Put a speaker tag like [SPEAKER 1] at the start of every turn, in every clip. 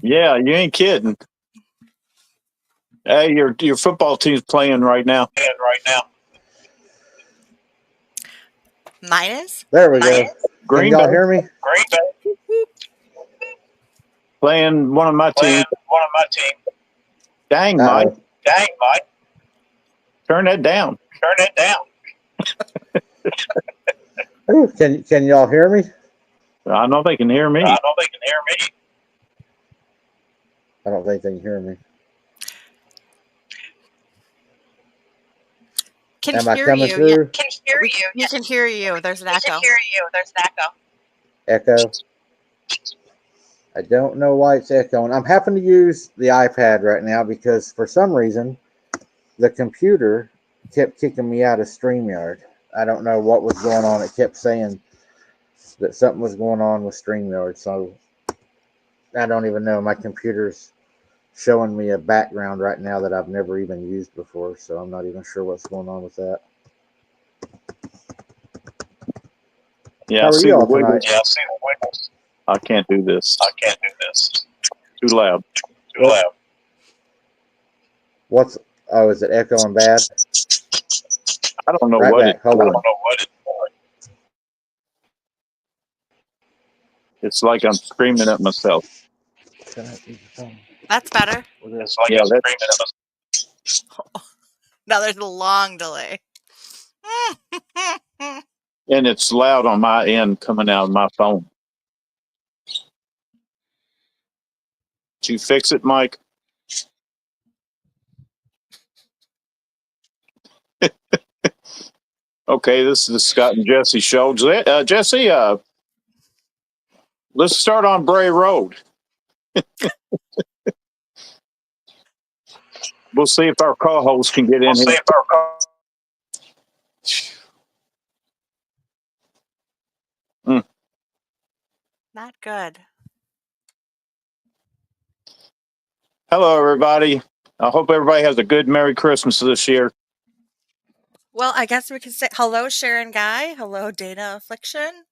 [SPEAKER 1] Yeah, you ain't kidding. Hey, your football team's playing right now.
[SPEAKER 2] Mine is?
[SPEAKER 3] There we go. Can
[SPEAKER 1] Green
[SPEAKER 3] y'all
[SPEAKER 1] Bay
[SPEAKER 3] hear me?
[SPEAKER 1] playing one of my teams. Dang, Mike. Turn that down.
[SPEAKER 3] Ooh, can y'all hear me?
[SPEAKER 1] I know they can hear me.
[SPEAKER 3] I don't think they can hear me.
[SPEAKER 2] Can
[SPEAKER 3] Am I
[SPEAKER 2] hear
[SPEAKER 3] coming
[SPEAKER 2] you.
[SPEAKER 3] through?
[SPEAKER 2] We can hear you. There's an echo.
[SPEAKER 3] Echo. I don't know why it's echoing. I'm having to use the iPad right now because for some reason the computer kept kicking me out of StreamYard. I don't know what was going on. It kept saying that something was going on with StreamYard, so I don't even know. My computer's showing me a background right now that I've never even used before, so I'm not even sure what's going on with that.
[SPEAKER 1] Yeah,
[SPEAKER 3] How are y'all tonight?
[SPEAKER 1] I can't do this. Too loud.
[SPEAKER 3] What's is it echoing bad?
[SPEAKER 1] I don't know
[SPEAKER 3] Right
[SPEAKER 1] what
[SPEAKER 3] back.
[SPEAKER 1] it's
[SPEAKER 3] Hold
[SPEAKER 1] for.
[SPEAKER 3] on.
[SPEAKER 1] It's like I'm screaming at myself.
[SPEAKER 2] That's better.
[SPEAKER 1] Yeah,
[SPEAKER 2] Now there's a long delay.
[SPEAKER 1] and it's loud on my end coming out of my phone. Did you fix it, Mike? Okay, this is the Scott and Jessi show. Jessi, let's start on Bray Road. We'll see if our co-host can get in here.
[SPEAKER 2] Not good.
[SPEAKER 1] Hello, everybody. I hope everybody has a good Merry Christmas this year.
[SPEAKER 2] Well, I guess we could say hello, Sharon Guy. Hello, Dana Affliction.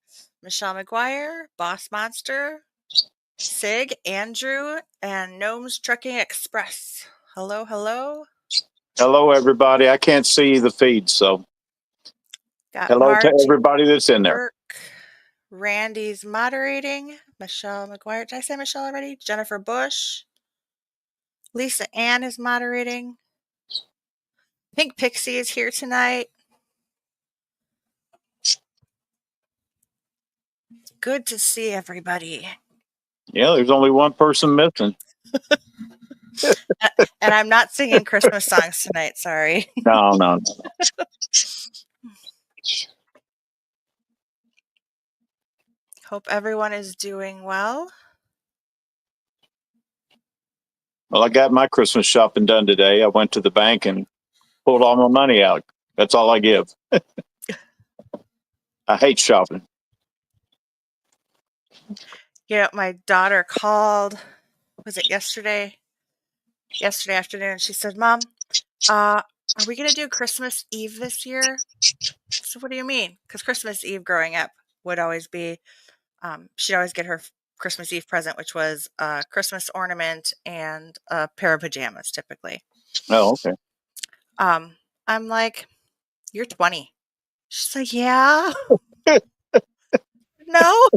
[SPEAKER 2] Michelle McGuire. Boss Monster. Sig. Andrew. And Gnomes Trucking Express. Hello, hello.
[SPEAKER 1] Hello, everybody. I can't see the feed, so
[SPEAKER 2] Got
[SPEAKER 1] hello
[SPEAKER 2] Marge,
[SPEAKER 1] to everybody that's in there.
[SPEAKER 2] Burke, Randy's moderating. Michelle McGuire. Did I say Michelle already? Jennifer Bush. Lisa Ann is moderating. Pink Pixie is here tonight. Good to see everybody.
[SPEAKER 1] Yeah, there's only one person missing.
[SPEAKER 2] And I'm not singing Christmas songs tonight, sorry.
[SPEAKER 1] No.
[SPEAKER 2] Hope everyone is doing well.
[SPEAKER 1] Well, I got my Christmas shopping done today. I went to the bank and pulled all my money out. That's all I give. I hate shopping.
[SPEAKER 2] You know, my daughter called, was it yesterday? Yesterday afternoon. She said, Mom, are we going to do Christmas Eve this year? So what do you mean? Because Christmas Eve growing up would always be, she'd always get her Christmas Eve present, which was a Christmas ornament and a pair of pajamas, typically.
[SPEAKER 1] Oh, okay.
[SPEAKER 2] I'm like, you're 20. She's like, yeah. No.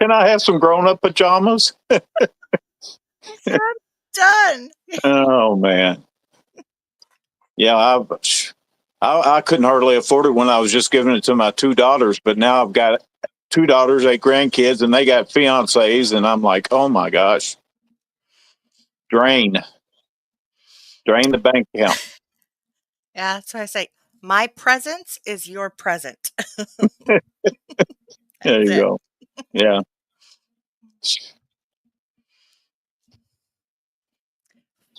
[SPEAKER 1] Can I have some grown-up pajamas?
[SPEAKER 2] I said, I'm done.
[SPEAKER 1] Oh, man. Yeah, I couldn't hardly afford it when I was just giving it to my two daughters, but now I've got two daughters, 8 grandkids, and they got fiancés, and I'm like, oh my gosh. Drain the bank account.
[SPEAKER 2] Yeah, that's why I say my presence is your present.
[SPEAKER 1] There you go. Yeah.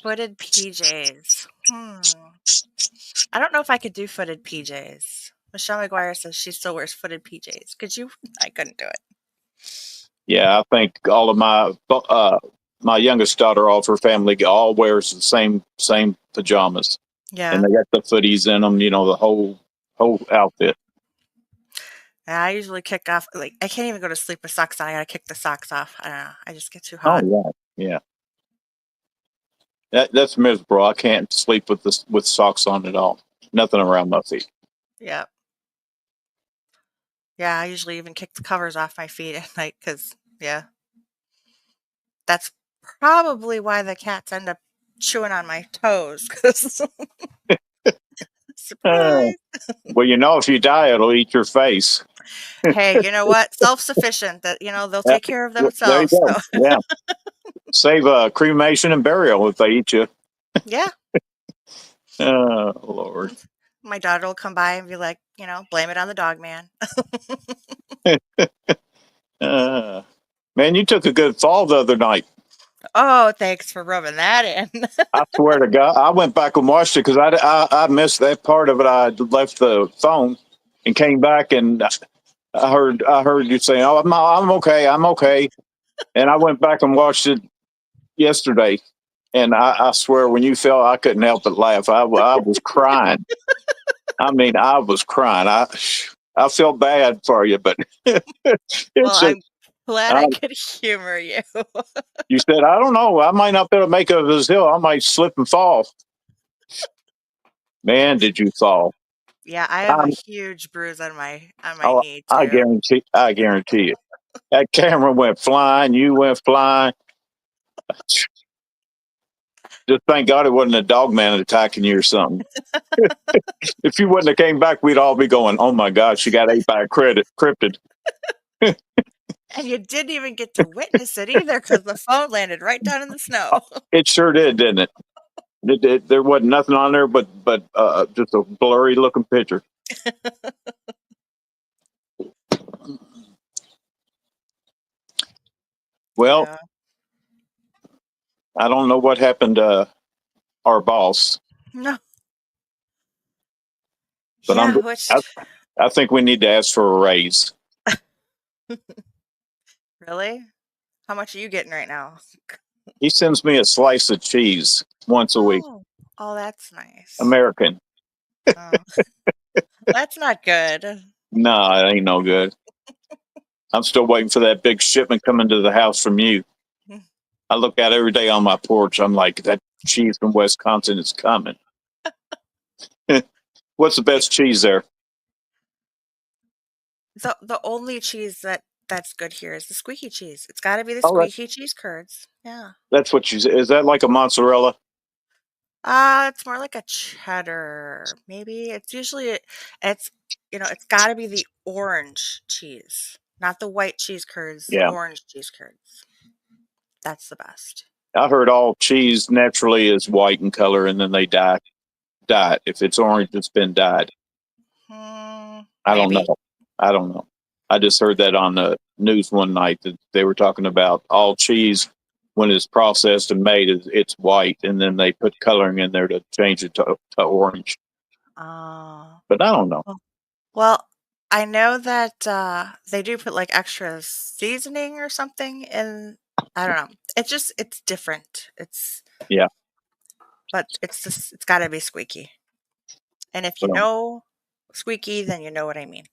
[SPEAKER 2] Footed PJs. I don't know if I could do footed PJs. Michelle McGuire says she still wears footed PJs. Could you? I couldn't do it.
[SPEAKER 1] Yeah, I think all of my youngest daughter, all of her family, all wears the same pajamas.
[SPEAKER 2] Yeah.
[SPEAKER 1] And they got the footies in them, the whole outfit.
[SPEAKER 2] I usually kick off, like, I can't even go to sleep with socks on. I gotta kick the socks off. I don't know. I just get too hot.
[SPEAKER 1] Oh, yeah. Yeah. That's miserable. I can't sleep with socks on at all. Nothing around my feet.
[SPEAKER 2] Yep. Yeah, I usually even kick the covers off my feet at night because, yeah, that's probably why the cats end up chewing on my toes. 'Cause
[SPEAKER 1] Uh,
[SPEAKER 2] surprise!
[SPEAKER 1] well, if you die, it'll eat your face.
[SPEAKER 2] Hey, you know what? Self-sufficient. That they'll
[SPEAKER 1] Uh,
[SPEAKER 2] take care of
[SPEAKER 1] there you
[SPEAKER 2] themselves.
[SPEAKER 1] go.
[SPEAKER 2] So
[SPEAKER 1] Yeah. Save cremation and burial if they eat you.
[SPEAKER 2] yeah,
[SPEAKER 1] Oh, Lord.
[SPEAKER 2] my daughter will come by and be like, blame it on the dog man.
[SPEAKER 1] Man, you took a good fall the other night.
[SPEAKER 2] Oh, thanks for rubbing that in.
[SPEAKER 1] I swear to God, I went back and watched it because I missed that part of it. I left the phone and came back, and I heard you saying, "Oh, I'm okay, I'm okay," and I went back and watched it yesterday, and I swear when you fell, I couldn't help but laugh. I was crying. I mean, I was crying. I feel bad for you, but
[SPEAKER 2] Well,
[SPEAKER 1] it's just,
[SPEAKER 2] I'm glad
[SPEAKER 1] I,
[SPEAKER 2] I could humor you.
[SPEAKER 1] you said, I don't know. I might not be able to make it up this hill. I might slip and fall. Man, did you fall?
[SPEAKER 2] Yeah, I have a
[SPEAKER 1] I,
[SPEAKER 2] huge bruise on my
[SPEAKER 1] I,
[SPEAKER 2] knee
[SPEAKER 1] I
[SPEAKER 2] too.
[SPEAKER 1] guarantee. I guarantee it. That camera went flying. You went flying. Just thank God it wasn't a dog man attacking you or something. If you wouldn't have came back, we'd all be going, "Oh my God, she got ate by a cryptid."
[SPEAKER 2] And you didn't even get to witness it either because the phone landed right down in the snow.
[SPEAKER 1] It sure did, didn't it? There wasn't nothing on there but just a blurry looking picture. Well,
[SPEAKER 2] Yeah.
[SPEAKER 1] I don't know what happened to our boss,
[SPEAKER 2] No.
[SPEAKER 1] but
[SPEAKER 2] Yeah, which
[SPEAKER 1] I think we need to ask for a raise.
[SPEAKER 2] really? How much are you getting right now?
[SPEAKER 1] He sends me a slice of cheese once a week,
[SPEAKER 2] Oh. Oh, that's nice.
[SPEAKER 1] American.
[SPEAKER 2] Oh, that's not good.
[SPEAKER 1] No, it ain't no good. I'm still waiting for that big shipment coming to the house from you. I look out every day on my porch. I'm like, that cheese from Wisconsin is coming. What's the best cheese there?
[SPEAKER 2] The only cheese that's good here is the squeaky cheese. It's got to be the
[SPEAKER 1] Oh,
[SPEAKER 2] squeaky cheese curds. Yeah.
[SPEAKER 1] that's what you say. Is that like a mozzarella?
[SPEAKER 2] It's more like a cheddar. Maybe it's it's got to be the orange cheese, not the white cheese curds. The
[SPEAKER 1] Yeah.
[SPEAKER 2] orange cheese curds. That's the best.
[SPEAKER 1] I heard all cheese naturally is white in color and then they dye it. If it's orange, it's been dyed. I don't know.
[SPEAKER 2] Maybe.
[SPEAKER 1] I don't know. I just heard that on the news one night that they were talking about all cheese when it's processed and made, it's white, and then they put coloring in there to change it to orange.
[SPEAKER 2] Oh.
[SPEAKER 1] But I don't know.
[SPEAKER 2] Well, I know that they do put like extra seasoning or something in. I don't know. It's different.
[SPEAKER 1] Yeah.
[SPEAKER 2] But it's got to be squeaky. And if you
[SPEAKER 1] Well,
[SPEAKER 2] know squeaky, then you know what I mean.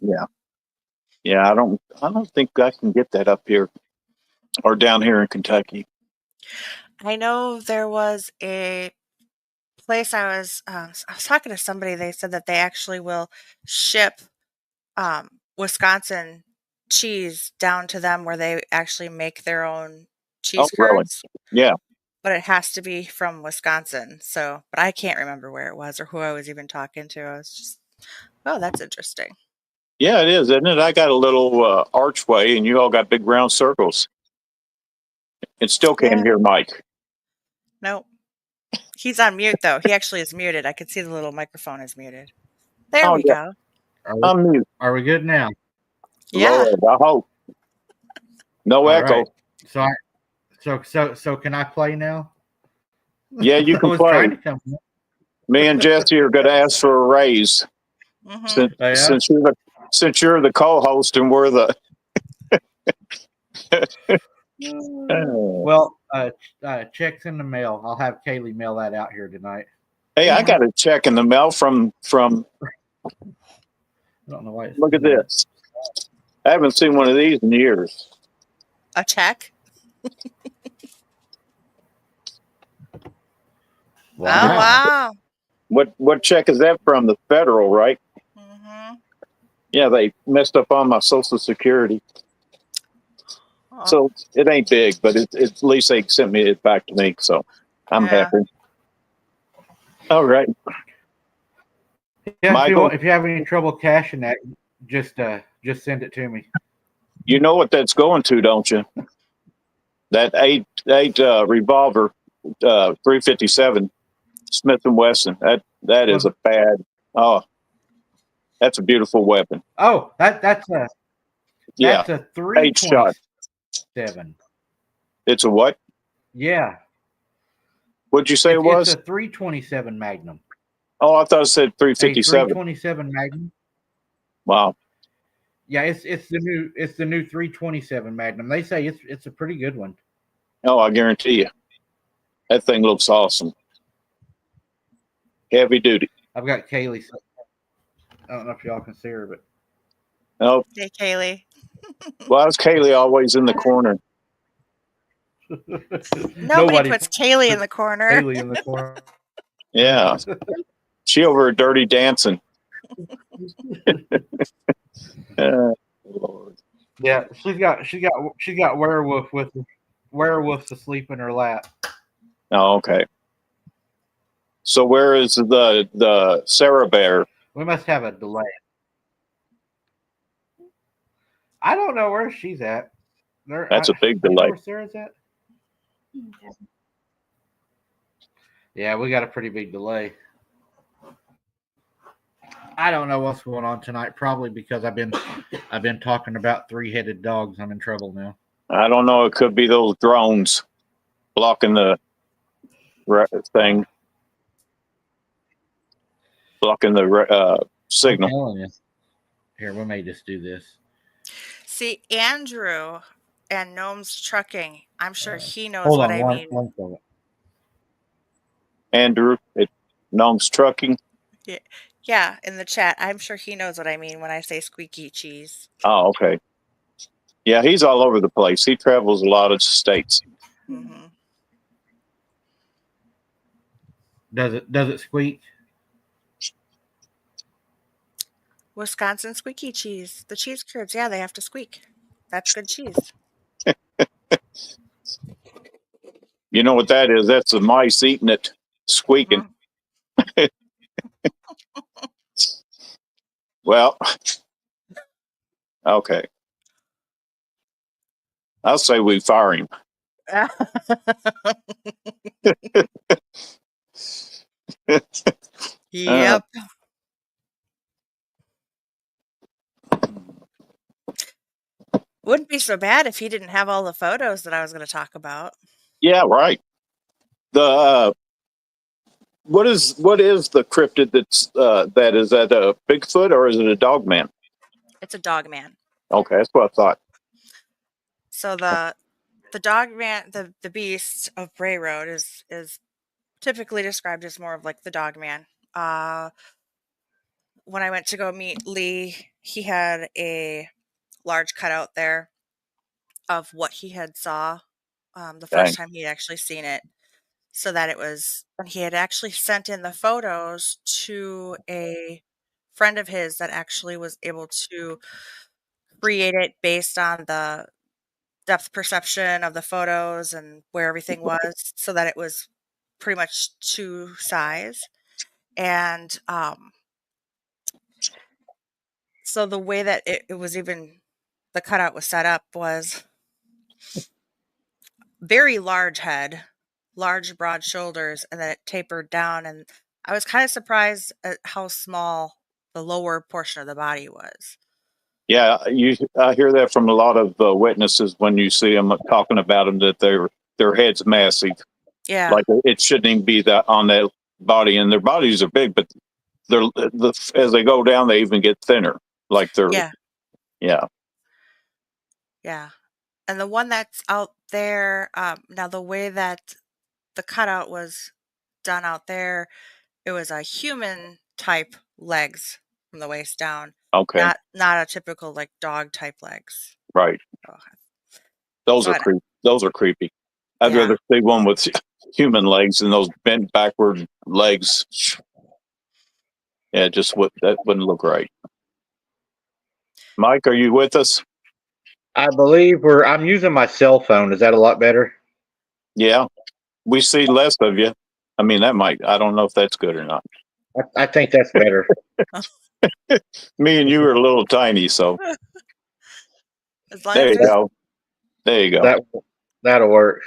[SPEAKER 1] yeah. Yeah. I don't think I can get that up here or down here in Kentucky.
[SPEAKER 2] I know there was a place I was talking to somebody. They said that they actually will ship Wisconsin cheese down to them where they actually make their own
[SPEAKER 1] Oh,
[SPEAKER 2] cheese
[SPEAKER 1] really?
[SPEAKER 2] curds,
[SPEAKER 1] Yeah.
[SPEAKER 2] but it has to be from Wisconsin. So, but I can't remember where it was or who I was even talking to. I was just, oh, that's interesting.
[SPEAKER 1] Yeah, it is, isn't it? I got a little archway and you all got big round circles. And still can't
[SPEAKER 2] Yeah.
[SPEAKER 1] hear Mike.
[SPEAKER 2] Nope. He's on mute though. He actually is muted. I can see the little microphone is muted. There
[SPEAKER 1] Oh,
[SPEAKER 2] we
[SPEAKER 1] yeah.
[SPEAKER 2] go.
[SPEAKER 1] I'm mute.
[SPEAKER 3] Are we good now?
[SPEAKER 2] Yeah.
[SPEAKER 1] Lord, I hope. No
[SPEAKER 3] All
[SPEAKER 1] echo.
[SPEAKER 3] right. So can I play now?
[SPEAKER 1] Yeah, you
[SPEAKER 3] I
[SPEAKER 1] can
[SPEAKER 3] was
[SPEAKER 1] play.
[SPEAKER 3] trying to come.
[SPEAKER 1] Me and Jessi are going to ask for a raise
[SPEAKER 2] Mm-hmm.
[SPEAKER 3] Yeah.
[SPEAKER 1] since you're the co-host and we're the.
[SPEAKER 3] Well, checks in the mail. I'll have Kaylee mail that out here tonight.
[SPEAKER 1] Hey, I
[SPEAKER 2] Yeah.
[SPEAKER 1] got a check in the mail from.
[SPEAKER 3] I don't know why.
[SPEAKER 1] Look at this. I haven't seen one of these in years.
[SPEAKER 2] A check. Oh, wow.
[SPEAKER 1] What check is that from? The federal, right?
[SPEAKER 2] Mm-hmm.
[SPEAKER 1] Yeah, they messed up on my Social Security.
[SPEAKER 2] Oh,
[SPEAKER 1] So it ain't big, but at least they sent me it back to me. So I'm
[SPEAKER 2] yeah.
[SPEAKER 1] happy. All right.
[SPEAKER 3] Yeah,
[SPEAKER 1] Michael,
[SPEAKER 3] if you have any trouble cashing that, just send it to me.
[SPEAKER 1] you know what that's going to, don't you? That eight revolver, 357 Smith and Wesson. That is a bad. Oh, that's a beautiful weapon.
[SPEAKER 3] Oh, that's a
[SPEAKER 1] Yeah,
[SPEAKER 3] 327.
[SPEAKER 1] it's a what?
[SPEAKER 3] Yeah.
[SPEAKER 1] What'd you say it was?
[SPEAKER 3] It's a 327 Magnum.
[SPEAKER 1] Oh, I thought it said
[SPEAKER 3] A
[SPEAKER 1] 357.
[SPEAKER 3] 327 Magnum.
[SPEAKER 1] Wow.
[SPEAKER 3] Yeah, it's the new 327 Magnum. They say it's a pretty good one.
[SPEAKER 1] Oh, I guarantee you, that thing looks awesome. Heavy duty.
[SPEAKER 3] I've got Kaylee. I don't know if y'all can see her, but
[SPEAKER 1] Oh,
[SPEAKER 2] Hey, Kaylee.
[SPEAKER 1] well, how's Kaylee always in the corner?
[SPEAKER 2] Nobody puts Kaylee in the corner.
[SPEAKER 3] Kaylee in the corner.
[SPEAKER 1] Yeah, she over at Dirty Dancing. Lord.
[SPEAKER 3] Yeah, she's got werewolves asleep in her lap.
[SPEAKER 1] Oh, okay. So where is the Sarah Bear?
[SPEAKER 3] We must have a delay. I don't know where she's at.
[SPEAKER 1] That's a big
[SPEAKER 3] you know
[SPEAKER 1] delay.
[SPEAKER 3] where Sarah's at? Yeah, we got a pretty big delay. I don't know what's going on tonight. Probably because I've been talking about 3-headed dogs. I'm in trouble now.
[SPEAKER 1] I don't know. It could be those drones blocking the thing, blocking the signal.
[SPEAKER 3] I'm telling you. Here, we may just do this.
[SPEAKER 2] See, Andrew and Gnome's Trucking. I'm sure he knows
[SPEAKER 3] Hold
[SPEAKER 2] what
[SPEAKER 3] on,
[SPEAKER 2] I
[SPEAKER 3] one
[SPEAKER 2] mean.
[SPEAKER 3] second.
[SPEAKER 1] Andrew at Gnome's Trucking.
[SPEAKER 2] Yeah, in the chat. I'm sure he knows what I mean when I say squeaky cheese.
[SPEAKER 1] Oh, okay. Yeah, he's all over the place. He travels a lot of states.
[SPEAKER 2] Mm-hmm.
[SPEAKER 3] Does it squeak?
[SPEAKER 2] Wisconsin squeaky cheese. The cheese curds, yeah, they have to squeak. That's good cheese.
[SPEAKER 1] You know what that is? That's the mice eating it, squeaking.
[SPEAKER 2] Mm-hmm.
[SPEAKER 1] Well, okay. I'll say we fire him.
[SPEAKER 2] Yep. Wouldn't be so bad if he didn't have all the photos that I was going to talk about.
[SPEAKER 1] Yeah, right. The what is the cryptid that is that a Bigfoot or is it a dog man?
[SPEAKER 2] It's a dog man.
[SPEAKER 1] Okay, that's what I thought.
[SPEAKER 2] So the dog man, the beast of Bray Road is typically described as more of like the dog man. When I went to go meet Lee, he had a large cutout there of what he had saw the first time he had actually seen it. So that it was, and he had actually sent in the photos to a friend of his that actually was able to create it based on the depth perception of the photos and where everything was, so that it was pretty much to size. And so the way that it was even, the cutout was set up was very large head, large broad shoulders, and then it tapered down. And I was kind of surprised at how small the lower portion of the body was.
[SPEAKER 1] Yeah, I hear that from a lot of witnesses when you see them talking about them, that their head's massive.
[SPEAKER 2] Yeah.
[SPEAKER 1] Like it shouldn't even be that on that body, and their bodies are big, but as they go down, they even get thinner. Like they're yeah.
[SPEAKER 2] And the one that's out there now, the way that the cutout was done out there, it was a human type legs from the waist down.
[SPEAKER 1] Okay.
[SPEAKER 2] Not a typical like dog type legs.
[SPEAKER 1] Right.
[SPEAKER 2] Oh.
[SPEAKER 1] Those are creepy. I'd rather see one with human legs and those bent backward legs. Yeah, that wouldn't look right. Mike, are you with us?
[SPEAKER 3] I believe I'm using my cell phone. Is that a lot better?
[SPEAKER 1] Yeah, we see less of you. I mean, I don't know if that's good or not.
[SPEAKER 3] I think that's better.
[SPEAKER 1] Me and you are a little tiny, so
[SPEAKER 2] As long
[SPEAKER 1] there
[SPEAKER 2] as
[SPEAKER 1] you
[SPEAKER 2] there's
[SPEAKER 1] go. There you go.
[SPEAKER 3] That'll work.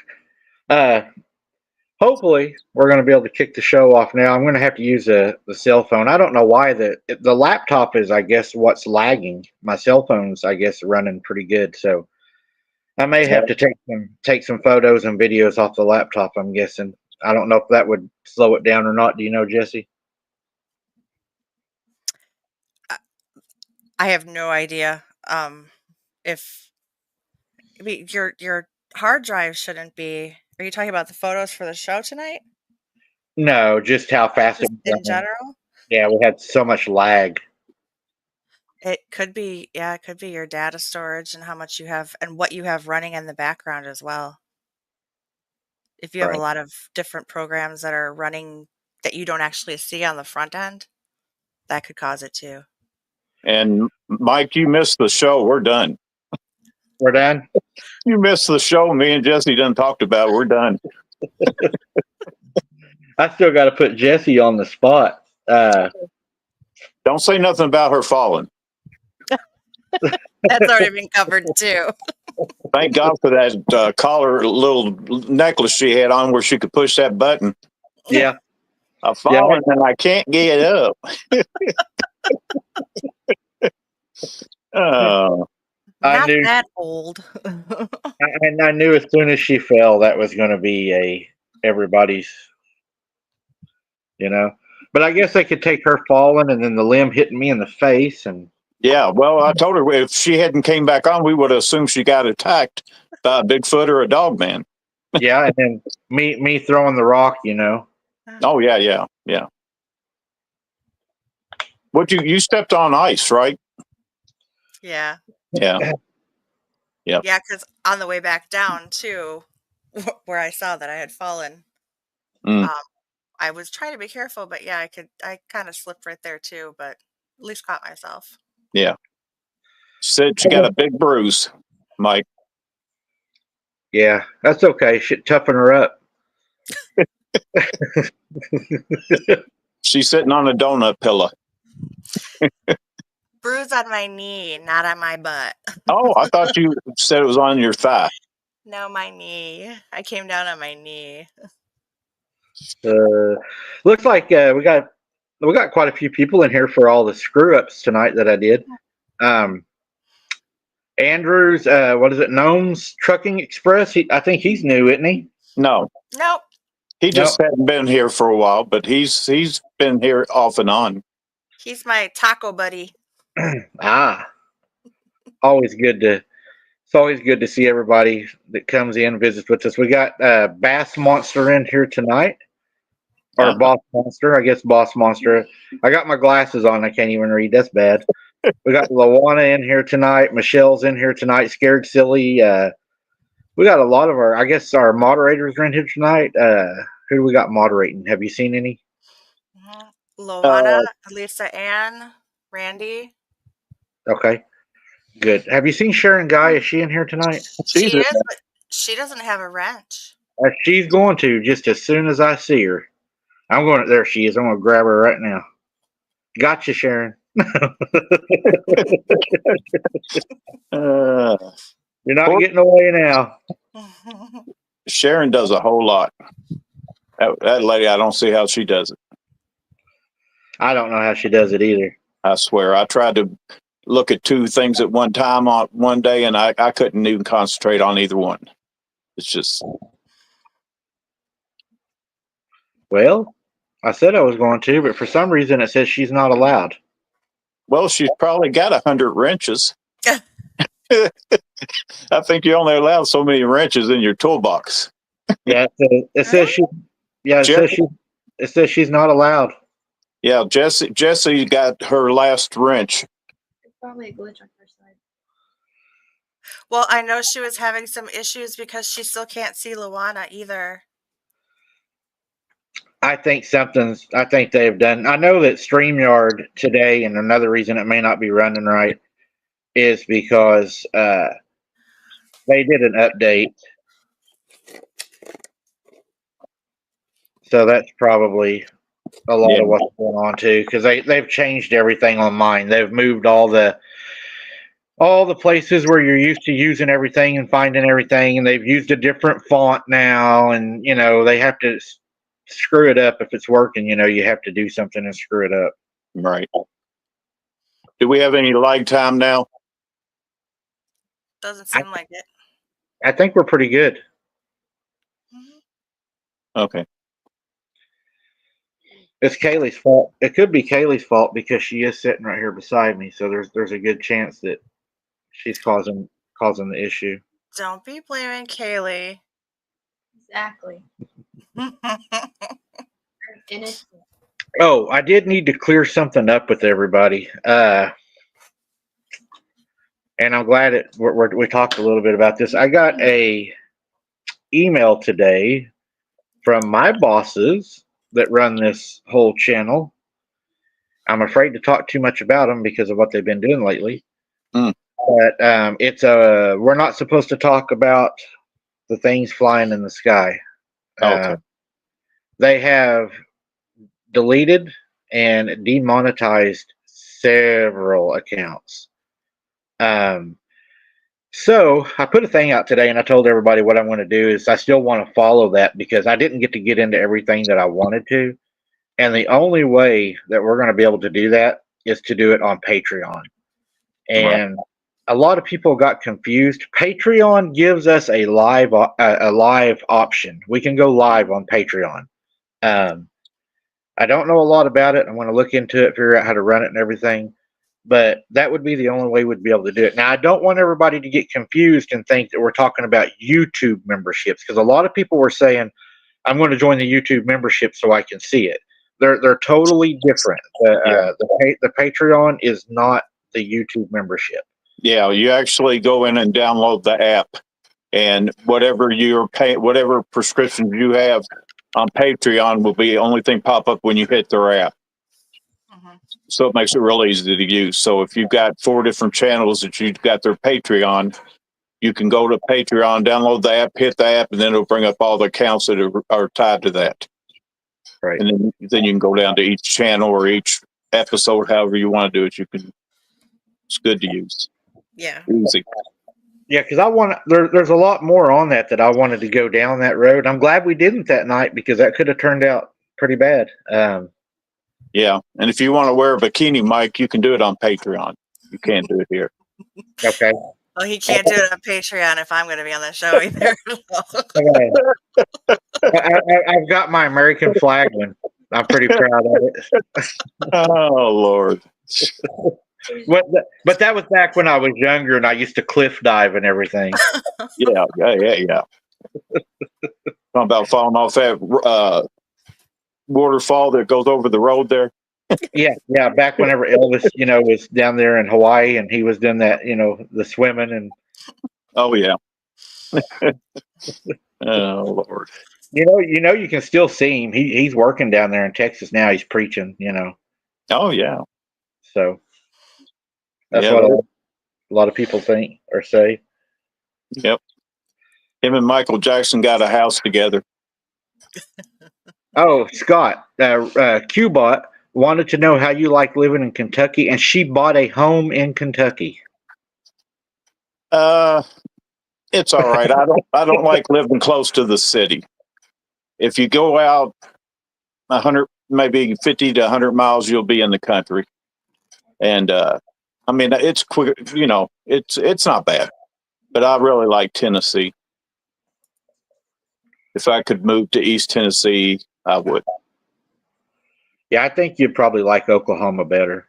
[SPEAKER 3] Hopefully, we're going to be able to kick the show off now. I'm going to have to use the cell phone. I don't know why the laptop is, I guess, what's lagging. My cell phone's, I guess, running pretty good. So I may have to take some photos and videos off the laptop, I'm guessing. I don't know if that would slow it down or not. Do you know, Jessi?
[SPEAKER 2] I have no idea. If I mean, your hard drive shouldn't be. Are you talking about the photos for the show tonight?
[SPEAKER 3] No, just how fast it
[SPEAKER 2] Just
[SPEAKER 3] was
[SPEAKER 2] in
[SPEAKER 3] running.
[SPEAKER 2] general?
[SPEAKER 3] Yeah, we had so much lag.
[SPEAKER 2] It could be, yeah, it could be your data storage and how much you have and what you have running in the background as well. If you have a
[SPEAKER 3] Right.
[SPEAKER 2] lot of different programs that are running that you don't actually see on the front end, that could cause it too.
[SPEAKER 1] And Mike, you missed the show. We're done.
[SPEAKER 3] We're done.
[SPEAKER 1] You missed the show. Me and Jessi done talked about. We're done.
[SPEAKER 3] I still got to put Jessi on the spot.
[SPEAKER 1] Don't say nothing about her falling.
[SPEAKER 2] That's already been covered too.
[SPEAKER 1] Thank God for that collar little necklace she had on where she could push that button.
[SPEAKER 3] Yeah.
[SPEAKER 1] I've fallen and I can't get up. Oh,
[SPEAKER 2] Not
[SPEAKER 3] knew-
[SPEAKER 2] that old.
[SPEAKER 3] And I knew as soon as she fell, that was going to be everybody's, But I guess they could take her falling and then the limb hitting me in the face, and
[SPEAKER 1] yeah. Well, I told her if she hadn't came back on, we would have assumed she got attacked by a Bigfoot or a dog man.
[SPEAKER 3] yeah, and then me throwing the rock,
[SPEAKER 1] Oh yeah. What you stepped on ice, right?
[SPEAKER 2] Yeah.
[SPEAKER 1] Yeah.
[SPEAKER 2] Yeah, because on the way back down too, where I saw that I had fallen, I was trying to be careful, but yeah, I kind of slipped right there too, but at least caught myself.
[SPEAKER 1] Yeah. Said she got a big bruise, Mike.
[SPEAKER 3] Yeah, that's okay. Should toughen her up.
[SPEAKER 1] She's sitting on a donut pillow.
[SPEAKER 2] Bruise on my knee, not on my butt.
[SPEAKER 1] Oh, I thought you said it was on your thigh.
[SPEAKER 2] No, my knee. I came down on my knee.
[SPEAKER 3] Looks like we got quite a few people in here for all the screw ups tonight that I did. Andrews, what is it? Gnomes Trucking Express. I think he's new, isn't he?
[SPEAKER 1] No,
[SPEAKER 2] Nope.
[SPEAKER 1] he just hadn't been here for a while, but he's been here off and on.
[SPEAKER 2] He's my taco buddy.
[SPEAKER 3] Always good to. It's always good to see everybody that comes in and visits with us. We got Bass Monster in here tonight. Or Boss Monster, I guess Boss Monster. I got my glasses on. I can't even read. That's bad. We got Lawana in here tonight. Michelle's in here tonight. Scared Silly. We got a lot of our moderators are in here tonight. Who do we got moderating? Have you seen any?
[SPEAKER 2] Loana, Lisa Ann, Randy.
[SPEAKER 3] Okay, good. Have you seen Sharon Guy? Is she in here tonight?
[SPEAKER 2] She is, but she doesn't have a wrench.
[SPEAKER 3] She's going to just as soon as I see her. I'm going. There she is. I'm going to grab her right now. Gotcha, Sharon. You're not getting away now.
[SPEAKER 1] Sharon does a whole lot. That lady, I don't see how she does it.
[SPEAKER 3] I don't know how she does it either.
[SPEAKER 1] I swear. I tried to look at two things at one time on one day, and I couldn't even concentrate on either one. It's just.
[SPEAKER 3] Well, I said I was going to, but for some reason it says she's not allowed.
[SPEAKER 1] Well, she's probably got 100 wrenches. I think you only allow so many wrenches in your toolbox.
[SPEAKER 3] Yeah, it says she. Yeah, it says she's not allowed.
[SPEAKER 1] Yeah, Jessi got her last wrench.
[SPEAKER 4] It's probably a glitch on her side.
[SPEAKER 2] Well, I know she was having some issues because she still can't see Luana either.
[SPEAKER 3] I think they've done. I know that StreamYard today, and another reason it may not be running right is because they did an update. So that's probably a lot of what's going on too, because they've changed everything on mine. They've moved all the places where you're used to using everything and finding everything, and they've used a different font now, and they have to screw it up if it's working. You have to do something and screw it up.
[SPEAKER 1] Right. Do we have any lag time now?
[SPEAKER 2] Doesn't seem like it.
[SPEAKER 3] I think we're pretty good.
[SPEAKER 1] Okay.
[SPEAKER 3] It's Kaylee's fault. It could be Kaylee's fault because she is sitting right here beside me. So there's a good chance that she's causing the issue.
[SPEAKER 2] Don't be blaming Kaylee.
[SPEAKER 4] Exactly. Innocent.
[SPEAKER 3] Oh, I did need to clear something up with everybody. And I'm glad we talked a little bit about this. I got a email today from my bosses that run this whole channel. I'm afraid to talk too much about them because of what they've been doing lately. But we're not supposed to talk about the things flying in the sky.
[SPEAKER 1] Okay.
[SPEAKER 3] They have deleted and demonetized several accounts. So I put a thing out today, and I told everybody what I'm going to do is I still want to follow that because I didn't get into everything that I wanted to. And the only way that we're going to be able to do that is to do it on Patreon. And a lot of people got confused. Patreon gives us a live option. We can go live on Patreon. I don't know a lot about it. I'm going to look into it, figure out how to run it and everything. But that would be the only way we'd be able to do it. Now, I don't want everybody to get confused and think that we're talking about YouTube memberships, because a lot of people were saying, I'm going to join the YouTube membership so I can see it. They're totally different. The Patreon is not the YouTube membership.
[SPEAKER 1] Yeah, you actually go in and download the app, and whatever whatever prescriptions you have on Patreon will be the only thing pop up when you hit their app. So it makes it real easy to use. So if you've got 4 different channels that you've got their Patreon, you can go to Patreon, download the app, hit the app, and then it'll bring up all the accounts that are tied to that.
[SPEAKER 3] Right.
[SPEAKER 1] And then you can go down to each channel or each episode, however you want to do it. It's good to use.
[SPEAKER 2] Yeah.
[SPEAKER 1] Easy.
[SPEAKER 3] Yeah, because there's a lot more on that I wanted to go down that road. I'm glad we didn't that night because that could have turned out pretty bad.
[SPEAKER 1] Yeah, and if you want to wear a bikini, Mike, you can do it on Patreon. You can't do it here.
[SPEAKER 3] Okay.
[SPEAKER 2] Well, he can't do it on Patreon if I'm going to be on the show either.
[SPEAKER 3] I've got my American flag one. I'm pretty proud of it.
[SPEAKER 1] Oh, Lord.
[SPEAKER 3] But that was back when I was younger and I used to cliff dive and everything.
[SPEAKER 1] Yeah. Talking about falling off that waterfall that goes over the road there.
[SPEAKER 3] Yeah. Back whenever Elvis, was down there in Hawaii and he was doing that, the swimming and.
[SPEAKER 1] Oh yeah. Oh Lord.
[SPEAKER 3] You can still see him. He's working down there in Texas now. He's preaching.
[SPEAKER 1] Oh yeah.
[SPEAKER 3] So that's what a lot of people think or say.
[SPEAKER 1] Yep. Him and Michael Jackson got a house together.
[SPEAKER 3] Oh, Scott, Qbot wanted to know how you like living in Kentucky, and she bought a home in Kentucky.
[SPEAKER 1] It's all right. I don't like living close to the city. If you go out 100, maybe 50 to 100 miles, you'll be in the country. And I mean, it's quick. It's not bad. But I really like Tennessee. If I could move to East Tennessee, I would.
[SPEAKER 3] Yeah, I think you'd probably like Oklahoma better.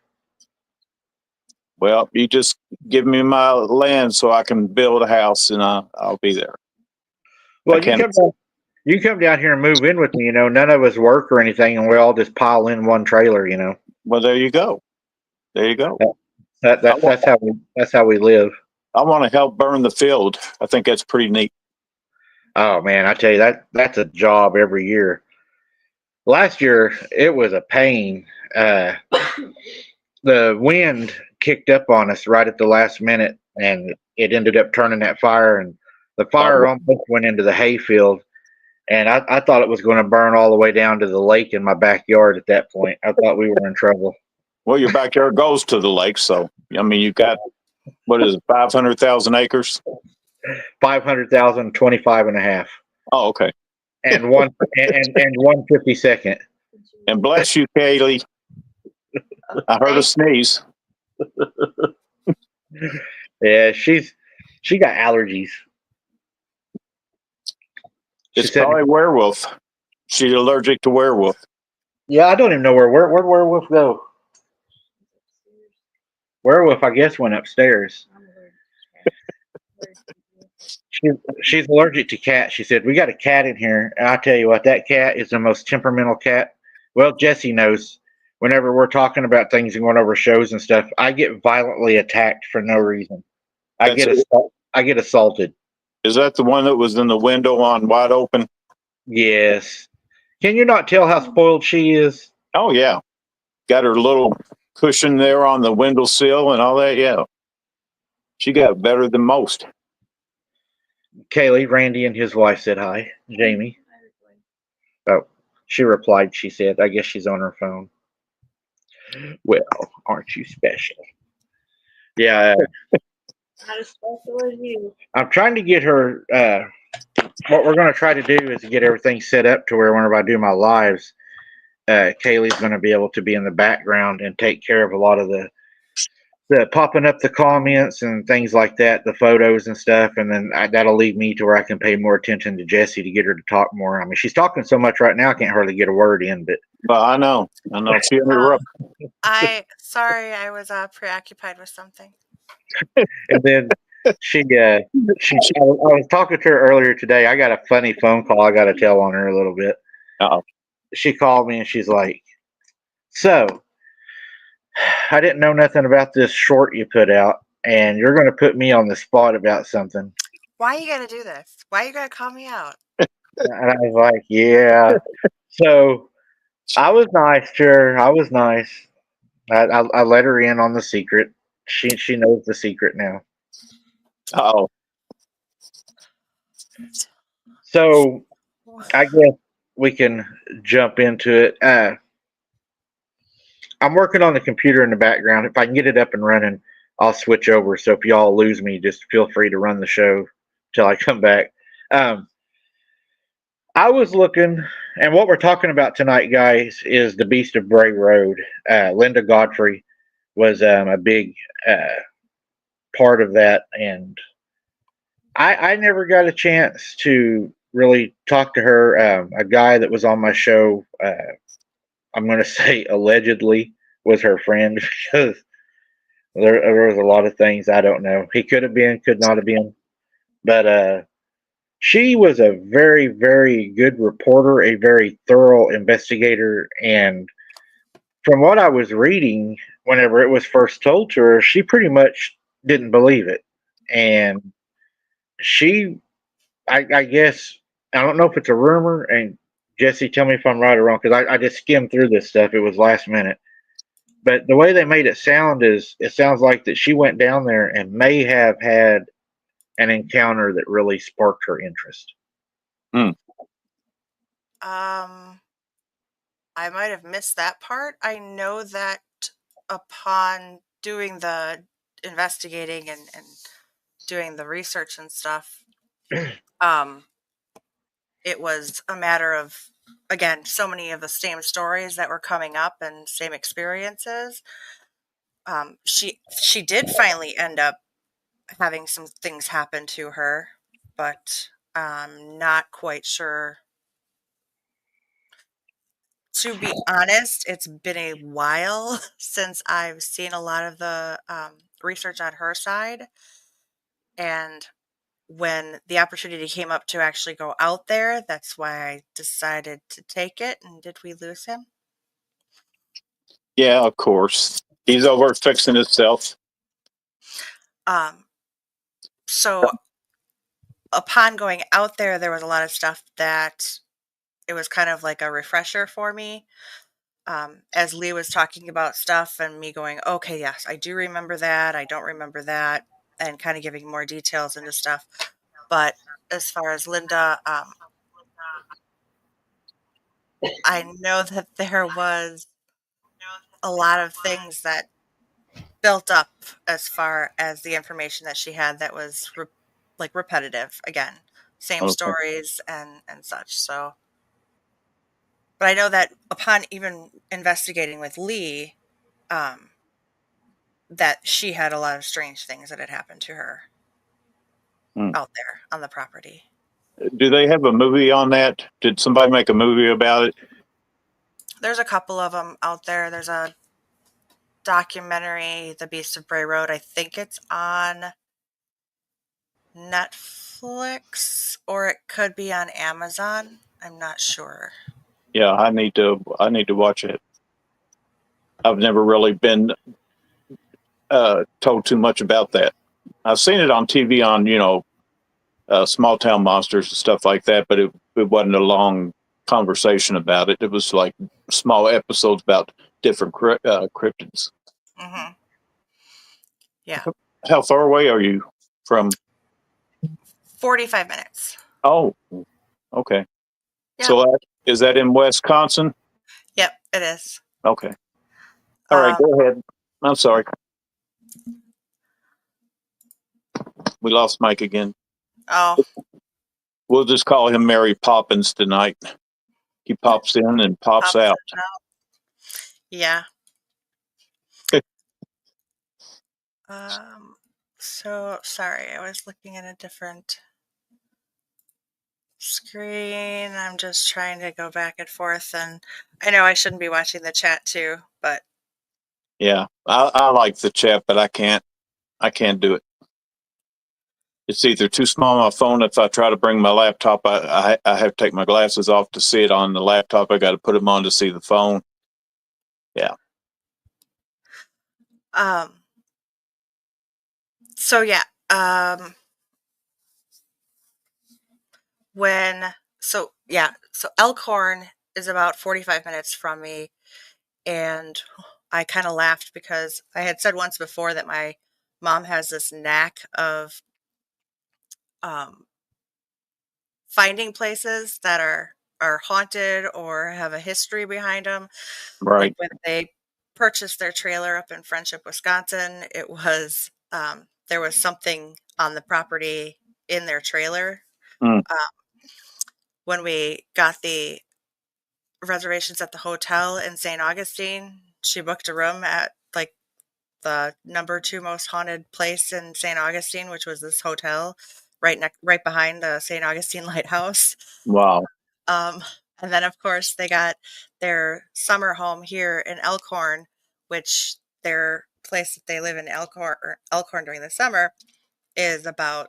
[SPEAKER 1] Well, you just give me my land so I can build a house, and I'll be there.
[SPEAKER 3] Well, you come down here and move in with me. None of us work or anything, and we all just pile in one trailer.
[SPEAKER 1] Well, there you go. There you go.
[SPEAKER 3] That's how we live.
[SPEAKER 1] I want to help burn the field. I think that's pretty neat.
[SPEAKER 3] Oh man, I tell you that's a job every year. Last year, it was a pain. The wind kicked up on us right at the last minute, and it ended up turning that fire, and the fire almost went into the hayfield. And I thought it was going to burn all the way down to the lake in my backyard at that point. I thought we were in trouble.
[SPEAKER 1] Well, your backyard goes to the lake, so I mean, you got what is it, 500,000 acres?
[SPEAKER 3] 500,000, 25 and a half.
[SPEAKER 1] Oh, okay.
[SPEAKER 3] And one and 152nd.
[SPEAKER 1] And bless you, Kaylee. I heard a sneeze.
[SPEAKER 3] Yeah, she got allergies.
[SPEAKER 1] It's probably werewolf. She's allergic to werewolf.
[SPEAKER 3] Yeah, I don't even know where'd werewolf go. Werewolf, I guess, went upstairs. She's allergic to cats. She said, "We got a cat in here." And I tell you what, that cat is the most temperamental cat. Well, Jessi knows. Whenever we're talking about things and going over shows and stuff, I get violently attacked for no reason. I get assaulted.
[SPEAKER 1] Is that the one that was in the window on wide open?
[SPEAKER 3] Yes. Can you not tell how spoiled she is?
[SPEAKER 1] Oh yeah, got her little cushion there on the windowsill and all that. Yeah, she got better than most.
[SPEAKER 3] Kaylee, Randy, and his wife said hi. Jamie. Oh, she replied. She said, "I guess she's on her phone." Well, aren't you special? Yeah.
[SPEAKER 4] Not as special as you.
[SPEAKER 3] I'm trying to get her. What we're going to try to do is get everything set up to where whenever I do my lives, Kaylee's going to be able to be in the background and take care of a lot of the popping up the comments and things like that, the photos and stuff, and then that'll leave me to where I can pay more attention to Jessi to get her to talk more. I mean, she's talking so much right now, I can't hardly get a word in. But
[SPEAKER 1] I know. She interrupted.
[SPEAKER 2] I was preoccupied with something.
[SPEAKER 3] And then I was talking to her earlier today. I got a funny phone call I got to tell on her a little bit.
[SPEAKER 1] Uh-oh.
[SPEAKER 3] She called me and she's like, "So, I didn't know nothing about this short you put out, and you're going to put me on the spot about something."
[SPEAKER 2] Why you gotta do this? Why you gotta call me out?
[SPEAKER 3] And I was like, "Yeah." So I was nice to her. I was nice. I let her in on the secret. She knows the secret now.
[SPEAKER 1] Oh,
[SPEAKER 3] So I guess we can jump into it. I'm working on the computer in the background. If I can get it up and running, I'll switch over. So if y'all lose me, just feel free to run the show till I come back. I was looking, and what we're talking about tonight, guys, is the Beast of Bray Road. Linda Godfrey was a big part of that, and I never got a chance to really talk to her. A guy that was on my show, I'm going to say allegedly, was her friend because there was a lot of things I don't know. He could have been, could not have been, but she was a very, very good reporter, a very thorough investigator, and from what I was reading, whenever it was first told to her, she pretty much didn't believe it, and I guess, I don't know if it's a rumor, and Jessi, tell me if I'm right or wrong, because I just skimmed through this stuff. It was last minute. But the way they made it sound is, it sounds like that she went down there and may have had an encounter that really sparked her interest.
[SPEAKER 2] I might have missed that part. I know that upon doing the investigating and doing the research and stuff, it was a matter of, again, so many of the same stories that were coming up and same experiences. She did finally end up having some things happen to her, but I'm not quite sure. To be honest, it's been a while since I've seen a lot of the research on her side. And when the opportunity came up to actually go out there, that's why I decided to take it. And did we lose him?
[SPEAKER 1] yeah, of course. He's over fixing himself.
[SPEAKER 2] So upon going out there, there was a lot of stuff that it was kind of like a refresher for me. As Lee was talking about stuff and me going, okay, yes, I do remember that. I don't remember that, and kind of giving more details into stuff. But as far as Linda, I know that there was a lot of things that built up as far as the information that she had that was like repetitive again, same
[SPEAKER 1] Okay.
[SPEAKER 2] stories and such. So, but I know that upon even investigating with Lee, um, that she had a lot of strange things that had happened to her
[SPEAKER 1] Hmm.
[SPEAKER 2] out there on the property.
[SPEAKER 1] Do they have a movie on that? Did somebody make a movie about it?
[SPEAKER 2] There's a couple of them out there. There's a documentary, The Beast of Bray Road. I think it's on Netflix or it could be on Amazon. I'm not sure.
[SPEAKER 1] Yeah, I need to watch it. I've never really been told too much about that. I've seen it on TV on small town monsters and stuff like that, but it wasn't a long conversation about it. It was like small episodes about different cryptids.
[SPEAKER 2] Mm-hmm. Yeah.
[SPEAKER 1] How far away are you from?
[SPEAKER 2] 45 minutes.
[SPEAKER 1] Oh, okay.
[SPEAKER 2] Yeah.
[SPEAKER 1] So is that in Wisconsin?
[SPEAKER 2] Yep, it is.
[SPEAKER 1] Okay. All right, go ahead. I'm sorry. We lost Mike again.
[SPEAKER 2] Oh,
[SPEAKER 1] We'll just call him Mary Poppins tonight. He pops in and pops out.
[SPEAKER 2] Yeah.
[SPEAKER 1] Okay.
[SPEAKER 2] So sorry, I was looking at a different screen. I'm just trying to go back and forth, and I know I shouldn't be watching the chat too, but
[SPEAKER 1] Yeah, I like the chat, but I can't do it. It's either too small on my phone. If I try to bring my laptop, I have to take my glasses off to see it on the laptop. I got to put them on to see the phone. Yeah.
[SPEAKER 2] So yeah, so Elkhorn is about 45 minutes from me, and I kind of laughed because I had said once before that my mom has this knack of um, finding places that are haunted or have a history behind them. Like
[SPEAKER 1] Right.
[SPEAKER 2] when they purchased their trailer up in Friendship, Wisconsin, it was there was something on the property in their trailer.
[SPEAKER 1] Mm.
[SPEAKER 2] When we got the reservations at the hotel in St. Augustine, she booked a room at like the number 2 most haunted place in St. Augustine, which was this hotel right behind the St. Augustine Lighthouse.
[SPEAKER 1] Wow.
[SPEAKER 2] Um, and then of course they got their summer home here in Elkhorn, which their place that they live in Elkhorn during the summer is about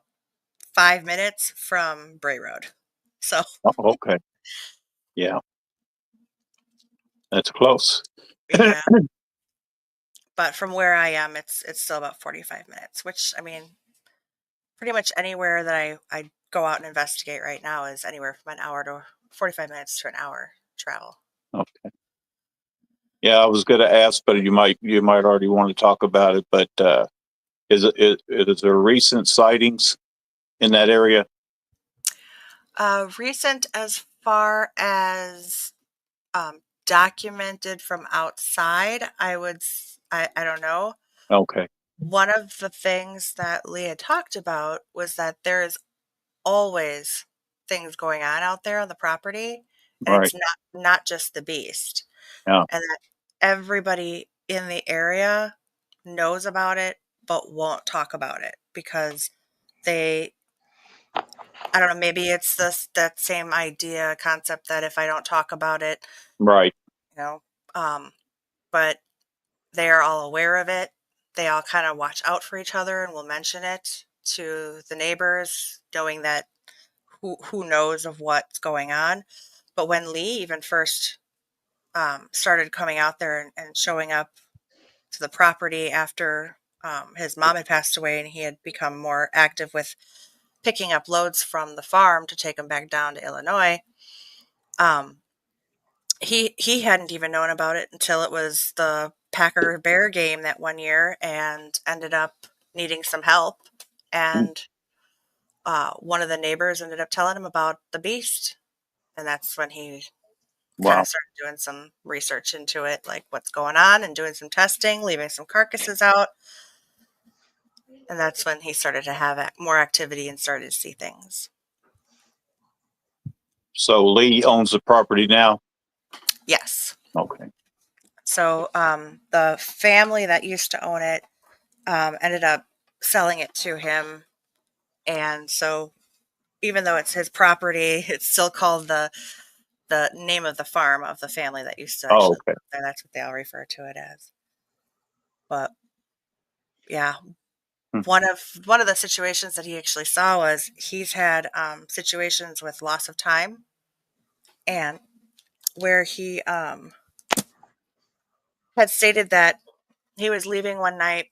[SPEAKER 2] 5 minutes from Bray Road. So
[SPEAKER 1] Oh, okay. Yeah, that's close.
[SPEAKER 2] yeah. But from where I am, it's still about 45 minutes, which I mean, pretty much anywhere that I go out and investigate right now is anywhere from an hour to 45 minutes to an hour travel.
[SPEAKER 1] Okay. Yeah, I was going to ask, but you might already want to talk about it. But is there recent sightings in that area?
[SPEAKER 2] Recent as far as documented from outside, I don't know.
[SPEAKER 1] Okay.
[SPEAKER 2] One of the things that Leah talked about was that there is always things going on out there on the property, and
[SPEAKER 1] Right.
[SPEAKER 2] it's not just the beast.
[SPEAKER 1] Yeah.
[SPEAKER 2] And that everybody in the area knows about it but won't talk about it because they I don't know, maybe it's that same idea concept that if I don't talk about it,
[SPEAKER 1] Right.
[SPEAKER 2] you know, but they are all aware of it. They all kind of watch out for each other and will mention it to the neighbors, knowing that who knows of what's going on. But when Lee even first started coming out there and showing up to the property after his mom had passed away and he had become more active with picking up loads from the farm to take them back down to Illinois, Um, he hadn't even known about it until it was the Packer Bear game that one year, and ended up needing some help. And one of the neighbors ended up telling him about the beast, and that's when he kind
[SPEAKER 1] Wow.
[SPEAKER 2] of started doing some research into it, like what's going on, and doing some testing, leaving some carcasses out. And that's when he started to have more activity and started to see things.
[SPEAKER 1] So Lee owns the property now?
[SPEAKER 2] Yes.
[SPEAKER 1] Okay.
[SPEAKER 2] So the family that used to own it ended up selling it to him. And so even though it's his property, it's still called the name of the farm of the family that used to
[SPEAKER 1] Oh,
[SPEAKER 2] actually
[SPEAKER 1] okay.
[SPEAKER 2] live there. That's what they all refer to it as. But yeah,
[SPEAKER 1] Hmm.
[SPEAKER 2] one of the situations that he actually saw was he's had situations with loss of time, and where he had stated that he was leaving one night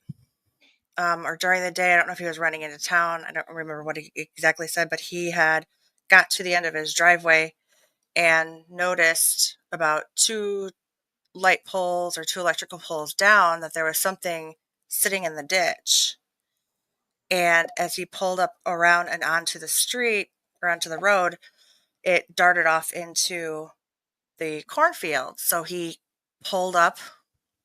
[SPEAKER 2] or during the day. I don't know if he was running into town. I don't remember what he exactly said, but he had got to the end of his driveway and noticed about two light poles or two electrical poles down that there was something sitting in the ditch. And as he pulled up around and onto the street or onto the road, it darted off into the cornfield. So he pulled up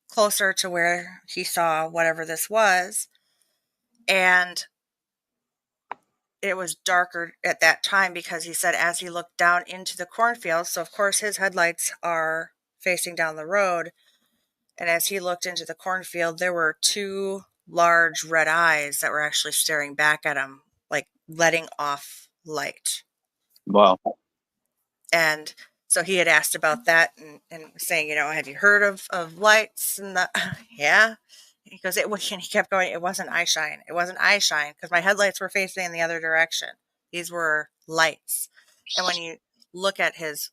[SPEAKER 2] closer to where he saw whatever this was. And it was darker at that time because he said as he looked down into the cornfield, so of course his headlights are facing down the road. And as he looked into the cornfield, there were two large red eyes that were actually staring back at him, like letting off light.
[SPEAKER 1] Wow.
[SPEAKER 2] And so he had asked about that and saying, have you heard of lights? And yeah. He goes, and he kept going, it wasn't eye shine. It wasn't eye shine because my headlights were facing in the other direction. These were lights. And when you look at his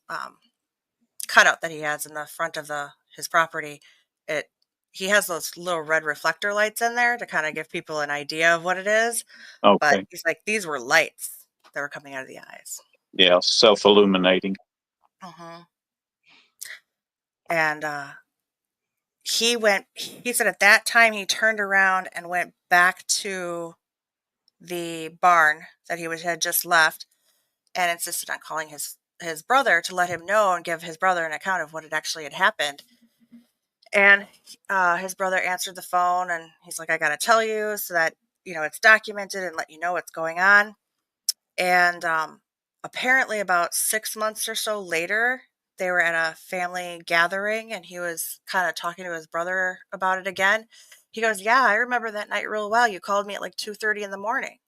[SPEAKER 2] cutout that he has in the front of his property, he has those little red reflector lights in there to kind of give people an idea of what it is. But
[SPEAKER 1] Okay.
[SPEAKER 2] he's like, these were lights that were coming out of the eyes.
[SPEAKER 1] Yeah. Self-illuminating.
[SPEAKER 2] Mm-hmm. And he said at that time he turned around and went back to the barn that had just left, and insisted on calling his brother to let him know and give his brother an account of what had actually had happened. And his brother answered the phone, and he's like, I got to tell you so that it's documented and let you know what's going on. And apparently about 6 months or so later, they were at a family gathering, and he was kind of talking to his brother about it again. He goes, yeah, I remember that night real well. You called me at like 2:30 in the morning.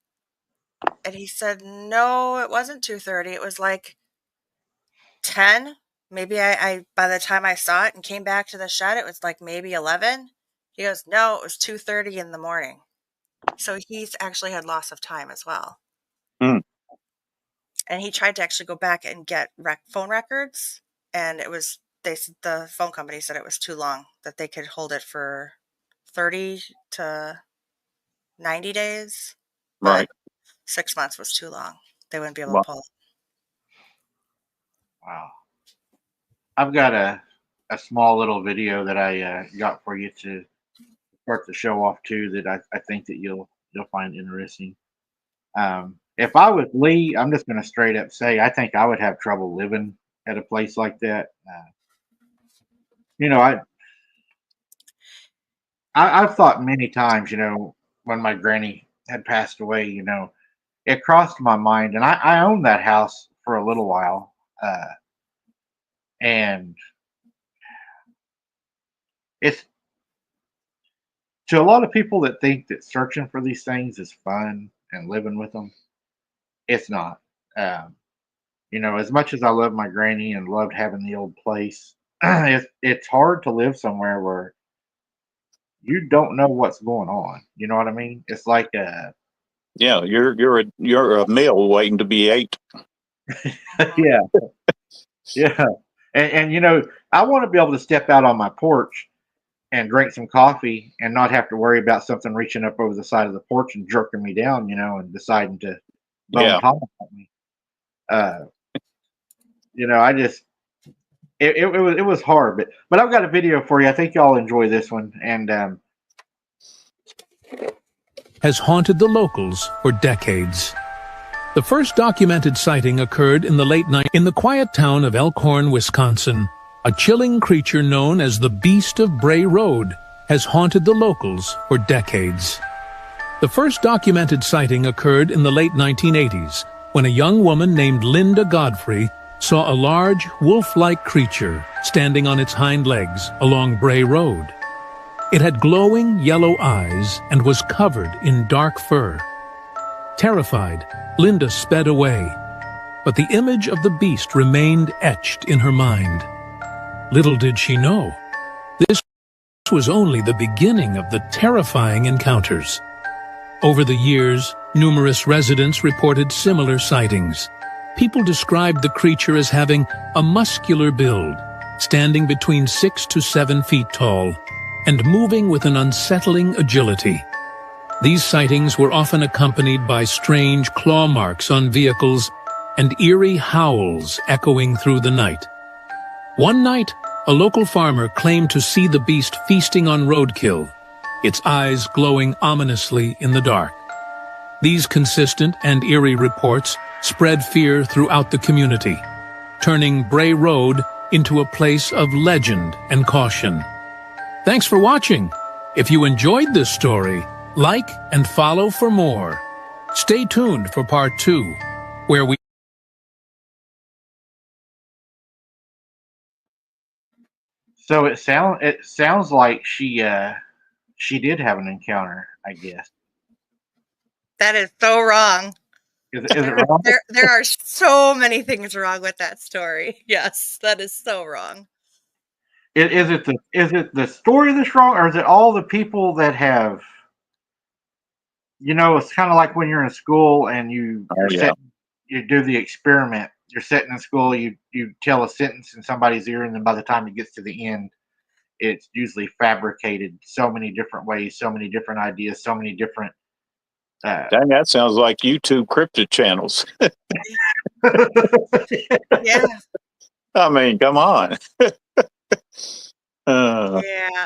[SPEAKER 2] And he said, no, it wasn't 2:30. It was like 10. Maybe I by the time I saw it and came back to the shed, it was like maybe 11. He goes, no, it was 2:30 in the morning. So he's actually had loss of time as well.
[SPEAKER 1] Hmm.
[SPEAKER 2] And he tried to actually go back and get phone records, and the phone company said it was too long, that they could hold it for 30 to 90 days, but
[SPEAKER 1] Right.
[SPEAKER 2] 6 months was too long. They wouldn't be able to
[SPEAKER 1] Wow.
[SPEAKER 2] pull it.
[SPEAKER 3] Wow. I've got a small little video that I got for you to start the show off too that I think that you'll find interesting. If I was Lee, I'm just going to straight up say I think I would have trouble living at a place like that. You know, I've thought many times, when my granny had passed away, it crossed my mind, and I owned that house for a little while, and it's to a lot of people that think that searching for these things is fun and living with them. It's not. Um, as much as I love my granny and loved having the old place, it's hard to live somewhere where you don't know what's going on. You know what I mean? It's like
[SPEAKER 1] Yeah. You're a meal waiting to be ate.
[SPEAKER 2] Mhm.
[SPEAKER 3] yeah, yeah. And I want to be able to step out on my porch and drink some coffee and not have to worry about something reaching up over the side of the porch and jerking me down, and deciding to bone
[SPEAKER 1] Yeah.
[SPEAKER 3] Tom at me. Uh, I just it was hard, but I've got a video for you. I think y'all enjoy this one, and
[SPEAKER 5] has haunted the locals for decades. The first documented sighting occurred in the late 90s in the quiet town of Elkhorn, Wisconsin. A chilling creature known as the Beast of Bray Road has haunted the locals for decades. The first documented sighting occurred in the late 1980s when a young woman named Linda Godfrey saw a large, wolf-like creature standing on its hind legs along Bray Road. It had glowing yellow eyes and was covered in dark fur. Terrified, Linda sped away, but the image of the beast remained etched in her mind. Little did she know, this was only the beginning of the terrifying encounters. Over the years, numerous residents reported similar sightings. People described the creature as having a muscular build, standing between 6 to 7 feet tall, and moving with an unsettling agility. These sightings were often accompanied by strange claw marks on vehicles and eerie howls echoing through the night. One night, a local farmer claimed to see the beast feasting on roadkill, its eyes glowing ominously in the dark. These consistent and eerie reports spread fear throughout the community, turning Bray Road into a place of legend and caution. Thanks for watching. If you enjoyed this story, like and follow for more. Stay tuned for part 2, where we...
[SPEAKER 3] so it sounds like she did have an encounter, I guess.
[SPEAKER 2] That is so wrong.
[SPEAKER 3] Is it wrong?
[SPEAKER 2] There are so many things wrong with that story. Yes, that is so wrong.
[SPEAKER 3] Is it the story that's wrong, or is it all the people that have? You know, it's kind of like when you're in school and you do the experiment. You're sitting in school, you tell a sentence in somebody's ear, and then by the time it gets to the end, it's usually fabricated so many different ways, so many different ideas, so many different.
[SPEAKER 1] Dang, that sounds like YouTube cryptid channels.
[SPEAKER 2] Yeah.
[SPEAKER 1] I mean, come on.
[SPEAKER 2] Yeah.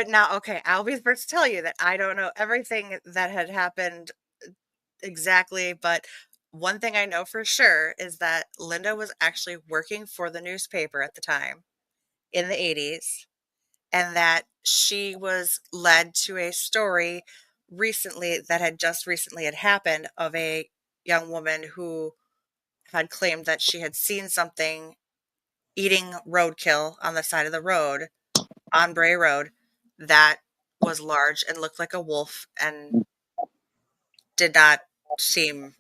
[SPEAKER 2] Now, okay, I'll be the first to tell you that I don't know everything that had happened exactly, but one thing I know for sure is that Linda was actually working for the newspaper at the time in the 80s, and that she was led to a story recently that had just recently had happened of a young woman who had claimed that she had seen something eating roadkill on the side of the road on Bray Road that was large and looked like a wolf and did not seem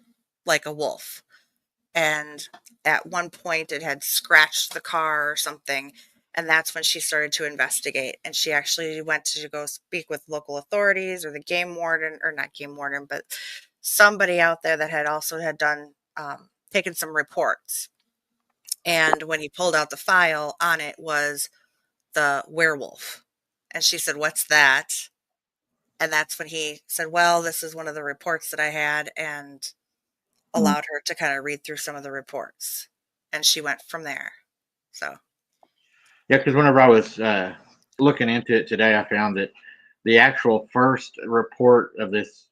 [SPEAKER 2] like a wolf. And at one point it had scratched the car or something, and that's when she started to investigate. And she actually went to go speak with local authorities or the game warden, or not game warden, but somebody out there that had also had done taken some reports. And when he pulled out the file, on it was the werewolf. And she said, "What's that?" And that's when he said, "Well, this is one of the reports that I had," and allowed her to kind of read through some of the reports. And she went from there. So,
[SPEAKER 3] Yeah, because whenever I was looking into it today, I found that the actual first report of this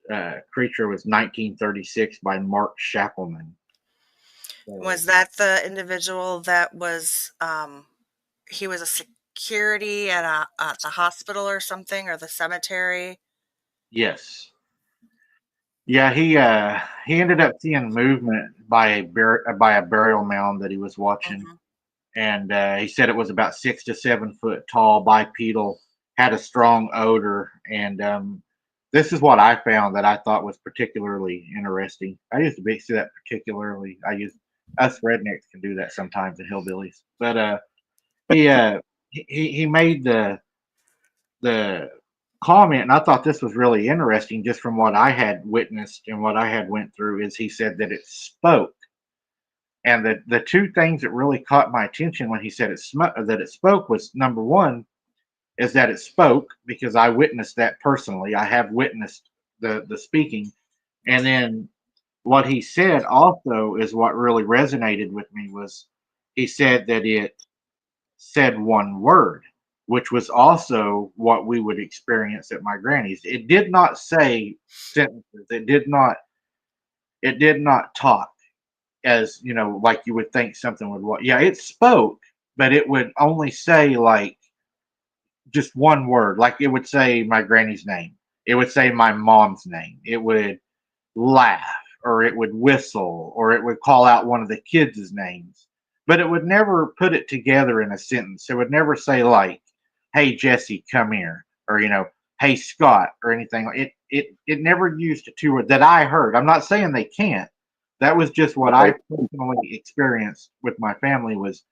[SPEAKER 3] creature was 1936 by Mark Shackleman.
[SPEAKER 2] was that the individual that was, he was a security at the hospital or something, or the cemetery?
[SPEAKER 3] Yes. Yeah, he ended up seeing movement by a burial mound that he was watching,
[SPEAKER 2] Mhm.
[SPEAKER 3] and he said it was about 6 to 7 foot tall, bipedal, had a strong odor, and this is what I found that I thought was particularly interesting. I used to see that particularly. Us rednecks can do that sometimes, the hillbillies, but he made the comment, and I thought this was really interesting, just from what I had witnessed and what I had went through. Is he said that it spoke, and the two things that really caught my attention when he said that it spoke was, number one, is that it spoke, because I witnessed that personally. I have witnessed the speaking, and then what he said also is what really resonated with me. Was he said that said one word, which was also what we would experience at my granny's. It did not say sentences. It did not talk as, like you would think something would. Yeah, it spoke, but it would only say like just one word. Like it would say my granny's name. It would say my mom's name. It would laugh, or it would whistle, or it would call out one of the kids' names. But it would never put it together in a sentence. It would never say like, "Hey Jessi, come here," or "Hey Scott," or anything. It never used two words that I heard. I'm not saying they can't. That was just what I personally experienced with my family was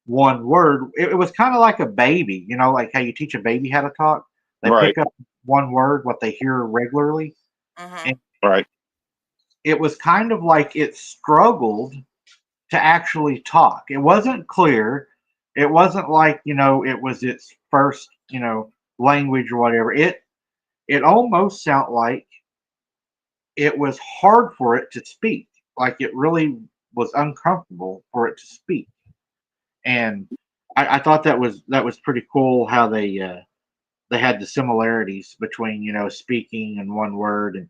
[SPEAKER 3] one word. It was kind of like a baby, like how you teach a baby how to talk. They
[SPEAKER 1] Right.
[SPEAKER 3] pick up one word, what they hear regularly.
[SPEAKER 2] Mm-hmm.
[SPEAKER 3] And
[SPEAKER 1] Right.
[SPEAKER 3] it was kind of like it struggled to actually talk. It wasn't clear. It wasn't like, it was its first, language or whatever. It almost sounded like it was hard for it to speak. Like it really was uncomfortable for it to speak. And I thought that was pretty cool how they had the similarities between speaking and one word. And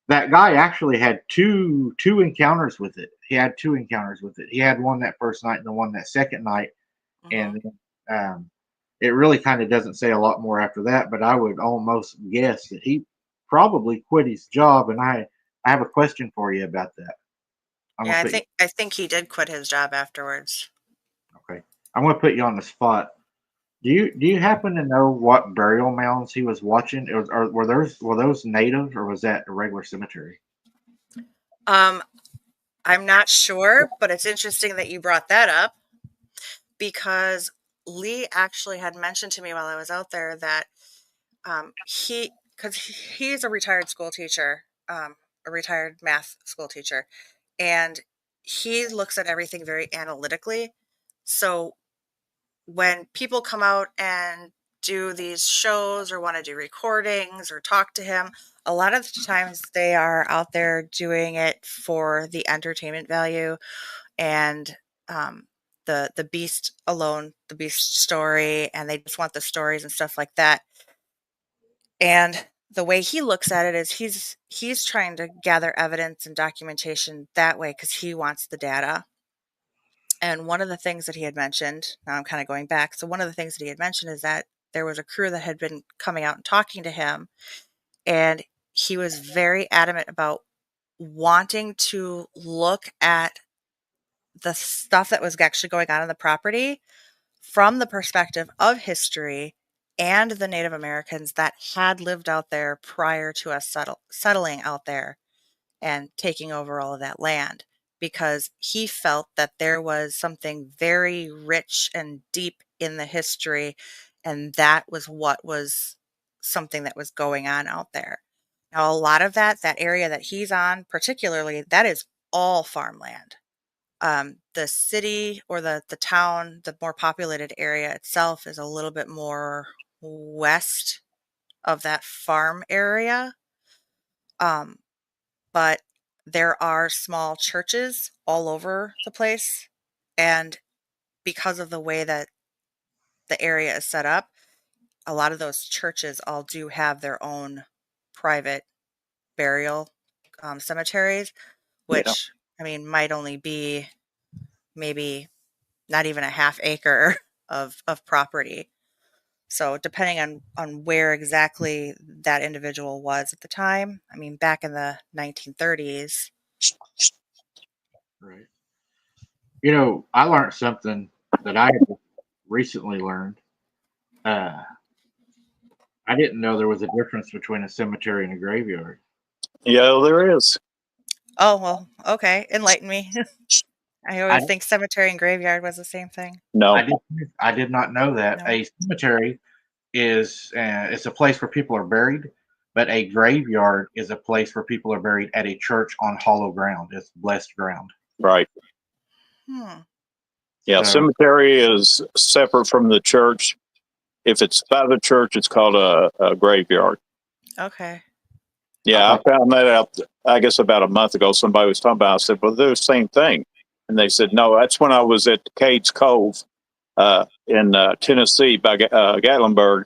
[SPEAKER 3] that guy actually had two encounters with it. He had two encounters with it. He had one that first night and the one that second night.
[SPEAKER 2] Mm-hmm.
[SPEAKER 3] And it really kind of doesn't say a lot more after that. But I would almost guess that he probably quit his job. And I have a question for you about that.
[SPEAKER 2] Yeah, I think he did quit his job afterwards.
[SPEAKER 3] Okay. I'm going to put you on the spot. Do you happen to know what burial mounds he was watching? Or were those native, or was that a regular cemetery?
[SPEAKER 2] I'm not sure, but it's interesting that you brought that up because Lee actually had mentioned to me while I was out there that because he's a retired school teacher, a retired math school teacher, and he looks at everything very analytically. So when people come out and do these shows or want to do recordings or talk to him, a lot of the times they are out there doing it for the entertainment value and the beast alone, the beast story, and they just want the stories and stuff like that. And the way he looks at it is he's trying to gather evidence and documentation that way because he wants the data. And one of the things that he had mentioned, now I'm kind of going back. So one of the things that he had mentioned is that there was a crew that had been coming out and talking to him, and he was very adamant about wanting to look at the stuff that was actually going on the property from the perspective of history and the Native Americans that had lived out there prior to us settling out there and taking over all of that land, because he felt that there was something very rich and deep in the history, and that was what was something that was going on out there. Now, a lot of that area that he's on, particularly, that is all farmland. The city or the town, the more populated area itself is a little bit more west of that farm area. But there are small churches all over the place. And because of the way that the area is set up, a lot of those churches all do have their own private burial cemeteries, which, I mean, might only be maybe not even a half acre of property. So depending on where exactly that individual was at the time, I mean, back in the 1930s.
[SPEAKER 3] Right. I learned something that I recently learned. I didn't know there was a difference between a cemetery and a graveyard.
[SPEAKER 1] Yeah, there is.
[SPEAKER 2] Oh, well, okay. Enlighten me. I always
[SPEAKER 3] I
[SPEAKER 2] think cemetery and graveyard was the same thing.
[SPEAKER 1] No.
[SPEAKER 3] I did not know that.
[SPEAKER 2] No.
[SPEAKER 3] A cemetery is it's a place where people are buried, but a graveyard is a place where people are buried at a church on hollow ground. It's blessed ground.
[SPEAKER 1] Right. Yeah,
[SPEAKER 3] So-
[SPEAKER 1] cemetery is separate from the church. If it's by the church, it's called a graveyard.
[SPEAKER 2] Okay.
[SPEAKER 1] Yeah, I found that out, I guess, about a month ago. Somebody was talking about it. I said, well, they're the same thing. And they said, no, that's when I was at Cades Cove. in Tennessee by Gatlinburg,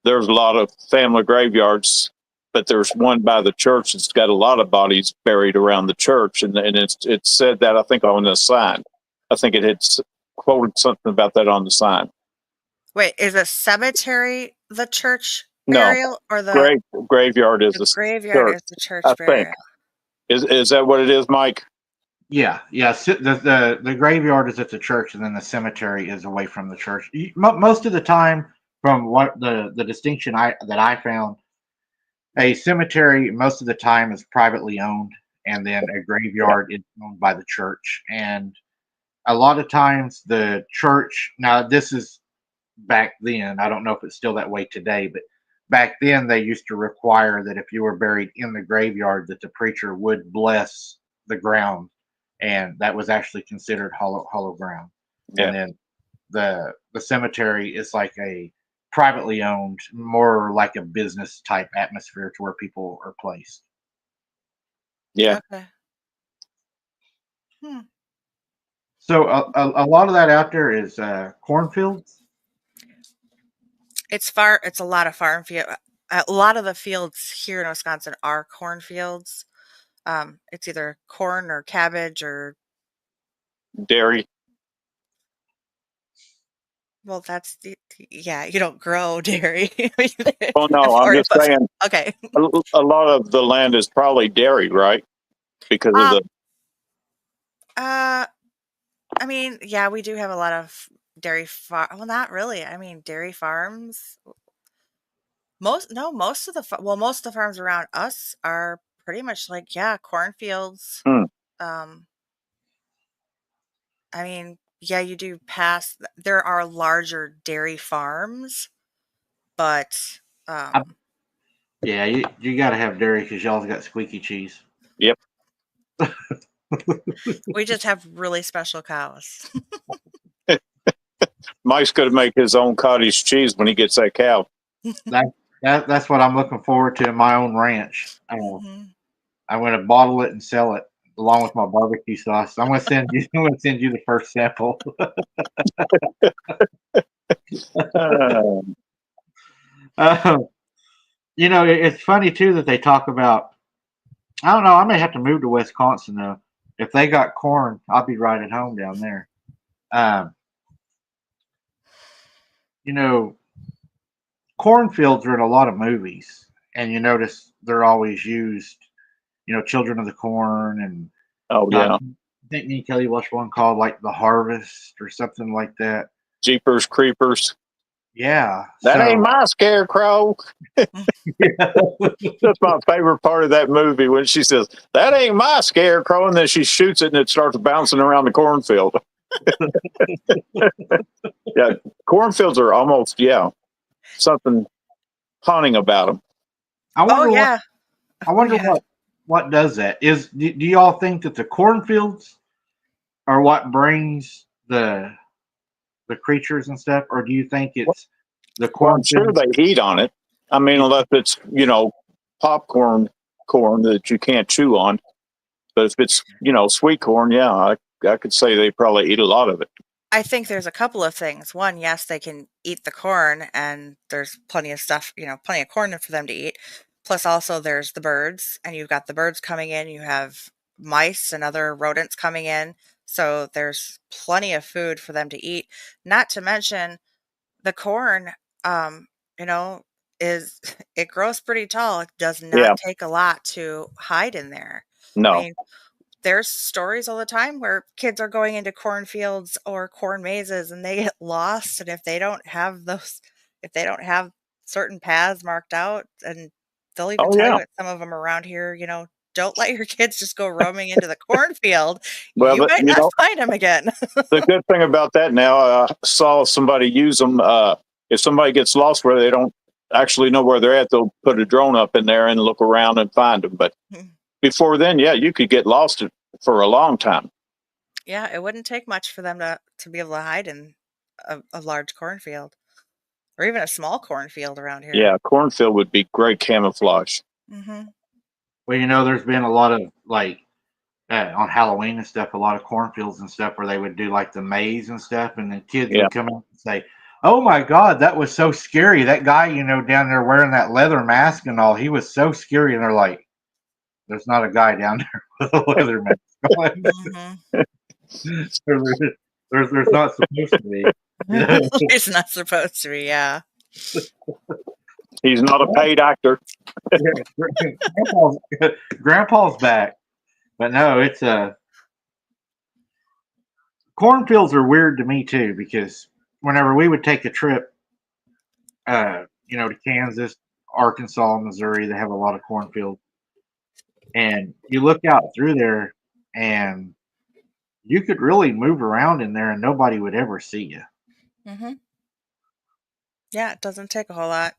[SPEAKER 1] there's a lot of family graveyards, but there's one by the church that's got a lot of bodies buried around the church, and it said that, I think, on the sign. I think it had quoted something about that on the sign.
[SPEAKER 2] Wait, is a cemetery the church
[SPEAKER 1] No,
[SPEAKER 2] burial, or the
[SPEAKER 1] graveyard is
[SPEAKER 2] the
[SPEAKER 1] the
[SPEAKER 2] graveyard
[SPEAKER 1] church,
[SPEAKER 2] is the church
[SPEAKER 1] I think.
[SPEAKER 2] burial?
[SPEAKER 1] Is that what it is, Mike?
[SPEAKER 3] Yeah. The graveyard is at the church, and then the cemetery is away from the church. Most of the time, from what the distinction that I found, a cemetery most of the time is privately owned, and then a graveyard is owned by the church. And a lot of times, the church. Now, this is back then. I don't know if it's still that way today, but back then they used to require that if you were buried in the graveyard, that the preacher would bless the ground, and that was actually considered hollow ground.
[SPEAKER 1] Yeah.
[SPEAKER 3] And then the cemetery is like a privately owned, more like a business type atmosphere to where people are placed.
[SPEAKER 1] Yeah.
[SPEAKER 2] Okay.
[SPEAKER 3] So a lot of that out there is cornfields.
[SPEAKER 2] It's far. It's a lot of farm field. A lot of the fields here in Wisconsin are cornfields. It's either corn or cabbage or,
[SPEAKER 1] Dairy.
[SPEAKER 2] well, that's yeah. You don't grow dairy.
[SPEAKER 1] Oh, no, I'm just saying
[SPEAKER 2] Okay.
[SPEAKER 1] a lot of the land is probably dairy, right? Because of the.
[SPEAKER 2] I mean, yeah, we do have a lot of dairy farm. Well, not really. I mean, dairy farms. Most of most of the farms around us are pretty much like, yeah, cornfields.
[SPEAKER 1] Hmm.
[SPEAKER 2] I mean, yeah, you do pass. There are larger dairy farms, but
[SPEAKER 3] Yeah, you got to have dairy because y'all's got squeaky cheese.
[SPEAKER 1] Yep.
[SPEAKER 2] we just have really special cows.
[SPEAKER 1] Mike's going to make his own cottage cheese when he gets that cow.
[SPEAKER 3] That's what I'm looking forward to in my own ranch.
[SPEAKER 2] Mhm.
[SPEAKER 3] I'm going to bottle it and sell it along with my barbecue sauce. I'm going to send you. I'm going to send you the first sample. You know, it's funny too that they talk about. I don't know. I may have to move to Wisconsin though. If they got corn, I'll be right at home down there. You know, cornfields are in a lot of movies, and you notice they're always used. You know, Children of the Corn, and
[SPEAKER 1] Oh, yeah.
[SPEAKER 3] I think me and Kelly watched one called like The Harvest or something like that.
[SPEAKER 1] Jeepers Creepers.
[SPEAKER 3] Yeah,
[SPEAKER 1] That ain't my scarecrow. That's my favorite part of that movie, when she says, "That ain't my scarecrow," and then she shoots it and it starts bouncing around the cornfield. Yeah, cornfields are almost, something haunting about them.
[SPEAKER 3] I wonder
[SPEAKER 2] yeah.
[SPEAKER 3] I wonder what does that. Do y'all think that the cornfields are what brings the creatures and stuff, or do you think it's the
[SPEAKER 1] Well, I'm sure
[SPEAKER 3] cornfields?
[SPEAKER 1] they eat on it. I mean, unless it's, popcorn corn that you can't chew on. But if it's, sweet corn, I could say they probably eat a lot of it.
[SPEAKER 2] I think there's a couple of things. One, yes, they can eat the corn, and there's plenty of stuff, plenty of corn for them to eat. Plus, also, there's the birds, and you've got the birds coming in. You have mice and other rodents coming in. So there's plenty of food for them to eat. Not to mention the corn, you know, is it grows pretty tall. It does not take a lot to hide in there. I
[SPEAKER 1] No.
[SPEAKER 2] mean, there's stories all the time where kids are going into cornfields or corn mazes and they get lost. And if they don't have certain paths marked out, and they'll even tell you at some of them around here, don't let your kids just go roaming into the cornfield.
[SPEAKER 1] Well,
[SPEAKER 2] You might not find them again.
[SPEAKER 1] The good thing about that now, I saw somebody use them. If somebody gets lost where they don't actually know where they're at, they'll put a drone up in there and look around and find them. But before then, you could get lost for a long time.
[SPEAKER 2] Yeah, it wouldn't take much for them to be able to hide in a large cornfield, or even a small cornfield around here.
[SPEAKER 1] Yeah, cornfield would be great camouflage.
[SPEAKER 2] Mm-hmm.
[SPEAKER 3] Well, there's been a lot of on Halloween and stuff, a lot of cornfields and stuff where they would do like the maze and stuff, and then kids would come up and say, Oh my God, that was so scary. That guy, down there wearing that leather mask and all, he was so scary. And they're like, there's not a guy down there with a leather mask on.
[SPEAKER 2] Mm-hmm.
[SPEAKER 3] There's not supposed to be.
[SPEAKER 2] It's not supposed to be, yeah.
[SPEAKER 1] He's not a paid actor.
[SPEAKER 3] Grandpa's, Grandpa's back. But no, it's cornfields are weird to me too, because whenever we would take a trip, to Kansas, Arkansas, Missouri, they have a lot of cornfields. And you look out through there and you could really move around in there and nobody would ever see you.
[SPEAKER 2] Mm-hmm. Yeah, it doesn't take a whole lot.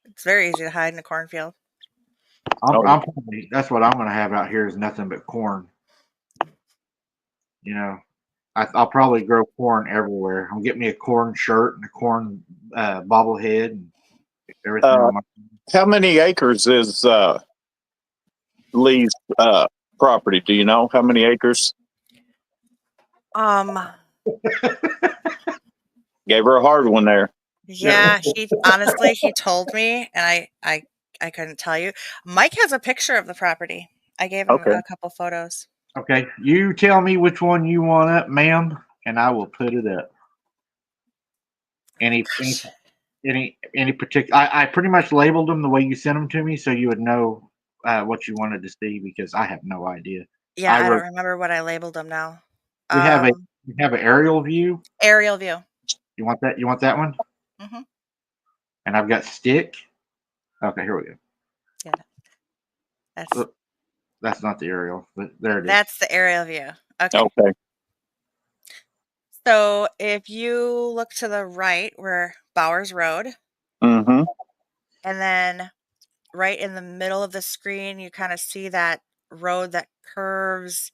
[SPEAKER 2] It's very easy to hide in a cornfield.
[SPEAKER 3] I'm probably, that's what I'm going to have out here is nothing but corn. I'll probably grow corn everywhere. I'll get me a corn shirt and a corn bobblehead and everything on my.
[SPEAKER 1] How many acres is Lee's property? Do you know how many acres? Gave her a hard one there.
[SPEAKER 2] Yeah, he told me, and I couldn't tell you. Mike has a picture of the property. I gave him
[SPEAKER 1] Okay.
[SPEAKER 2] a couple photos.
[SPEAKER 3] Okay, you tell me which one you want up, ma'am, and I will put it up. Any particular? I pretty much labeled them the way you sent them to me, so you would know what you wanted to see because I have no idea.
[SPEAKER 2] Yeah, I don't remember what I labeled them now.
[SPEAKER 3] We have an aerial view.
[SPEAKER 2] Aerial view.
[SPEAKER 3] You want that? You want that one?
[SPEAKER 2] Mm-hmm.
[SPEAKER 3] And I've got stick. Okay, here we go.
[SPEAKER 2] Yeah,
[SPEAKER 3] that's not the aerial, but there it is.
[SPEAKER 2] That's the aerial view. Okay. So if you look to the right, we're Bowers Road.
[SPEAKER 1] Mm-hmm.
[SPEAKER 2] And then right in the middle of the screen, you kind of see that road that curves.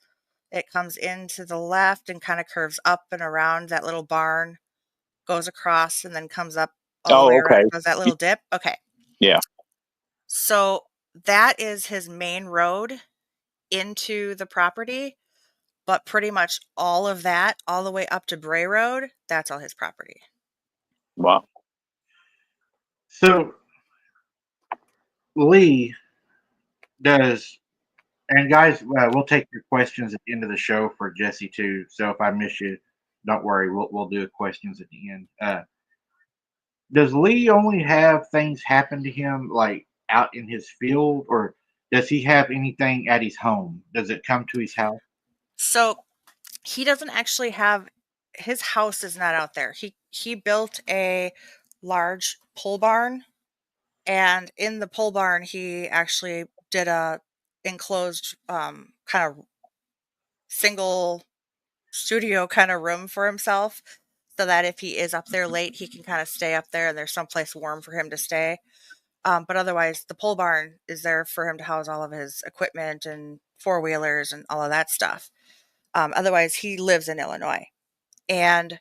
[SPEAKER 2] It comes into the left and kind of curves up and around that little barn, goes across and then comes up all the way around. Does that little dip? Okay.
[SPEAKER 1] Yeah.
[SPEAKER 2] So that is his main road into the property, but pretty much all of that, all the way up to Bray Road, that's all his property.
[SPEAKER 1] Wow.
[SPEAKER 3] So Lee does, and guys, we'll take your questions at the end of the show for Jessi too. So if I miss you, don't worry, we'll do questions at the end. Does Lee only have things happen to him like out in his field, or does he have anything at his home? Does it come to his house?
[SPEAKER 2] So he doesn't actually have, his house is not out there. He built a large pole barn, and in the pole barn he actually did a enclosed kind of single studio kind of room for himself, so that if he is up there late, he can kind of stay up there and there's someplace warm for him to stay. But otherwise, the pole barn is there for him to house all of his equipment and four-wheelers and all of that stuff. Otherwise, he lives in Illinois. And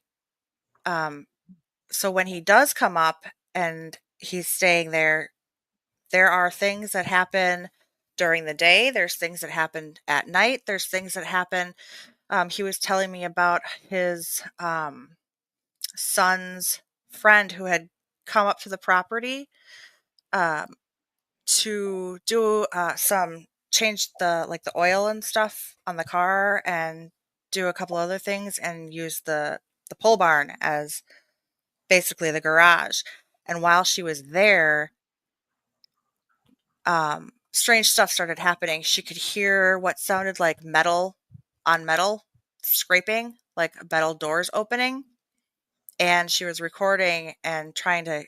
[SPEAKER 2] so when he does come up and he's staying there, there are things that happen during the day. There's things that happen at night. There's things that happen. He was telling me about his son's friend who had come up to the property to do some change the oil and stuff on the car and do a couple other things and use the pole barn as basically the garage. And while she was there, strange stuff started happening. She could hear what sounded like metal on metal scraping, like metal doors opening. And she was recording and trying to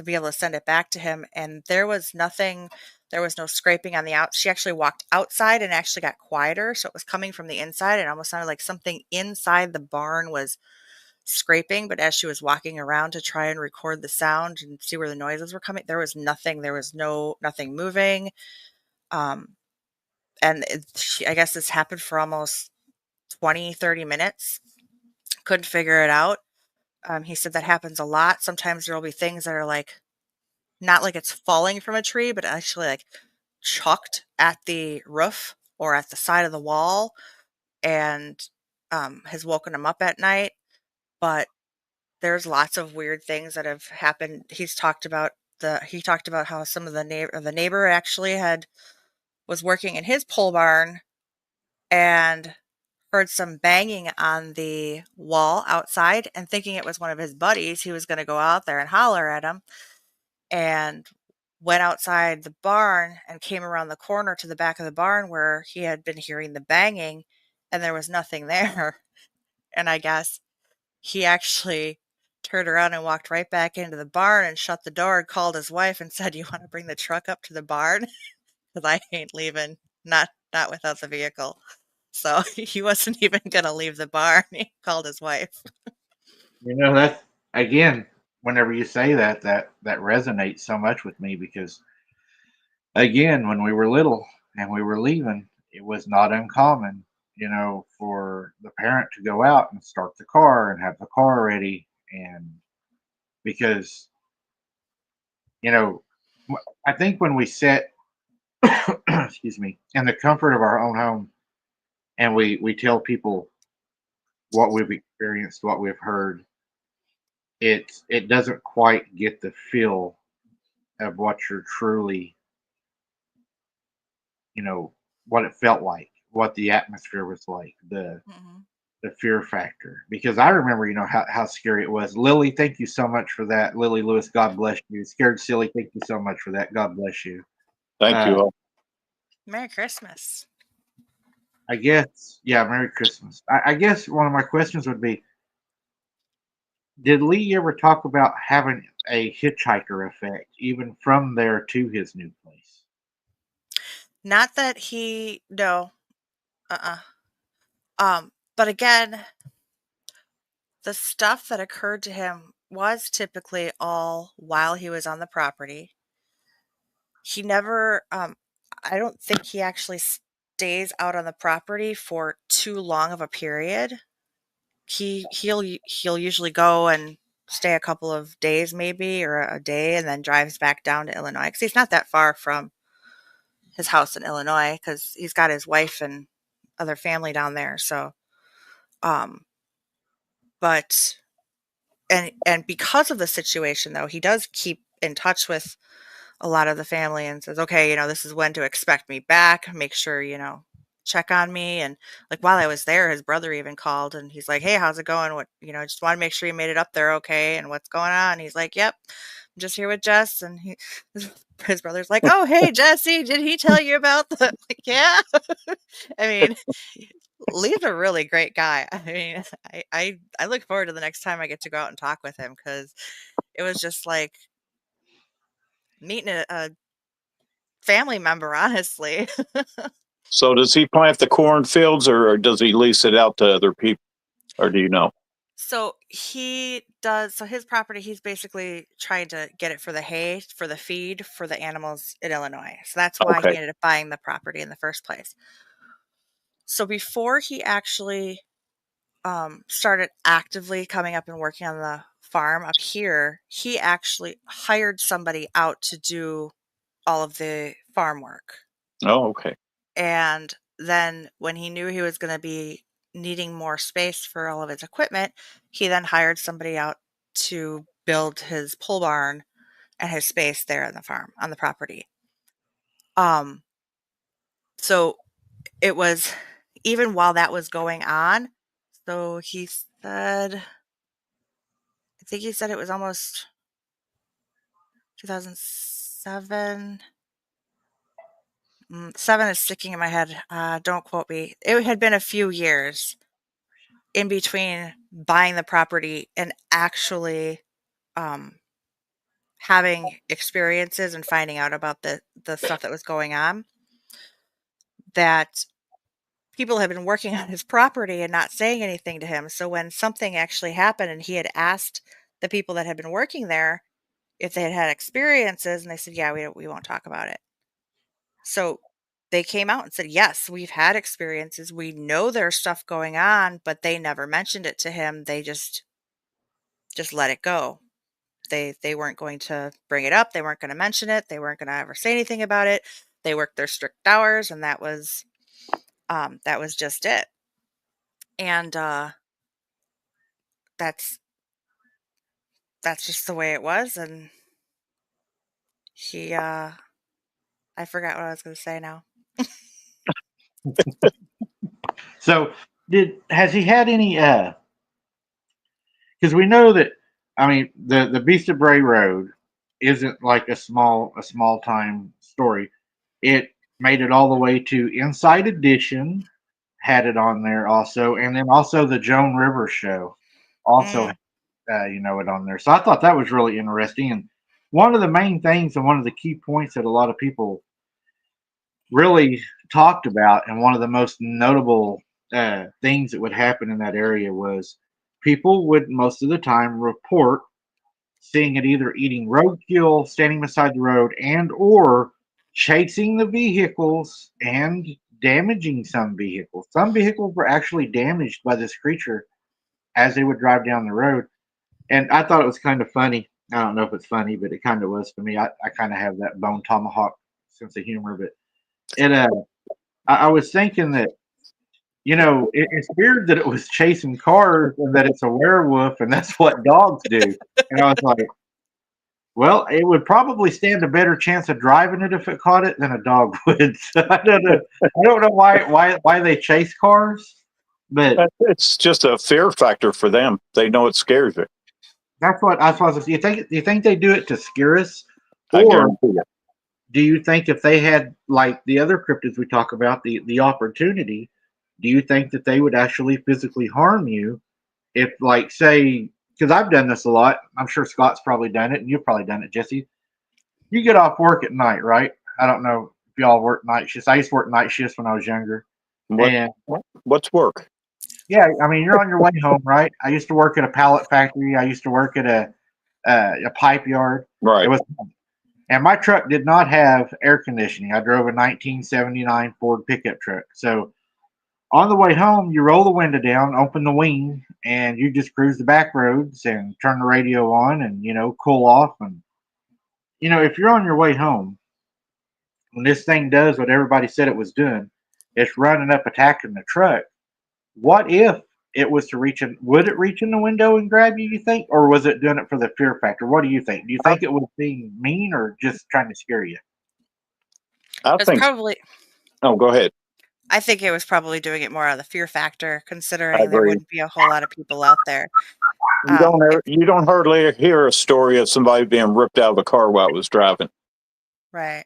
[SPEAKER 2] be able to send it back to him. And there was nothing, there was no scraping on the out. She actually walked outside and actually got quieter. So it was coming from the inside. It almost sounded like something inside the barn was scraping. But as she was walking around to try and record the sound and see where the noises were coming, there was nothing. There was nothing moving. And I guess this happened for almost 20, 30 minutes. Couldn't figure it out. He said that happens a lot. Sometimes there will be things that are like, not like it's falling from a tree, but actually like chucked at the roof or at the side of the wall, and has woken him up at night. But there's lots of weird things that have happened. He talked about how some of the neighbor actually was working in his pole barn and heard some banging on the wall outside, and thinking it was one of his buddies, he was going to go out there and holler at him, and went outside the barn and came around the corner to the back of the barn where he had been hearing the banging, and there was nothing there. And I guess he actually turned around and walked right back into the barn and shut the door and called his wife and said, "You want to bring the truck up to the barn? Because I ain't leaving, not without the vehicle." So he wasn't even going to leave the barn. He called his wife.
[SPEAKER 3] That's again, whenever you say that resonates so much with me because again, when we were little and we were leaving, it was not uncommon, for the parent to go out and start the car and have the car ready. And because, you know, I think when we sit, excuse me, in the comfort of our own home and we tell people what we've experienced, what we've heard, it doesn't quite get the feel of what you're truly, you know, what it felt like, what the atmosphere was like,
[SPEAKER 2] Mhm.
[SPEAKER 3] the fear factor. Because I remember, how scary it was. Lily, thank you so much for that. Lily Lewis, God bless you. Scared Silly, thank you so much for that. God bless you.
[SPEAKER 1] Thank you
[SPEAKER 3] Uh,
[SPEAKER 1] all.
[SPEAKER 2] Merry Christmas.
[SPEAKER 3] I guess, yeah, Merry Christmas. I guess one of my questions would be, did Lee ever talk about having a hitchhiker effect, even from there to his new place?
[SPEAKER 2] Not that he, no, uh-uh. But again, the stuff that occurred to him was typically all while he was on the property. He never, I don't think he actually stays out on the property for too long of a period. He'll usually go and stay a couple of days maybe, or a day, and then drives back down to Illinois, because he's not that far from his house in Illinois, because he's got his wife and other family down there. So, um, but and because of the situation, though, he does keep in touch with a lot of the family and says, "Okay, this is when to expect me back. Make sure, check on me." And like while I was there, his brother even called and he's like, "Hey, how's it going? What, just want to make sure you made it up there okay, and what's going on?" He's like, "Yep, I'm just here with Jess." And his brother's like, "Oh, hey, Jessie, did he tell you about the?" Like, yeah. I mean, Lee's a really great guy. I mean, I look forward to the next time I get to go out and talk with him, because it was just like meeting a family member, honestly.
[SPEAKER 1] So does he plant the cornfields or does he lease it out to other people? Or do you know?
[SPEAKER 2] So he does. So his property, he's basically trying to get it for the hay, for the feed for the animals in Illinois. So that's why
[SPEAKER 1] Okay.
[SPEAKER 2] he ended up buying the property in the first place. So before he actually started actively coming up and working on the farm up here, he actually hired somebody out to do all of the farm work.
[SPEAKER 1] Oh, okay.
[SPEAKER 2] And then when he knew he was going to be needing more space for all of his equipment, he then hired somebody out to build his pole barn and his space there on the farm, on the property. Um, so it was, even while that was going on, so he said, I think he said it was almost 2007. Seven is sticking in my head. Don't quote me. It had been a few years in between buying the property and actually um, having experiences and finding out about the stuff that was going on, that people had been working on his property and not saying anything to him. So when something actually happened and he had asked the people that had been working there if they had had experiences, and they said, "Yeah, we won't talk about it." So they came out and said, "Yes, we've had experiences. We know there's stuff going on," but they never mentioned it to him. They just let it go. They weren't going to bring it up. They weren't going to mention it. They weren't going to ever say anything about it. They worked their strict hours, and that was just it. And that's that's just the way it was. And he, I forgot what I was going to say now.
[SPEAKER 3] So, has he had any? Because we know that, I mean, the Beast of Bray Road isn't like a small time story. It made it all the way to Inside Edition, had it on there also, and then also the Joan Rivers show also
[SPEAKER 2] Mm,
[SPEAKER 3] it on there. So I thought that was really interesting. And one of the main things and one of the key points that a lot of people really talked about, and one of the most notable things that would happen in that area was people would most of the time report seeing it either eating roadkill, standing beside the road, and or chasing the vehicles and damaging some vehicles. Some vehicles were actually damaged by this creature as they would drive down the road. And I thought it was kind of funny. I don't know if it's funny, but it kind of was for me. I kind of have that bone tomahawk sense of humor, but it I was thinking that it's weird that it was chasing cars and that it's a werewolf and that's what dogs do. And I was like, well, it would probably stand a better chance of driving it if it caught it than a dog would. So I don't know. I don't know why they chase cars, but
[SPEAKER 1] It's just a fear factor for them. They know it scares you.
[SPEAKER 3] that's what I was. Do you think they do it to scare us,
[SPEAKER 1] I
[SPEAKER 3] or
[SPEAKER 1] guarantee you.
[SPEAKER 3] do you think if they had like the other cryptids we talk about the opportunity, do you think that they would actually physically harm you if, like, say, because I've done this a lot. I'm sure Scott's probably done it, and you've probably done it, Jesse. You get off work at night, right? I don't know if y'all work night shifts. I used to work night shifts when I was younger.
[SPEAKER 1] What
[SPEAKER 3] And
[SPEAKER 1] what's work?
[SPEAKER 3] yeah, I mean, you're on your way home, right? I used to work at a pallet factory. I used to work at a pipe yard. It
[SPEAKER 1] Right.
[SPEAKER 3] was, and my truck did not have air conditioning. I drove a 1979 Ford pickup truck. So on the way home, you roll the window down, open the wing, and you just cruise the back roads and turn the radio on and cool off. And if you're on your way home, when this thing does what everybody said it was doing, it's running up, attacking the truck. What if it was to reach in? Would it reach in the window and grab you? You think, or was it doing it for the fear factor? What do you think? Do you think it was being mean or just trying to scare you?
[SPEAKER 1] I
[SPEAKER 2] it's
[SPEAKER 1] think.
[SPEAKER 2] probably,
[SPEAKER 1] Oh, go ahead.
[SPEAKER 2] I think it was probably doing it more out of the fear factor,
[SPEAKER 1] I
[SPEAKER 2] considering there
[SPEAKER 1] agree.
[SPEAKER 2] wouldn't be a whole lot of people out there. If,
[SPEAKER 1] You don't hardly hear a story of somebody being ripped out of a car while it was driving.
[SPEAKER 2] right.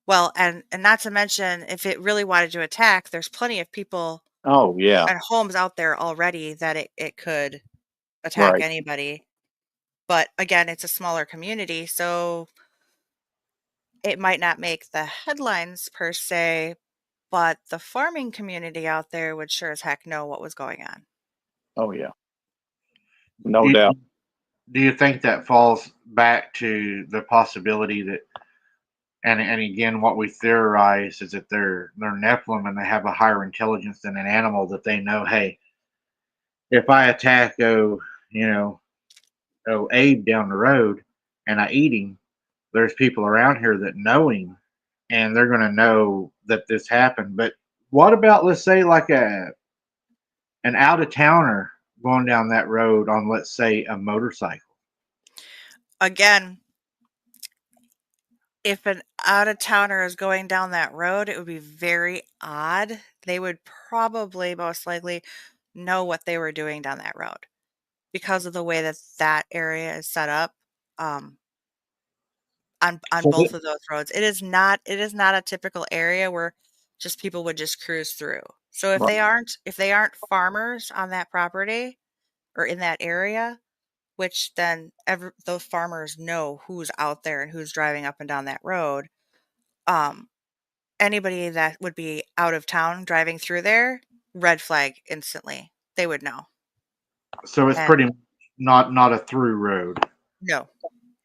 [SPEAKER 2] Well, and not to mention, if it really wanted to attack, there's plenty of people
[SPEAKER 1] Oh yeah.
[SPEAKER 2] and homes out there already that it could attack
[SPEAKER 1] Right.
[SPEAKER 2] anybody. But again, it's a smaller community, so it might not make the headlines per se, but the farming community out there would sure as heck know what was going on.
[SPEAKER 1] Oh yeah. No
[SPEAKER 3] Do you,
[SPEAKER 1] doubt.
[SPEAKER 3] do you think that falls back to the possibility that, and again, what we theorize is that they're Nephilim and they have a higher intelligence than an animal, that they know, hey, if I attack you know Abe down the road and I eat him, there's people around here that know him and they're going to know that this happened. But what about, let's say, like an out of towner going down that road on, let's say, a motorcycle?
[SPEAKER 2] Again, if an out of towner is going down that road, it would be very odd. They would probably most likely know what they were doing down that road because of the way that that area is set up. Um, on
[SPEAKER 3] So
[SPEAKER 2] both of those roads. It is not a typical area where just people would just cruise through. So if
[SPEAKER 1] Right.
[SPEAKER 2] they aren't farmers on that property or in that area, which then those farmers know who's out there and who's driving up and down that road. Um, Anybody that would be out of town driving through there, red flag instantly. They would know.
[SPEAKER 3] so it's
[SPEAKER 2] And
[SPEAKER 3] pretty much not a through road.
[SPEAKER 2] no,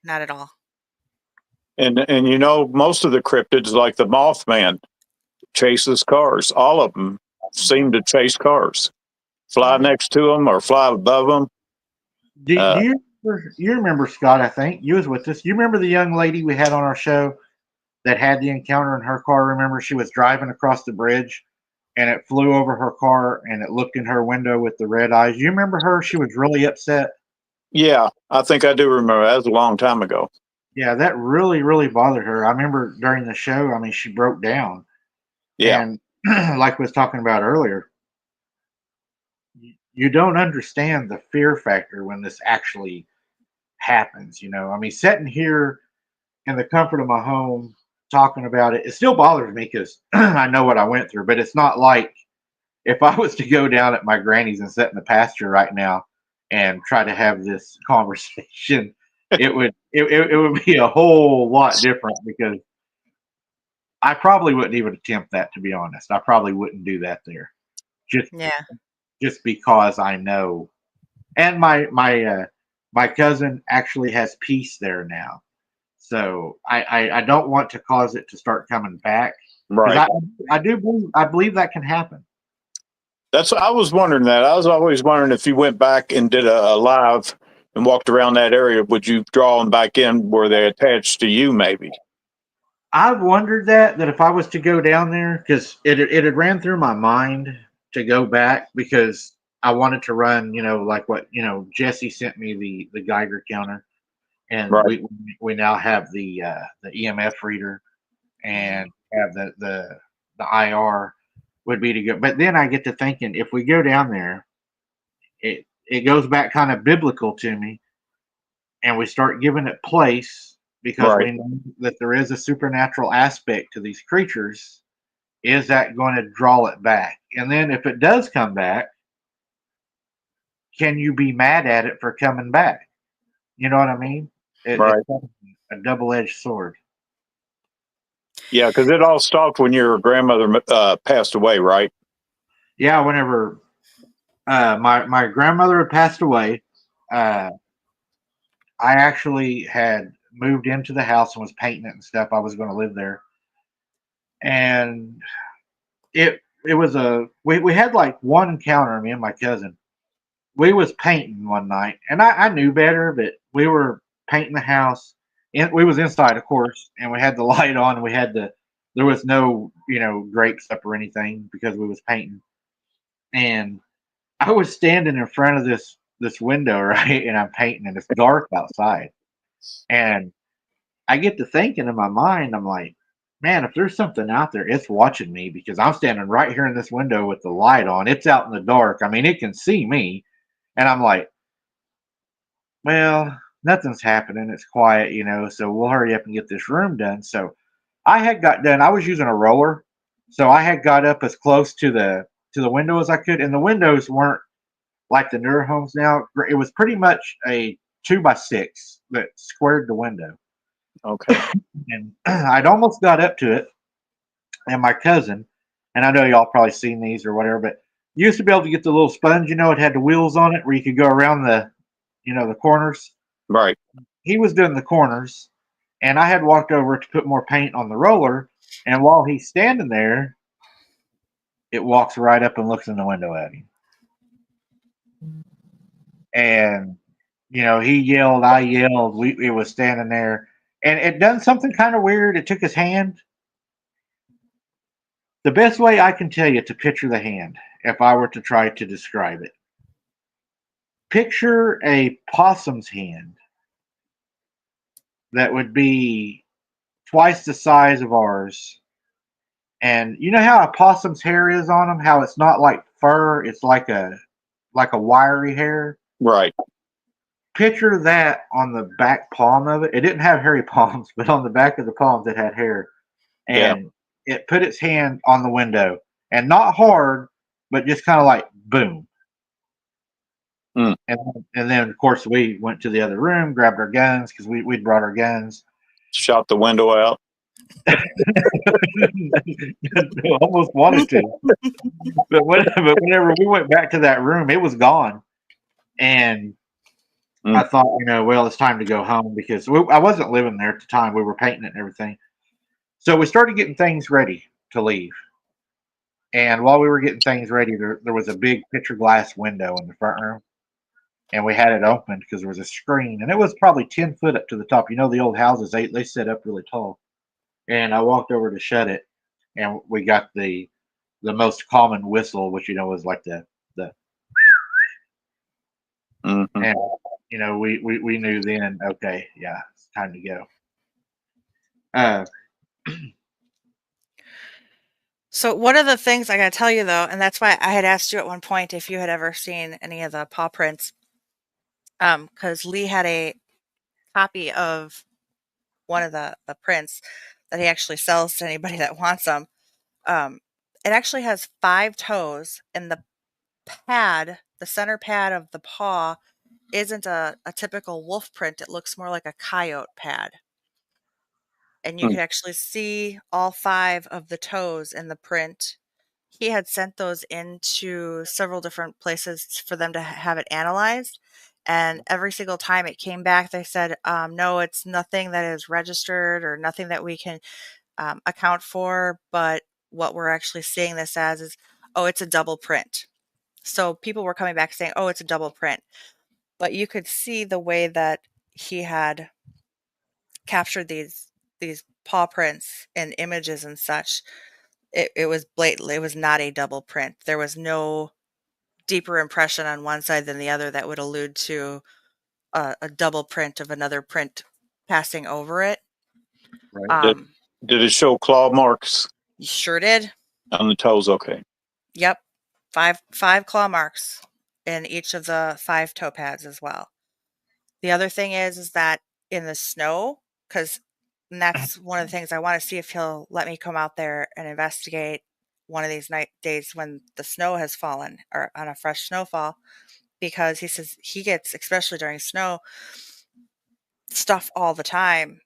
[SPEAKER 2] not at all.
[SPEAKER 1] And most of the cryptids, like the Mothman, chases cars. All of them seem to chase cars, fly
[SPEAKER 2] Mhm.
[SPEAKER 1] next to them or fly above them.
[SPEAKER 3] Do you remember, Scott? I think you was with us. You remember the young lady we had on our show that had the encounter in her car? Remember, she was driving across the bridge and it flew over her car and it looked in her window with the red eyes. You remember her? She was really upset.
[SPEAKER 1] Yeah, I think I do remember. That was a long time ago.
[SPEAKER 3] Yeah, that really, really bothered her. I remember during the show, I mean, she broke down.
[SPEAKER 1] Yeah,
[SPEAKER 3] And like we was talking about earlier, you don't understand the fear factor when this actually happens. I mean, sitting here in the comfort of my home talking about it, it still bothers me because I know what I went through, but it's not like if I was to go down at my granny's and sit in the pasture right now and try to have this conversation, it would be a whole lot different because I probably wouldn't even attempt that, to be honest. I probably wouldn't do that there. Just
[SPEAKER 2] Yeah.
[SPEAKER 3] just because I know. And my cousin actually has peace there now. So I don't want to cause it to start coming back because
[SPEAKER 1] right.
[SPEAKER 3] I believe that can happen.
[SPEAKER 1] I was wondering that. I was always wondering if you went back and did a live and walked around that area, would you draw them back in? Were they attached to you? Maybe.
[SPEAKER 3] I've wondered that if I was to go down there, because it had ran through my mind to go back because I wanted to run, like what Jessi sent me the Geiger counter, and
[SPEAKER 1] Right.
[SPEAKER 3] we now have the EMF reader and have the IR would be to go. But then I get to thinking, if we go down there, it goes back kind of biblical to me, and we start giving it place because
[SPEAKER 1] Right.
[SPEAKER 3] we know that there is a supernatural aspect to these creatures. Is that going to draw it back? And then if it does come back, can you be mad at it for coming back? You know what I mean?
[SPEAKER 1] Right.
[SPEAKER 3] It's a double-edged sword.
[SPEAKER 1] Yeah, because it all stopped when your grandmother passed away, right?
[SPEAKER 3] Yeah, whenever my grandmother had passed away, uh, I actually had moved into the house and was painting it and stuff. I was going to live there, and it was we had like one encounter, me and my cousin. We was painting one night, and I knew better, but we were painting the house, and we was inside, of course, and we had the light on, and there was no drapes up or anything because we was painting, and I was standing in front of this window, right, and I'm painting, and it's dark outside, and I get to thinking in my mind, I'm like, man, if there's something out there, it's watching me because I'm standing right here in this window with the light on. It's out in the dark. I mean, it can see me. And I'm like, well, nothing's happening. It's quiet, so we'll hurry up and get this room done. So I had got done. I was using a roller. So I had got up as close to the window as I could. And the windows weren't like the newer homes now. It was pretty much a 2x6 that squared the window.
[SPEAKER 1] Okay.
[SPEAKER 3] And I'd almost got up to it, and my cousin, and I know y'all probably seen these or whatever, but you used to be able to get the little sponge, it had the wheels on it where you could go around the corners.
[SPEAKER 1] Right.
[SPEAKER 3] He was doing the corners, and I had walked over to put more paint on the roller, and while he's standing there, it walks right up and looks in the window at him. And he yelled, I yelled, it was standing there, and it done something kind of weird. It took his hand. The best way I can tell you to picture the hand, if I were to try to describe it, picture a possum's hand that would be twice the size of ours. And you know how a possum's hair is on them? How it's not like fur; it's like a wiry hair.
[SPEAKER 1] Right.
[SPEAKER 3] Picture that on the back palm of it. It didn't have hairy palms, but on the back of the palms it had hair.
[SPEAKER 1] Yeah.
[SPEAKER 3] And it put its hand on the window, and not hard, but just kind of like boom.
[SPEAKER 1] Mm.
[SPEAKER 3] And then of course we went to the other room, grabbed our guns because we'd brought our guns.
[SPEAKER 1] Shot the window out.
[SPEAKER 3] Almost wanted to, but whenever we went back to that room, it was gone, and I thought, well, it's time to go home because I wasn't living there at the time. We were painting it and everything, so we started getting things ready to leave. And while we were getting things ready, there was a big picture glass window in the front room, and we had it open because there was a screen, and it was probably 10 foot up to the top. The old houses, they set up really tall. And I walked over to shut it, and we got the most common whistle, which was like the
[SPEAKER 1] Mm-hmm.
[SPEAKER 3] and we knew then. Okay, yeah, it's time to go. Uh,
[SPEAKER 2] So one of the things I gotta tell you though, and that's why I had asked you at one point if you had ever seen any of the paw prints, because Lee had a copy of one of the prints that he actually sells to anybody that wants them. Um, it actually has 5 toes, and the center pad of the paw isn't a typical wolf print. It looks more like a coyote pad. And you
[SPEAKER 1] Hmm.
[SPEAKER 2] can actually see all 5 of the toes in the print. He had sent those into several different places for them to have it analyzed. And every single time it came back, they said, no, it's nothing that is registered or nothing that we can account for. But what we're actually seeing this as is, oh, it's a double print. So people were coming back saying, oh, it's a double print. But you could see the way that he had captured these paw prints and images and such. It was blatant. It was not a double print. There was no deeper impression on one side than the other that would allude to a double print of another print passing over it.
[SPEAKER 3] right.
[SPEAKER 1] Did,
[SPEAKER 2] Um,
[SPEAKER 1] did it show claw marks
[SPEAKER 2] you sure did.
[SPEAKER 1] on the toes? Okay.
[SPEAKER 2] Yep, five claw marks in each of the 5 toe pads as well. The other thing is that in the snow, because that's one of the things I want to see if he'll let me come out there and investigate one of these night days when the snow has fallen or on a fresh snowfall, because he says he gets, especially during snow, stuff all the time,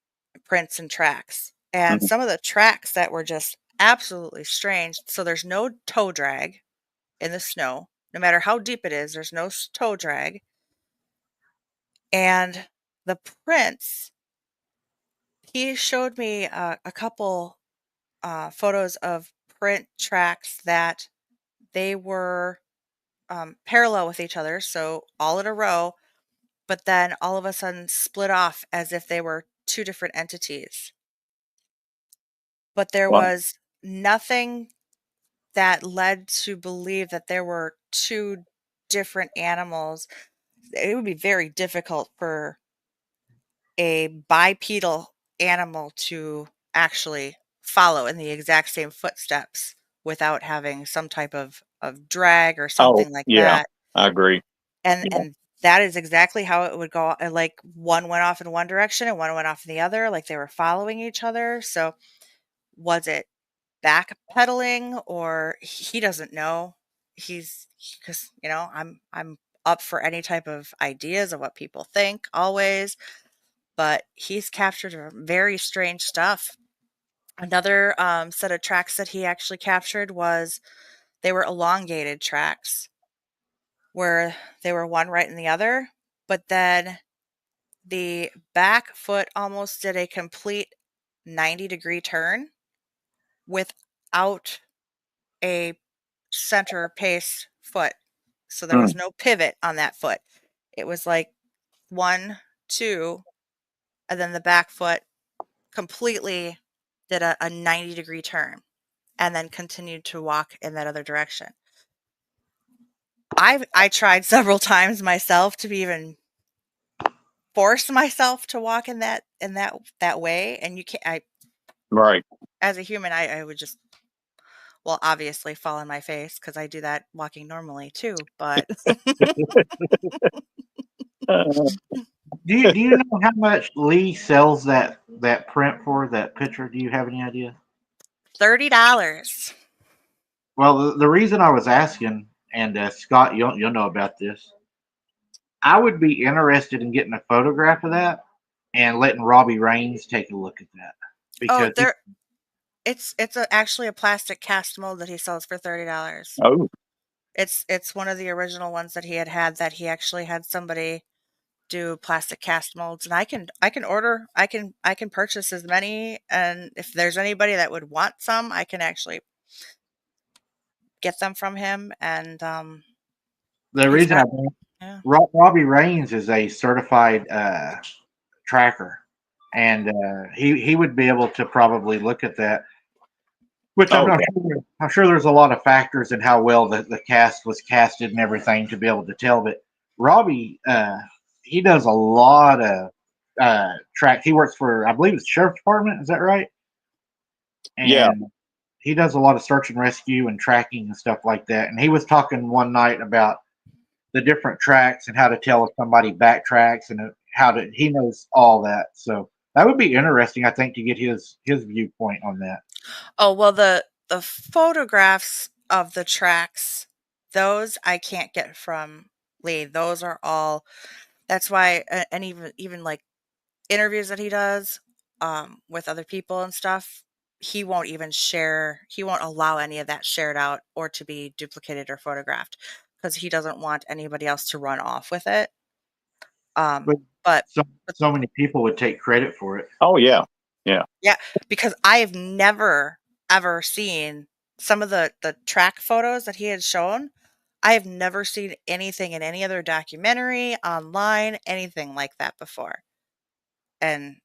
[SPEAKER 2] prints and tracks. And
[SPEAKER 1] Mhm.
[SPEAKER 2] some of the tracks that were just absolutely strange. So there's no toe drag in the snow. No matter how deep it is, there's no toe drag. And the prints, he showed me a couple photos of print tracks that they were parallel with each other, so all in a row, but then all of a sudden split off as if they were 2 different entities. But there
[SPEAKER 1] Wow.
[SPEAKER 2] was nothing that led to believe that there were 2 different animals. It would be very difficult for a bipedal animal to actually follow in the exact same footsteps without having some type of drag or
[SPEAKER 1] Oh,
[SPEAKER 2] something like
[SPEAKER 1] yeah,
[SPEAKER 2] that.
[SPEAKER 1] I agree.
[SPEAKER 2] And
[SPEAKER 1] Yeah.
[SPEAKER 2] and that is exactly how it would go. Like one went off in one direction and one went off in the other, like they were following each other. So was it backpedaling, or he doesn't know? He's because I'm up for any type of ideas of what people think always, but he's captured very strange stuff. Another set of tracks that he actually captured was they were elongated tracks where they were one right in the other, but then the back foot almost did a complete 90-degree turn without a center pace foot. So there was
[SPEAKER 1] Hmm.
[SPEAKER 2] no pivot on that foot. It was like 1, 2, and then the back foot completely did a 90-degree turn and then continued to walk in that other direction. I tried several times myself to even force myself to walk in that way, and you can't. I
[SPEAKER 1] Right.
[SPEAKER 2] As a human, I would just, well, obviously fall on my face because I do that walking normally too. But
[SPEAKER 1] Uh,
[SPEAKER 3] Do you know how much Lee sells that print for, that picture? Do you have any idea?
[SPEAKER 2] $30.
[SPEAKER 3] Well, the reason I was asking, and Scott, you'll know about this. I would be interested in getting a photograph of that and letting Robbie Raines take a look at that
[SPEAKER 2] Oh,
[SPEAKER 3] because
[SPEAKER 2] actually a plastic cast mold that he sells for $30.
[SPEAKER 1] oh,
[SPEAKER 2] It's one of the original ones that he had that he actually had somebody do plastic cast molds, and I can purchase as many, and if there's anybody that would want some, I can actually get them from him. And
[SPEAKER 3] the
[SPEAKER 2] he's
[SPEAKER 3] reason I
[SPEAKER 2] got,
[SPEAKER 3] bring
[SPEAKER 2] yeah.
[SPEAKER 3] Robbie Raines is a certified tracker, and he would be able to probably look at that. Which I'm not
[SPEAKER 1] okay.
[SPEAKER 3] sure. I'm sure there's a lot of factors in how well the cast was casted and everything to be able to tell. But Robbie he does a lot of track. He works for, I believe it's sheriff's department. Is that right?
[SPEAKER 1] Yeah.
[SPEAKER 3] And he does a lot of search and rescue and tracking and stuff like that. And he was talking one night about the different tracks and how to tell if somebody backtracks and he knows all that. So that would be interesting, I think, to get his viewpoint on that.
[SPEAKER 2] Oh, well, the photographs of the tracks, those I can't get from Lee. Those are all. That's why, and even like interviews that he does with other people and stuff, he won't even share. He won't allow any of that shared out or to be duplicated or photographed because he doesn't want anybody else to run off with it.
[SPEAKER 3] But
[SPEAKER 2] But
[SPEAKER 3] so many people would take credit for it.
[SPEAKER 1] Oh, yeah. Yeah.
[SPEAKER 2] yeah, because I have never ever seen some of the track photos that he had shown. I have never seen anything in any other documentary, online, anything like that before. And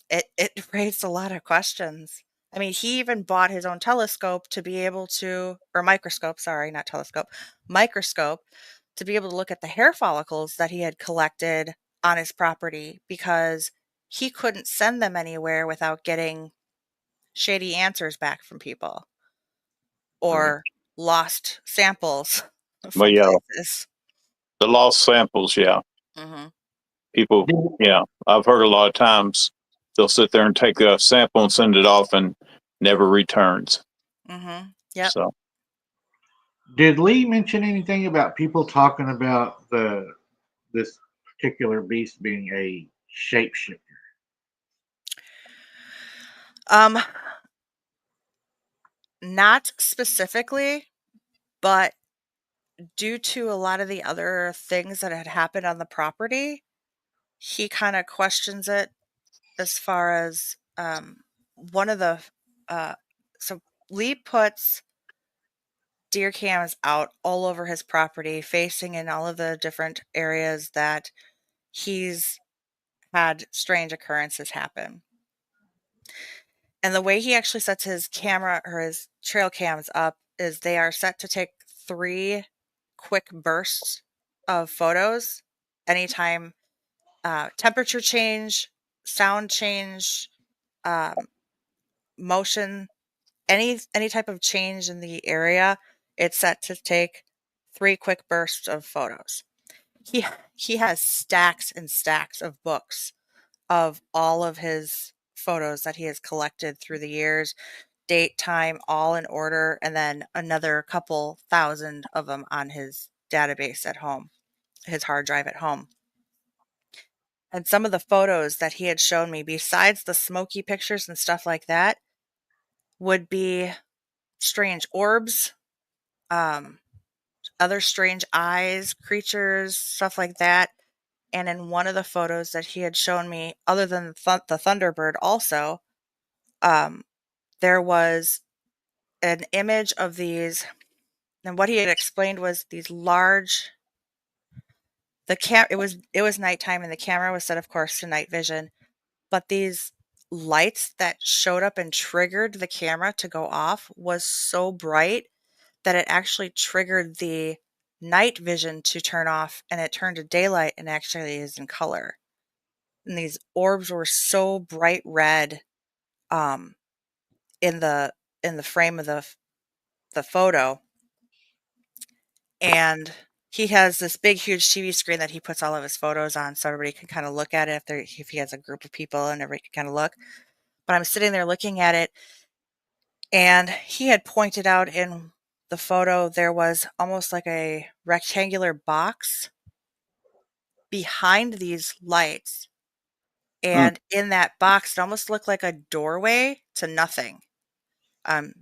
[SPEAKER 2] it raised a lot of questions. I mean, he even bought his own telescope to be able to, or microscope, sorry, not telescope, microscope, to be able to look at the hair follicles that he had collected on his property because he couldn't send them anywhere without getting shady answers back from people or lost samples
[SPEAKER 1] But
[SPEAKER 2] from
[SPEAKER 1] yeah,
[SPEAKER 2] places.
[SPEAKER 1] the lost samples. Yeah.
[SPEAKER 2] Hmm.
[SPEAKER 1] People. Yeah. I've heard a lot of times they'll sit there and take a sample and send it off and never returns.
[SPEAKER 2] Hmm. Yep.
[SPEAKER 1] So
[SPEAKER 3] Did Lee mention anything about people talking about this particular beast being a shapeshifter?
[SPEAKER 2] Um, not specifically, but due to a lot of the other things that had happened on the property, he kind of questions it as far as one of the uh, so Lee puts deer cams out all over his property, facing in all of the different areas that he's had strange occurrences happen. And the way he actually sets his camera or his trail cams up is they are set to take 3 quick bursts of photos anytime temperature change, sound change, um, motion, any type of change in the area, it's set to take 3 quick bursts of photos. He he has stacks and stacks of books of all of his photos that he has collected through the years, date, time, all in order, and then another couple thousand of them on his database at home, his hard drive at home. And some of the photos that he had shown me, besides the smoky pictures and stuff like that, would be strange orbs, um, other strange eyes, creatures, stuff like that. And in one of the photos that he had shown me, other than the Thunderbird, also, um, there was an image of these. And what he had explained was these large. It was nighttime, and the camera was set, of course, to night vision. But these lights that showed up and triggered the camera to go off was so bright that it actually triggered the night vision to turn off, and it turned to daylight and actually is in color. And these orbs were so bright red um, in the frame of the photo. And he has this big, huge TV screen that he puts all of his photos on so everybody can kind of look at it if he has a group of people and everybody can kind of look. But I'm sitting there looking at it, and he had pointed out in the photo there was almost like a rectangular box behind these lights. And in that box, it almost looked like a doorway to nothing.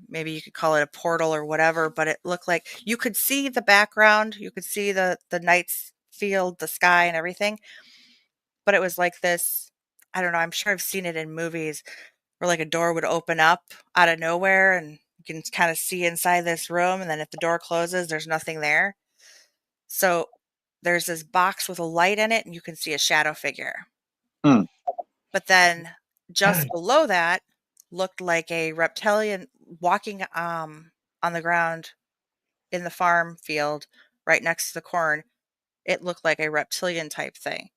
[SPEAKER 2] Maybe you could call it a portal or whatever, but it looked like you could see the background, you could see the night's field, the sky and everything. But it was like this, I don't know, I'm sure I've seen it in movies where like a door would open up out of nowhere and you can kind of see inside this room, and then if the door closes, there's nothing there. So there's this box with a light in it and you can see a shadow figure.
[SPEAKER 1] Hmm.
[SPEAKER 2] But then just below that looked like a reptilian walking on the ground in the farm field right next to the corn, it looked like a reptilian type thing.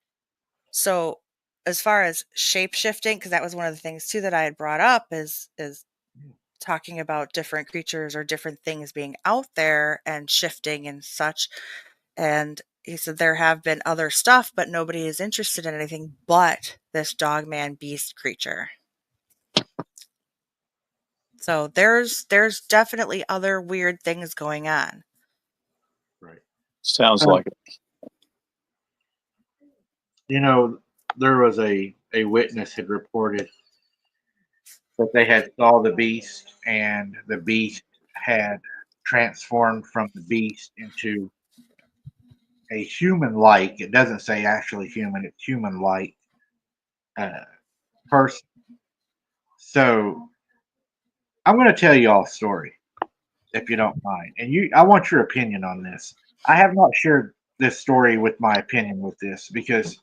[SPEAKER 2] So as far as shape shifting, because that was one of the things too that I had brought up, is talking about different creatures or different things being out there and shifting and such. And he said there have been other stuff, but nobody is interested in anything but this dogman beast creature. So there's definitely other weird things going on.
[SPEAKER 3] Right.
[SPEAKER 1] Sounds like it.
[SPEAKER 3] You know, there was a witness had reported that they had saw the beast, and the beast had transformed from the beast into a human-like. It doesn't say actually human; it's human-like person. So I'm going to tell you all a story, if you don't mind, and I want your opinion on this. I have not shared this story with my opinion with this because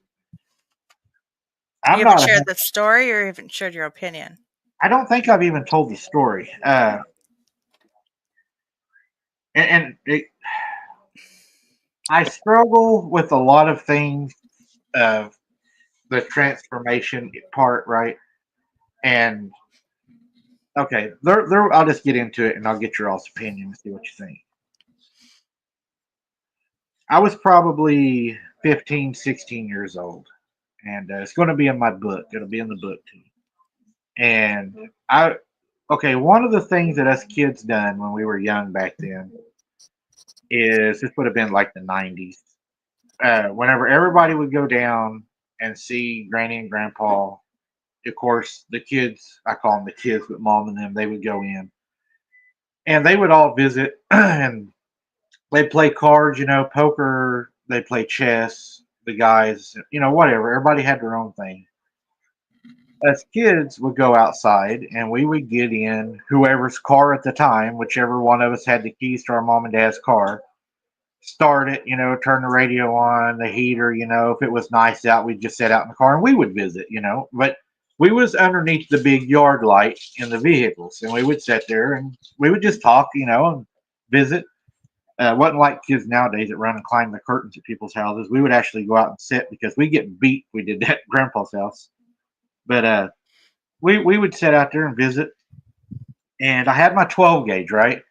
[SPEAKER 2] You
[SPEAKER 3] I'm
[SPEAKER 2] haven't
[SPEAKER 3] not.
[SPEAKER 2] shared the story, or you haven't shared your opinion?
[SPEAKER 3] I don't think I've even told the story. And I struggle with a lot of things of the transformation part, right? And okay, I'll just get into it and I'll get your all's opinion and see what you think. I was probably 15, 16 years old, and it's going to be in my book. It'll be in the book too. And one of the things that us kids done when we were young back then is this would have been like the 90s. Whenever everybody would go down and see Granny and Grandpa, of course, the kids, I call them the kids, but Mom and them, they would go in. And they would all visit, and they'd play cards, poker, they'd play chess, the guys, whatever. Everybody had their own thing. Us kids would go outside, and we would get in whoever's car at the time, whichever one of us had the keys to our mom and dad's car, start it, turn the radio on, the heater, if it was nice out, we'd just sit out in the car and we would visit, but we was underneath the big yard light in the vehicles, and we would sit there and we would just talk, and visit. Wasn't like kids nowadays that run and climb the curtains at people's houses. We would actually go out and sit because we get beat. We did that at Grandpa's house, but we would sit out there and visit. And I had my 12 gauge, right?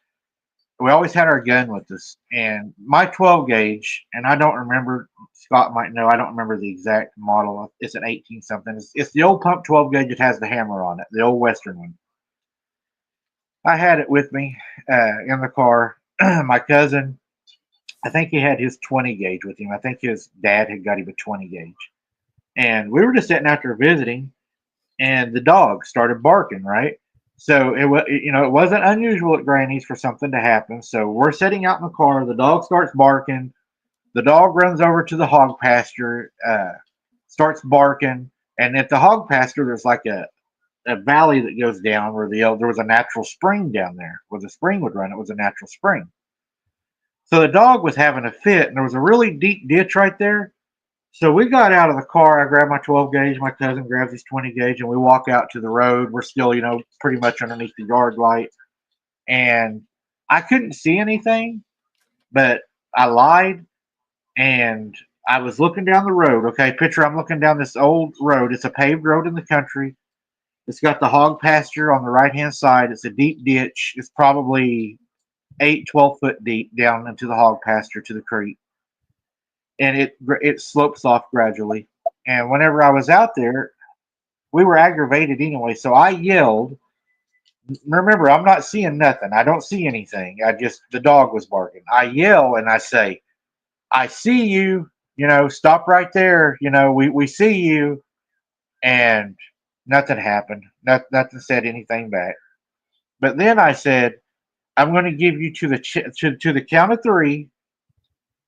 [SPEAKER 3] We always had our gun with us, and my 12 gauge, and I don't remember, Scott might know, I don't remember the exact model. It's an 18 something. It's the old pump 12 gauge that has the hammer on it, the old Western one. I had it with me in the car. My cousin, I think he had his 20 gauge with him. I think his dad had got him a 20 gauge. And we were just sitting out there visiting, and the dog started barking, right? So it was, it wasn't unusual at Granny's for something to happen. So we're sitting out in the car. The dog starts barking. The dog runs over to the hog pasture, starts barking. And at the hog pasture, there's like a valley that goes down where there was a natural spring down there where the spring would run. It was a natural spring. So the dog was having a fit, and there was a really deep ditch right there. So we got out of the car. I grabbed my 12 gauge. My cousin grabs his 20 gauge, and we walk out to the road. We're still, pretty much underneath the yard light. And I couldn't see anything, but I lied. And I was looking down the road. Okay, picture I'm looking down this old road. It's a paved road in the country. It's got the hog pasture on the right-hand side. It's a deep ditch. It's probably 12 foot deep down into the hog pasture to the creek. And it slopes off gradually. And whenever I was out there, we were aggravated anyway. So I yelled. Remember, I'm not seeing nothing. I don't see anything. The dog was barking. I yell and I say, I see you, stop right there. We see you. And nothing happened. Nothing said anything back. But then I said, I'm going to give you to the count of 3,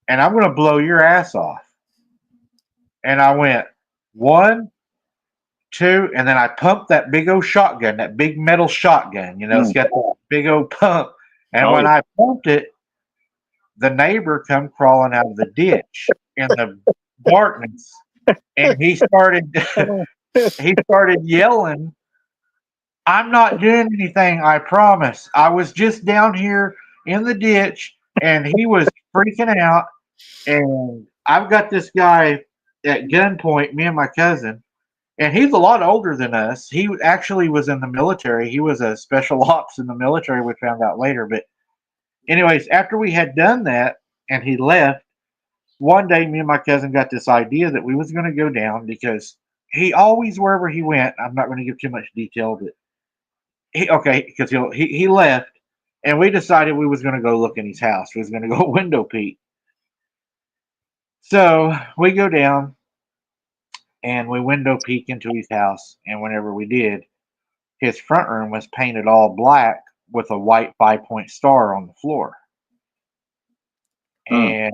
[SPEAKER 3] and I'm going to blow your ass off. And I went 1, 2, and then I pumped that big old shotgun, that big metal shotgun. It's got the big old pump. And when I pumped it, the neighbor come crawling out of the ditch in the darkness, and he started yelling, I'm not doing anything, I promise. I was just down here in the ditch, and he was freaking out. And I've got this guy at gunpoint, me and my cousin, and he's a lot older than us. He actually was in the military. He was a special ops in the military. We found out later. But anyways, after we had done that and he left, one day me and my cousin got this idea that we was going to go down because he always, wherever he went, I'm not going to give too much detail, but because he left, and we decided we was going to go look in his house. We was going to go window peek. So we go down and we window peek into his house, and whenever we did, his front room was painted all black with a white 5-point star on the floor.
[SPEAKER 1] Hmm.
[SPEAKER 3] And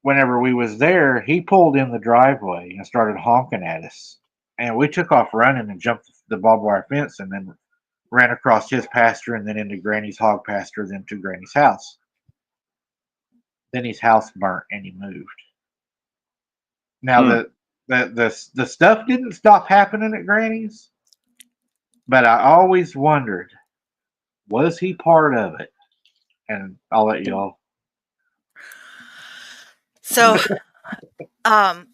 [SPEAKER 3] whenever we was there, he pulled in the driveway and started honking at us. And we took off running and jumped the barbed wire fence and then ran across his pasture and then into Granny's hog pasture, then to Granny's house. Then his house burnt and he moved. Now the stuff didn't stop happening at Granny's, but I always wondered, was he part of it? And I'll let y'all.
[SPEAKER 2] So,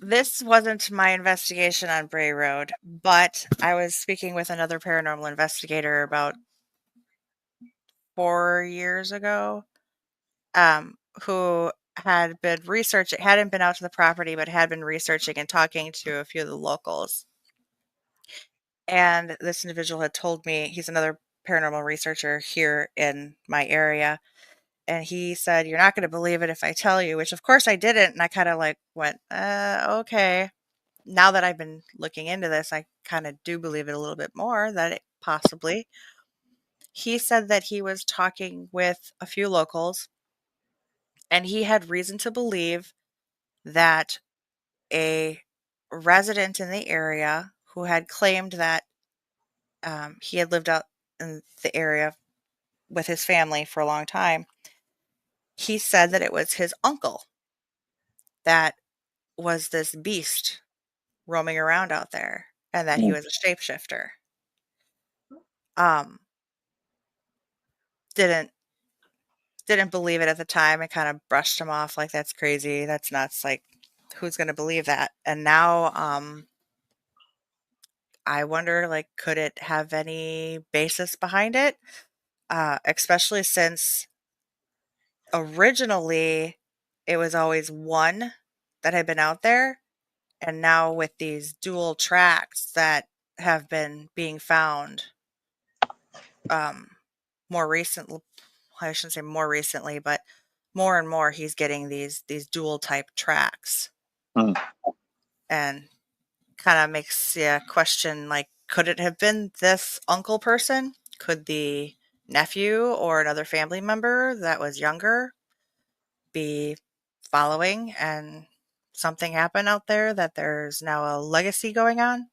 [SPEAKER 2] this wasn't my investigation on Bray Road, but I was speaking with another paranormal investigator about 4 years ago, who had been hadn't been out to the property, but had been researching and talking to a few of the locals. And this individual had told me, he's another paranormal researcher here in my area, and he said, "You're not going to believe it if I tell you," which of course I didn't. And I kind of like went, okay. Now that I've been looking into this, I kind of do believe it a little bit more that it possibly. He said that he was talking with a few locals and he had reason to believe that a resident in the area who had claimed that he had lived out in the area with his family for a long time, he said that it was his uncle that was this beast roaming around out there and that he was a shapeshifter. Um, didn't believe it at the time and kind of brushed him off like, that's crazy, that's nuts, like who's going to believe that? And now I wonder, like, could it have any basis behind it? Especially since originally it was always one that had been out there, and now with these dual tracks that have been being found more recently, I shouldn't say more recently, but more and more he's getting these dual type tracks.
[SPEAKER 1] Hmm.
[SPEAKER 2] And kind of makes you question, like, could it have been this uncle person? Could the nephew or another family member that was younger be following and something happened out there that there's now a legacy going on?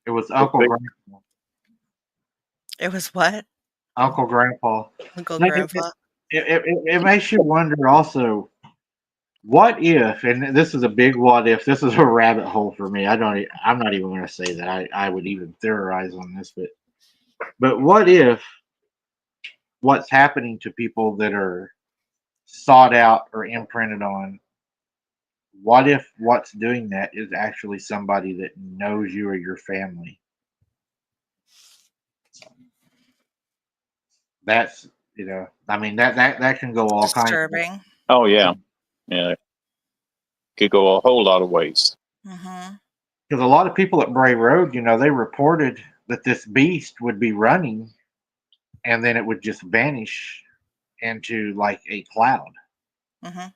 [SPEAKER 3] It was Uncle Grandpa.
[SPEAKER 2] It was what?
[SPEAKER 3] Uncle Grandpa.
[SPEAKER 2] Uncle
[SPEAKER 3] Like,
[SPEAKER 2] Grandpa?
[SPEAKER 3] it makes you wonder also, what if, and this is a big what if, this is a rabbit hole for me. I'm not even going to say that I would even theorize on this, but what if what's happening to people that are sought out or imprinted on, what if what's doing that is actually somebody that knows you or your family? That's, I mean, that can go all kinds of ways.
[SPEAKER 2] Disturbing.
[SPEAKER 1] Oh yeah, yeah. Could go a whole lot of ways.
[SPEAKER 2] Mm-hmm.
[SPEAKER 3] Because a lot of people at Bray Road, they reported that this beast would be running and then it would just vanish into like a cloud.
[SPEAKER 2] Mm-hmm.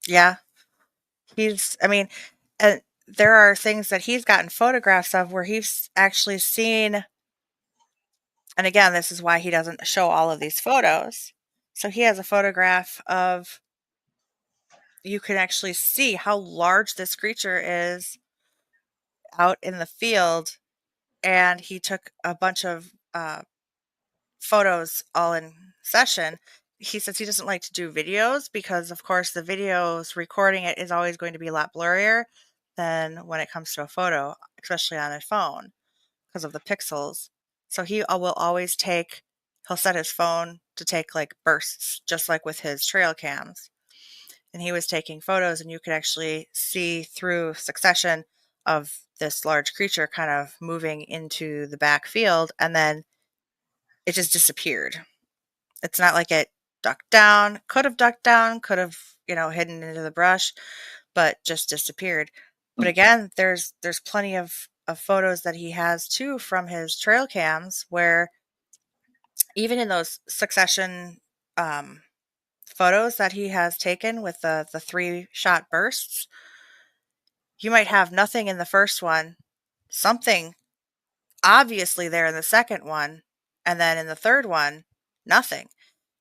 [SPEAKER 2] Yeah. I mean, there are things that he's gotten photographs of where he's actually seen, and again, this is why he doesn't show all of these photos. So he has a photograph of, you can actually see how large this creature is out in the field, and he took a bunch of photos all in session. He says he doesn't like to do videos because, of course, the videos recording it is always going to be a lot blurrier than when it comes to a photo, especially on a phone because of the pixels. So he will always take, he'll set his phone to take like bursts, just like with his trail cams. And he was taking photos, and you could actually see through succession of this large creature kind of moving into the back field, and then it just disappeared. It's not like it ducked down, could have ducked down, could have, hidden into the brush, but just disappeared. But again, there's plenty of photos that he has too from his trail cams where even in those succession photos that he has taken with the 3-shot bursts, you might have nothing in the first one, something obviously there in the second one, and then in the third one, nothing.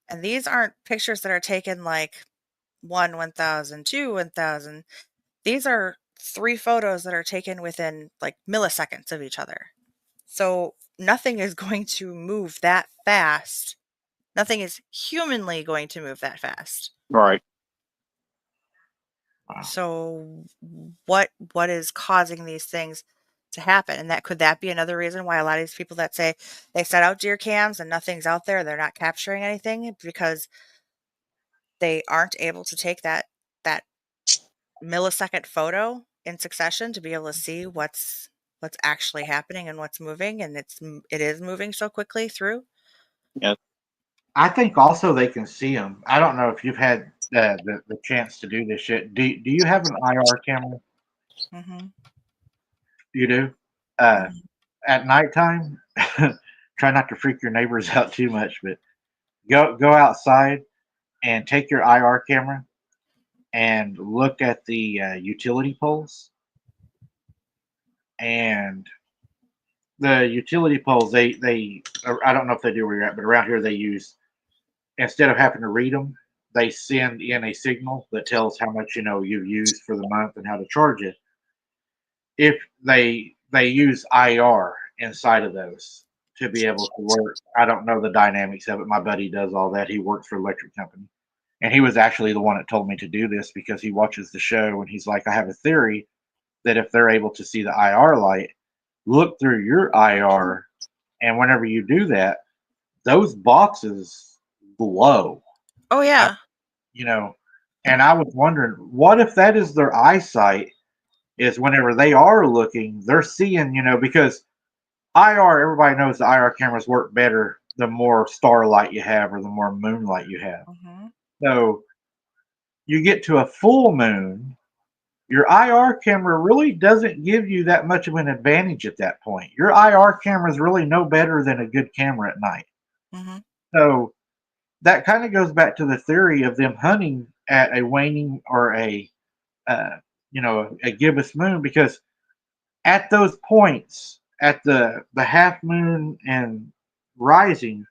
[SPEAKER 2] And these aren't pictures that are taken like 1,000, 2, 1,000. These are 3 photos that are taken within like milliseconds of each other. So nothing is going to move that fast. Nothing is humanly going to move that fast.
[SPEAKER 1] Right.
[SPEAKER 3] Wow.
[SPEAKER 2] So what is causing these things to happen? And could that be another reason why a lot of these people that say they set out deer cams and nothing's out there, they're not capturing anything, because they aren't able to take that millisecond photo in succession to be able to see what's actually happening and what's moving, and it is moving so quickly through.
[SPEAKER 1] Yeah.
[SPEAKER 3] I think also they can see them. I don't know if you've had the chance to do this yet. Do you have an IR camera?
[SPEAKER 2] Mm-hmm.
[SPEAKER 3] You do?
[SPEAKER 2] Mm-hmm.
[SPEAKER 3] At nighttime, try not to freak your neighbors out too much, but go outside and take your IR camera and look at the utility poles. And the utility poles, they I don't know if they do where you're at, but around here they use, instead of having to read them, they send in a signal that tells how much you've used for the month and how to charge it. If they use IR inside of those to be able to work. I don't know the dynamics of it. My buddy does all that. He works for an electric company. And he was actually the one that told me to do this because he watches the show and he's like, I have a theory that if they're able to see the IR light, look through your IR, and whenever you do that, those boxes glow.
[SPEAKER 2] Oh yeah.
[SPEAKER 3] And I was wondering, what if that is their eyesight, is whenever they are looking, they're seeing, because IR, everybody knows the IR cameras work better the more starlight you have or the more moonlight you have.
[SPEAKER 2] Mm-hmm.
[SPEAKER 3] So you get to a full moon, your IR camera really doesn't give you that much of an advantage at that point. Your IR camera is really no better than a good camera at night.
[SPEAKER 2] Mm-hmm.
[SPEAKER 3] So that kind of goes back to the theory of them hunting at a waning or a gibbous moon, because at those points, at the half moon and rising,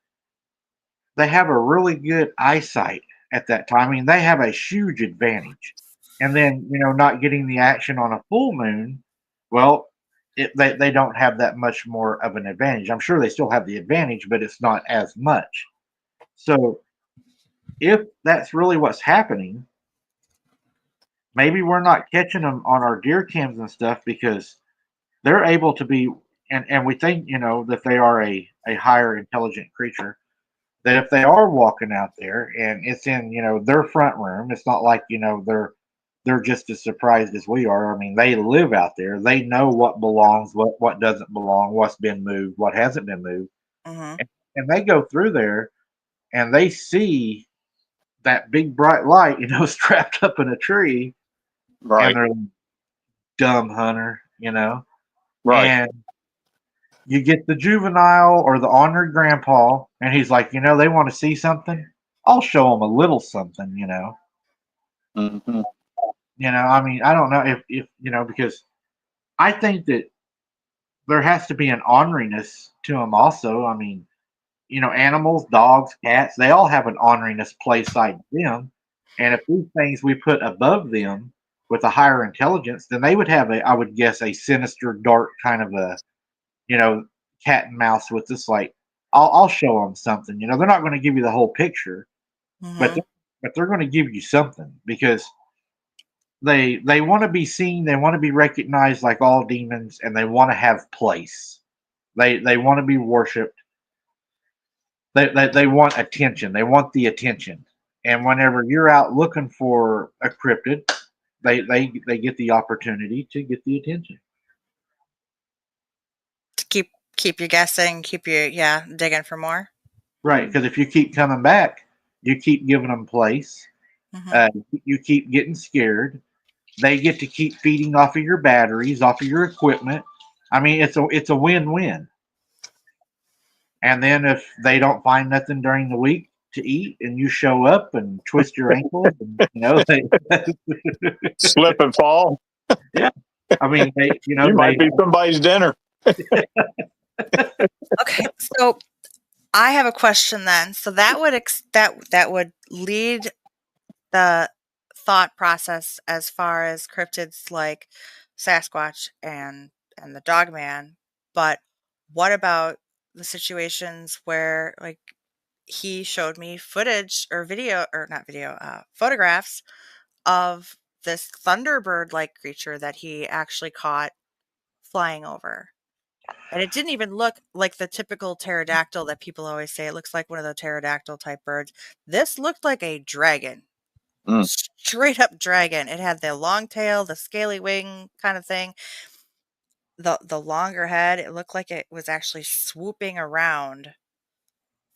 [SPEAKER 3] they have a really good eyesight at that time. I mean, they have a huge advantage. And then, not getting the action on a full moon, well, they don't have that much more of an advantage. I'm sure they still have the advantage, but it's not as much. So if that's really what's happening, maybe we're not catching them on our deer cams and stuff because they're able to be, and we think, that they are a higher intelligent creature, that if they are walking out there and it's in, their front room, it's not like, they're just as surprised as we are. I mean, they live out there. They know what belongs, what doesn't belong, what's been moved, what hasn't been moved.
[SPEAKER 2] Mm-hmm.
[SPEAKER 3] And they go through there and they see that big bright light, strapped up in a tree,
[SPEAKER 1] Right.
[SPEAKER 3] and they're like, dumb hunter,
[SPEAKER 1] Right.
[SPEAKER 3] and you get the juvenile or the honored grandpa, and he's like, they want to see something. I'll show them a little something,
[SPEAKER 1] Mm-hmm.
[SPEAKER 3] I mean, I don't know if because I think that there has to be an honoriness to them also. I mean, animals, dogs, cats, they all have an honoriness placed side them. And if these things we put above them with a higher intelligence, then they would have I would guess, a sinister, dark kind of a, cat and mouse with this, like, I'll show them something. They're not going to give you the whole picture, but
[SPEAKER 2] Mm-hmm.
[SPEAKER 3] they're going to give you something because they want to be seen, they want to be recognized like all demons, and they want to have place. They want to be worshipped. They want attention. They want the attention. And whenever you're out looking for a cryptid, they get the opportunity to get the attention.
[SPEAKER 2] To keep you guessing, keep you digging for more.
[SPEAKER 3] Right, because if you keep coming back, you keep giving them place. You keep getting scared. They get to keep feeding off of your batteries, off of your equipment. I mean, it's a win-win. And then if they don't find nothing during the week to eat, and you show up and twist your ankles, and,
[SPEAKER 1] Slip and fall.
[SPEAKER 3] Yeah, I mean,
[SPEAKER 1] you might be somebody's dinner.
[SPEAKER 2] Okay, so I have a question then. So that would that would lead the thought process as far as cryptids like Sasquatch and the Dogman. But what about the situations where, like, he showed me footage or video, or not video, photographs of this Thunderbird-like creature that he actually caught flying over. And it didn't even look like the typical pterodactyl that people always say. It looks like one of the pterodactyl type birds. This looked like a dragon. Straight up dragon. It had the long tail, the scaly wing kind of thing. The longer head, it looked like it was actually swooping around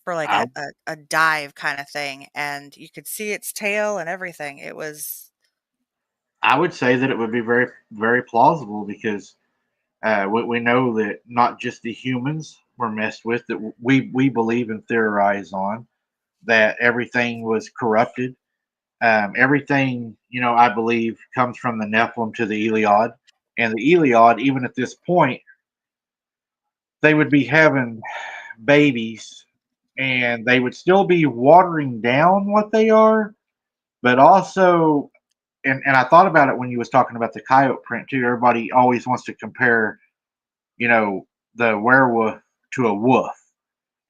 [SPEAKER 2] for like a dive kind of thing. And you could see its tail and everything. It was...
[SPEAKER 3] I would say that it would be very, very plausible because we know that not just the humans were messed with, that we believe and theorize on, that everything was corrupted. Everything, I believe, comes from the Nephilim to the Eliod. And the Eliod, even at this point, they would be having babies and they would still be watering down what they are, but also, and I thought about it when you was talking about the coyote print too. Everybody always wants to compare, the werewolf to a wolf,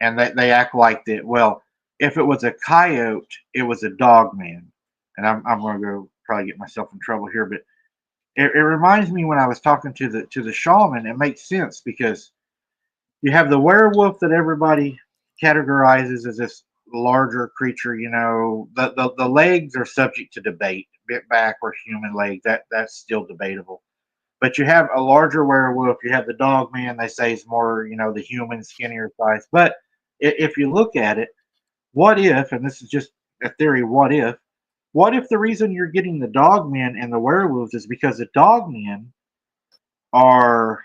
[SPEAKER 3] and they act like that. Well, if it was a coyote, it was a dog man, and I'm going to go probably get myself in trouble here, but it reminds me when I was talking to the shaman. It makes sense because you have the werewolf that everybody categorizes as this larger creature. The legs are subject to debate. Bit back or human leg, that's still debatable. But you have a larger werewolf. You have the dog man. They say is more, the human skinnier size. But if you look at it, what if? And this is just a theory. What if? What if the reason you're getting the dog men and the werewolves is because the dog men are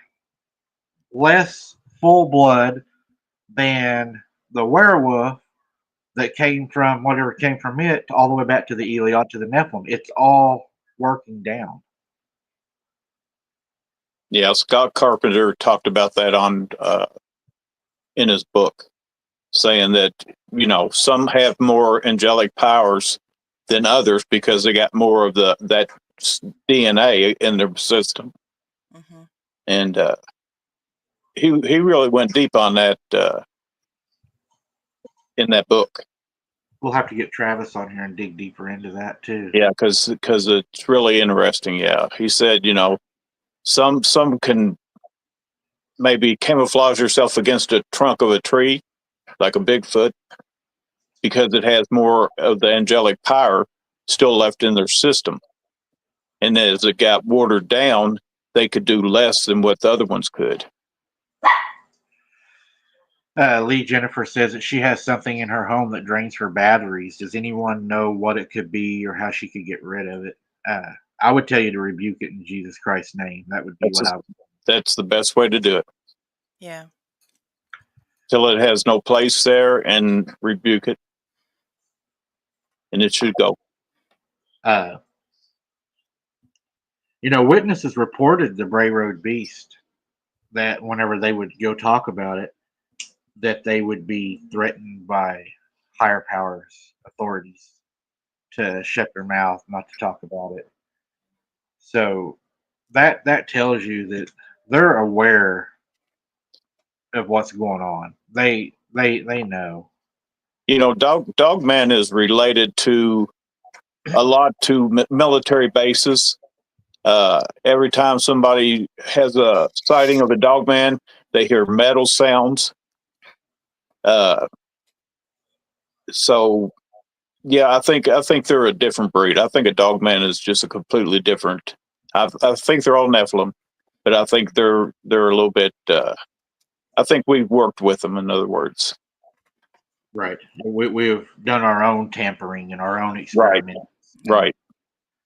[SPEAKER 3] less full blood than the werewolf that came from whatever came from it all the way back to the Eliod to the Nephilim. It's all working down.
[SPEAKER 1] Yeah, Scott Carpenter talked about that on in his book, saying that some have more angelic powers than others because they got more of that DNA in their system.
[SPEAKER 2] Mm-hmm.
[SPEAKER 1] And he really went deep on that in that book.
[SPEAKER 3] We'll have to get Travis on here and dig deeper into that too.
[SPEAKER 1] Yeah, because it's really interesting. Yeah, he said some can maybe camouflage yourself against a trunk of a tree like a Bigfoot because it has more of the angelic power still left in their system. And as it got watered down, they could do less than what the other ones could.
[SPEAKER 3] Lee Jennifer says that she has something in her home that drains her batteries. Does anyone know what it could be or how she could get rid of it? I would tell you to rebuke it in Jesus Christ's name. That would be
[SPEAKER 1] that's the best way to do it.
[SPEAKER 2] Yeah.
[SPEAKER 1] Till it has no place there, and rebuke it. And it should go.
[SPEAKER 3] Witnesses reported the Bray Road beast, that whenever they would go talk about it, that they would be threatened by higher powers, authorities, to shut their mouth, not to talk about it. So that tells you that they're aware of what's going on. They know.
[SPEAKER 1] Dogman is related to a lot to military bases. Every time somebody has a sighting of a dogman, they hear metal sounds. So yeah, I think they're a different breed. I think a dogman is just a completely different. I think they're all Nephilim, but I think they're a little bit. I think we've worked with them. In other words,
[SPEAKER 3] Right. We've done our own tampering and our own
[SPEAKER 1] right,
[SPEAKER 3] experiments.
[SPEAKER 1] right.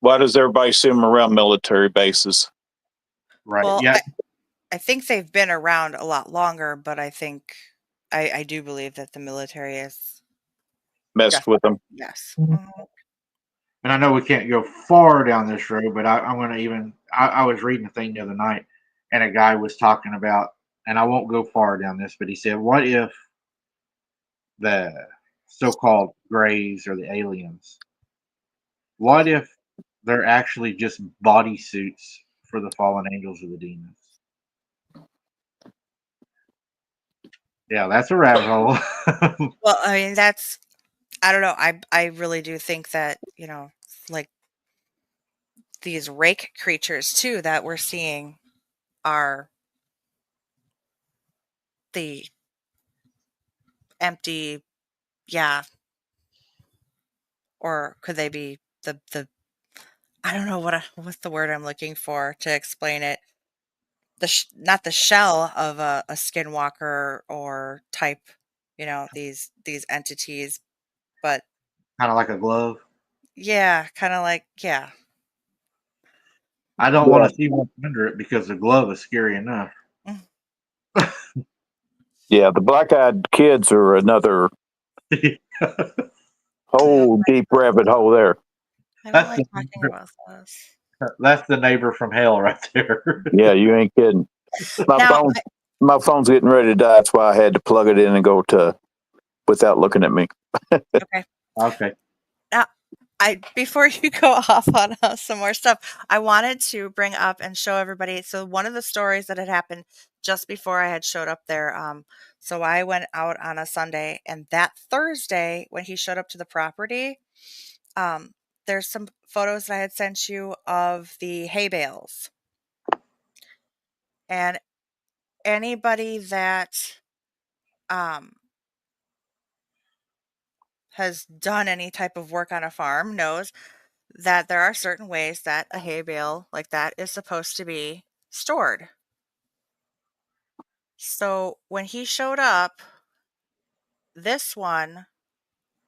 [SPEAKER 1] Why does everybody see them around military bases?
[SPEAKER 3] Right.
[SPEAKER 2] Well,
[SPEAKER 3] Yeah.
[SPEAKER 2] I think they've been around a lot longer, but I think I do believe that the military is
[SPEAKER 1] Messed with
[SPEAKER 2] definitely
[SPEAKER 1] them.
[SPEAKER 2] yes.
[SPEAKER 3] And I know we can't go far down this road, but I'm going to even. I was reading a thing the other night, and a guy was talking about, and I won't go far down this, but he said, "What if the so-called Greys or the aliens? What if they're actually just bodysuits for the fallen angels or the demons?" Yeah, that's a rabbit hole.
[SPEAKER 2] Well, I mean that's I don't know. I really do think that, like these rake creatures too that we're seeing are the empty, yeah, or could they be the I don't know what's the word I'm looking for to explain it. Not the shell of a skinwalker or type, these entities, but
[SPEAKER 3] Kind of like a glove.
[SPEAKER 2] yeah, kind of like yeah.
[SPEAKER 3] I don't
[SPEAKER 1] Yeah,
[SPEAKER 3] want to see what's under it because the glove is scary enough.
[SPEAKER 2] Mm.
[SPEAKER 1] yeah. The black-eyed kids are another whole deep rabbit hole there.
[SPEAKER 2] I don't
[SPEAKER 3] That's
[SPEAKER 2] like talking about those.
[SPEAKER 3] that's the neighbor from hell right there.
[SPEAKER 1] Yeah, you ain't kidding. My
[SPEAKER 2] Now,
[SPEAKER 1] phone, my phone's getting ready to die. That's why I had to plug it in and go to without looking at me.
[SPEAKER 2] okay.
[SPEAKER 3] Okay.
[SPEAKER 2] Now, I before you go off on some more stuff, I wanted to bring up and show everybody. So one of the stories that had happened just before I had showed up there. So I went out on a Sunday, and that Thursday when he showed up to the property, um, there's some photos that I had sent you of the hay bales, and anybody that um has done any type of work on a farm knows that there are certain ways that a hay bale like that is supposed to be stored. So when he showed up, this one,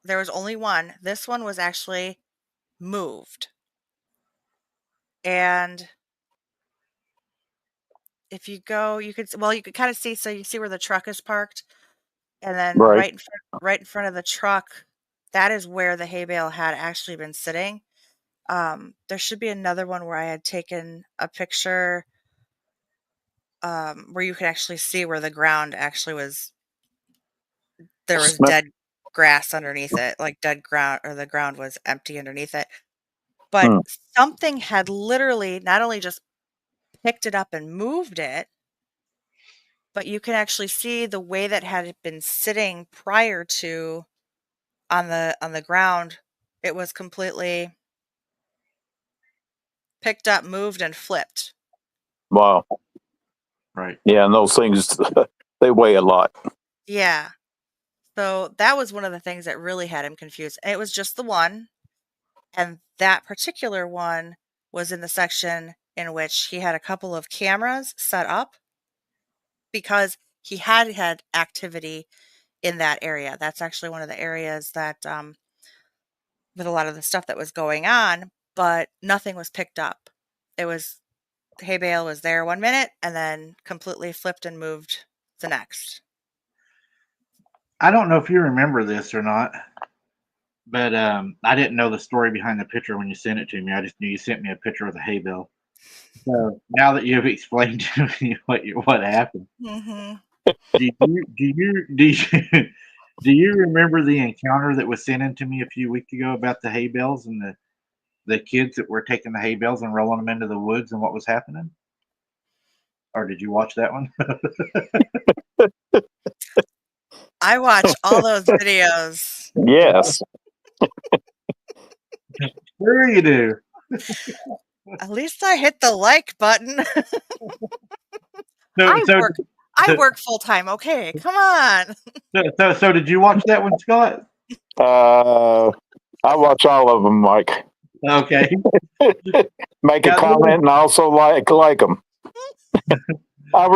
[SPEAKER 2] there was only one. This one was actually moved. And if you go, you could kind of see, so you see where the truck is parked, and then
[SPEAKER 1] Right.
[SPEAKER 2] right in front of the truck, that is where the hay bale had actually been sitting. There should be another one where I had taken a picture, where you could actually see where the ground actually was. There was
[SPEAKER 1] Smith.
[SPEAKER 2] dead grass underneath it, like dead ground, or the ground was empty underneath it. But
[SPEAKER 1] Hmm.
[SPEAKER 2] something had literally not only just picked it up and moved it, but you can actually see the way that had been sitting prior to on the ground. It was completely picked up, moved, and flipped.
[SPEAKER 1] Wow.
[SPEAKER 3] Right.
[SPEAKER 1] Yeah, and those things they weigh a lot.
[SPEAKER 2] Yeah. So that was one of the things that really had him confused. And it was just the one. And that particular one was in the section in which he had a couple of cameras set up because he had activity in that area. That's actually one of the areas that, with a lot of the stuff that was going on, but nothing was picked up. It was, hay bale was there 1 minute and then completely flipped and moved the next.
[SPEAKER 3] I don't know if you remember this or not, but I didn't know the story behind the picture when you sent it to me. I just knew you sent me a picture of the hay bale. So now that you've explained to me what happened,
[SPEAKER 2] Mm-hmm.
[SPEAKER 3] do you remember the encounter that was sent in to me a few weeks ago about the hay bales and the kids that were taking the hay bales and rolling them into the woods and what was happening? Or did you watch that one?
[SPEAKER 2] I watch all those videos.
[SPEAKER 1] Yes.
[SPEAKER 3] Sure you do.
[SPEAKER 2] At least I hit the like button.
[SPEAKER 3] So so
[SPEAKER 2] I work full time. Okay, come on.
[SPEAKER 3] so did you watch that one, Scott?
[SPEAKER 1] I watch all of them, Mike.
[SPEAKER 6] Okay.
[SPEAKER 1] Make a
[SPEAKER 6] Yeah,
[SPEAKER 1] comment and also like them. I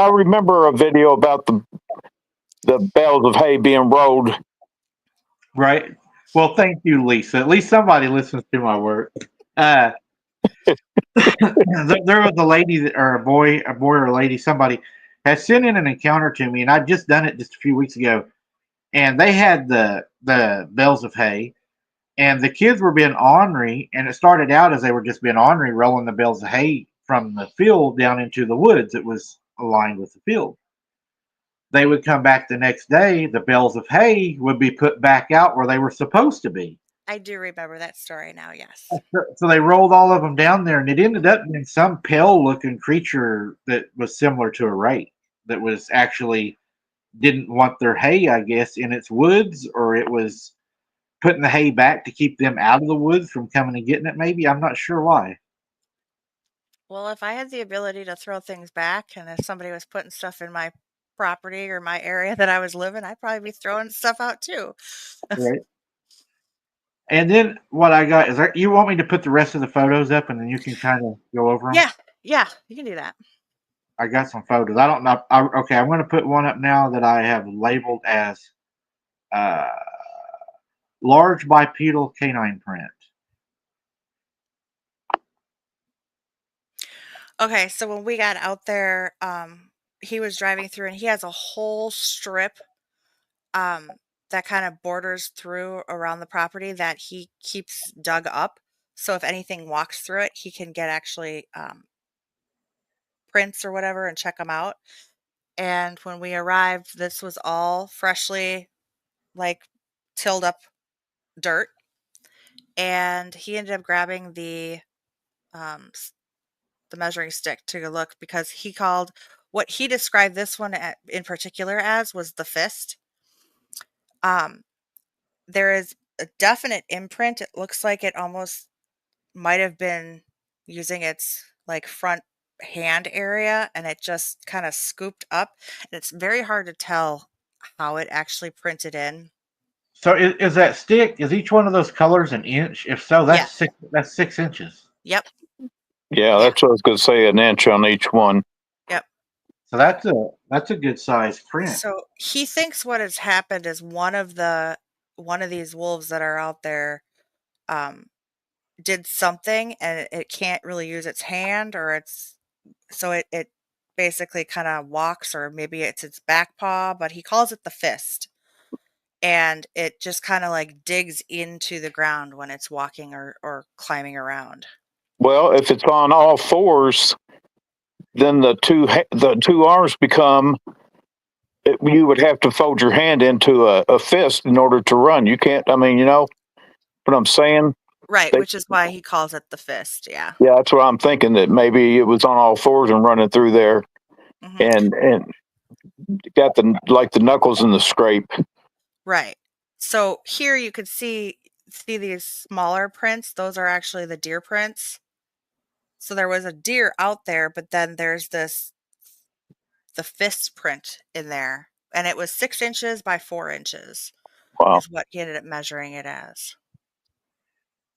[SPEAKER 1] remember a video about the bales of hay being rolled.
[SPEAKER 6] Right. Well, thank you, Lisa. At least somebody listens to my work. There was a lady or a boy or a lady, somebody had sent in an encounter to me, and I'd just done it just a few weeks ago. And they had the bales of hay, and the kids were being ornery, and it started out as they were just being ornery, rolling the bales of hay from the field down into the woods that was aligned with the field. They would come back the next day, the bales of hay would be put back out where they were supposed to be.
[SPEAKER 2] I do remember that story now, yes.
[SPEAKER 6] So they rolled all of them down there, and it ended up being some pale looking creature that was similar to a rake that was actually didn't want their hay, I guess, in its woods, or it was putting the hay back to keep them out of the woods from coming and getting it, maybe. I'm not sure why.
[SPEAKER 2] Well, if I had the ability to throw things back and if somebody was putting stuff in my property or my area that I was living, I'd probably be throwing stuff out too.
[SPEAKER 6] Right. And then what I got is you want me to put the rest of the photos up and then you can kind of go over them?
[SPEAKER 2] Yeah, you can do that.
[SPEAKER 6] I got some photos. I don't know. Okay, I'm going to put one up now that I have labeled as uh, large bipedal canine print.
[SPEAKER 2] Okay, so when we got out there, he was driving through and he has a whole strip that kind of borders through around the property that he keeps dug up. So if anything walks through it, he can get actually prints or whatever and check them out. And when we arrived, this was all freshly like tilled up dirt. And he ended up grabbing the measuring stick to look because he called what he described this one in particular as was the fist. There is a definite imprint. It looks like it almost might have been using its like front hand area and it just kind of scooped up. And it's very hard to tell how it actually printed in.
[SPEAKER 6] So is that stick? Is each one of those colors an inch? If so,
[SPEAKER 2] Yeah.
[SPEAKER 6] that's 6 inches.
[SPEAKER 2] Yep.
[SPEAKER 1] Yeah,
[SPEAKER 2] Yeah.
[SPEAKER 1] that's what I was going to say. An inch on each one.
[SPEAKER 2] Yep.
[SPEAKER 6] So that's a good size print.
[SPEAKER 2] So he thinks what has happened is one of these wolves that are out there did something and it can't really use its hand or it basically kind of walks or maybe it's its back paw, but he calls it the fist. And it just kind of like digs into the ground when it's walking or climbing around.
[SPEAKER 1] Well, if it's on all fours, then the two arms become. You would have to fold your hand into a fist in order to run. You can't. I mean, you know what I'm saying?
[SPEAKER 2] Right, which is why he calls it the fist. Yeah.
[SPEAKER 1] Yeah, that's what I'm thinking. That maybe it was on all fours and running through there,
[SPEAKER 2] Mm-hmm.
[SPEAKER 1] and got the knuckles in the scrape.
[SPEAKER 2] Right. So here you could see these smaller prints. Those are actually the deer prints. So there was a deer out there, but then there's the fist print in there. And it was 6 inches by 4 inches.
[SPEAKER 1] Wow.
[SPEAKER 2] Is what he ended up measuring it as.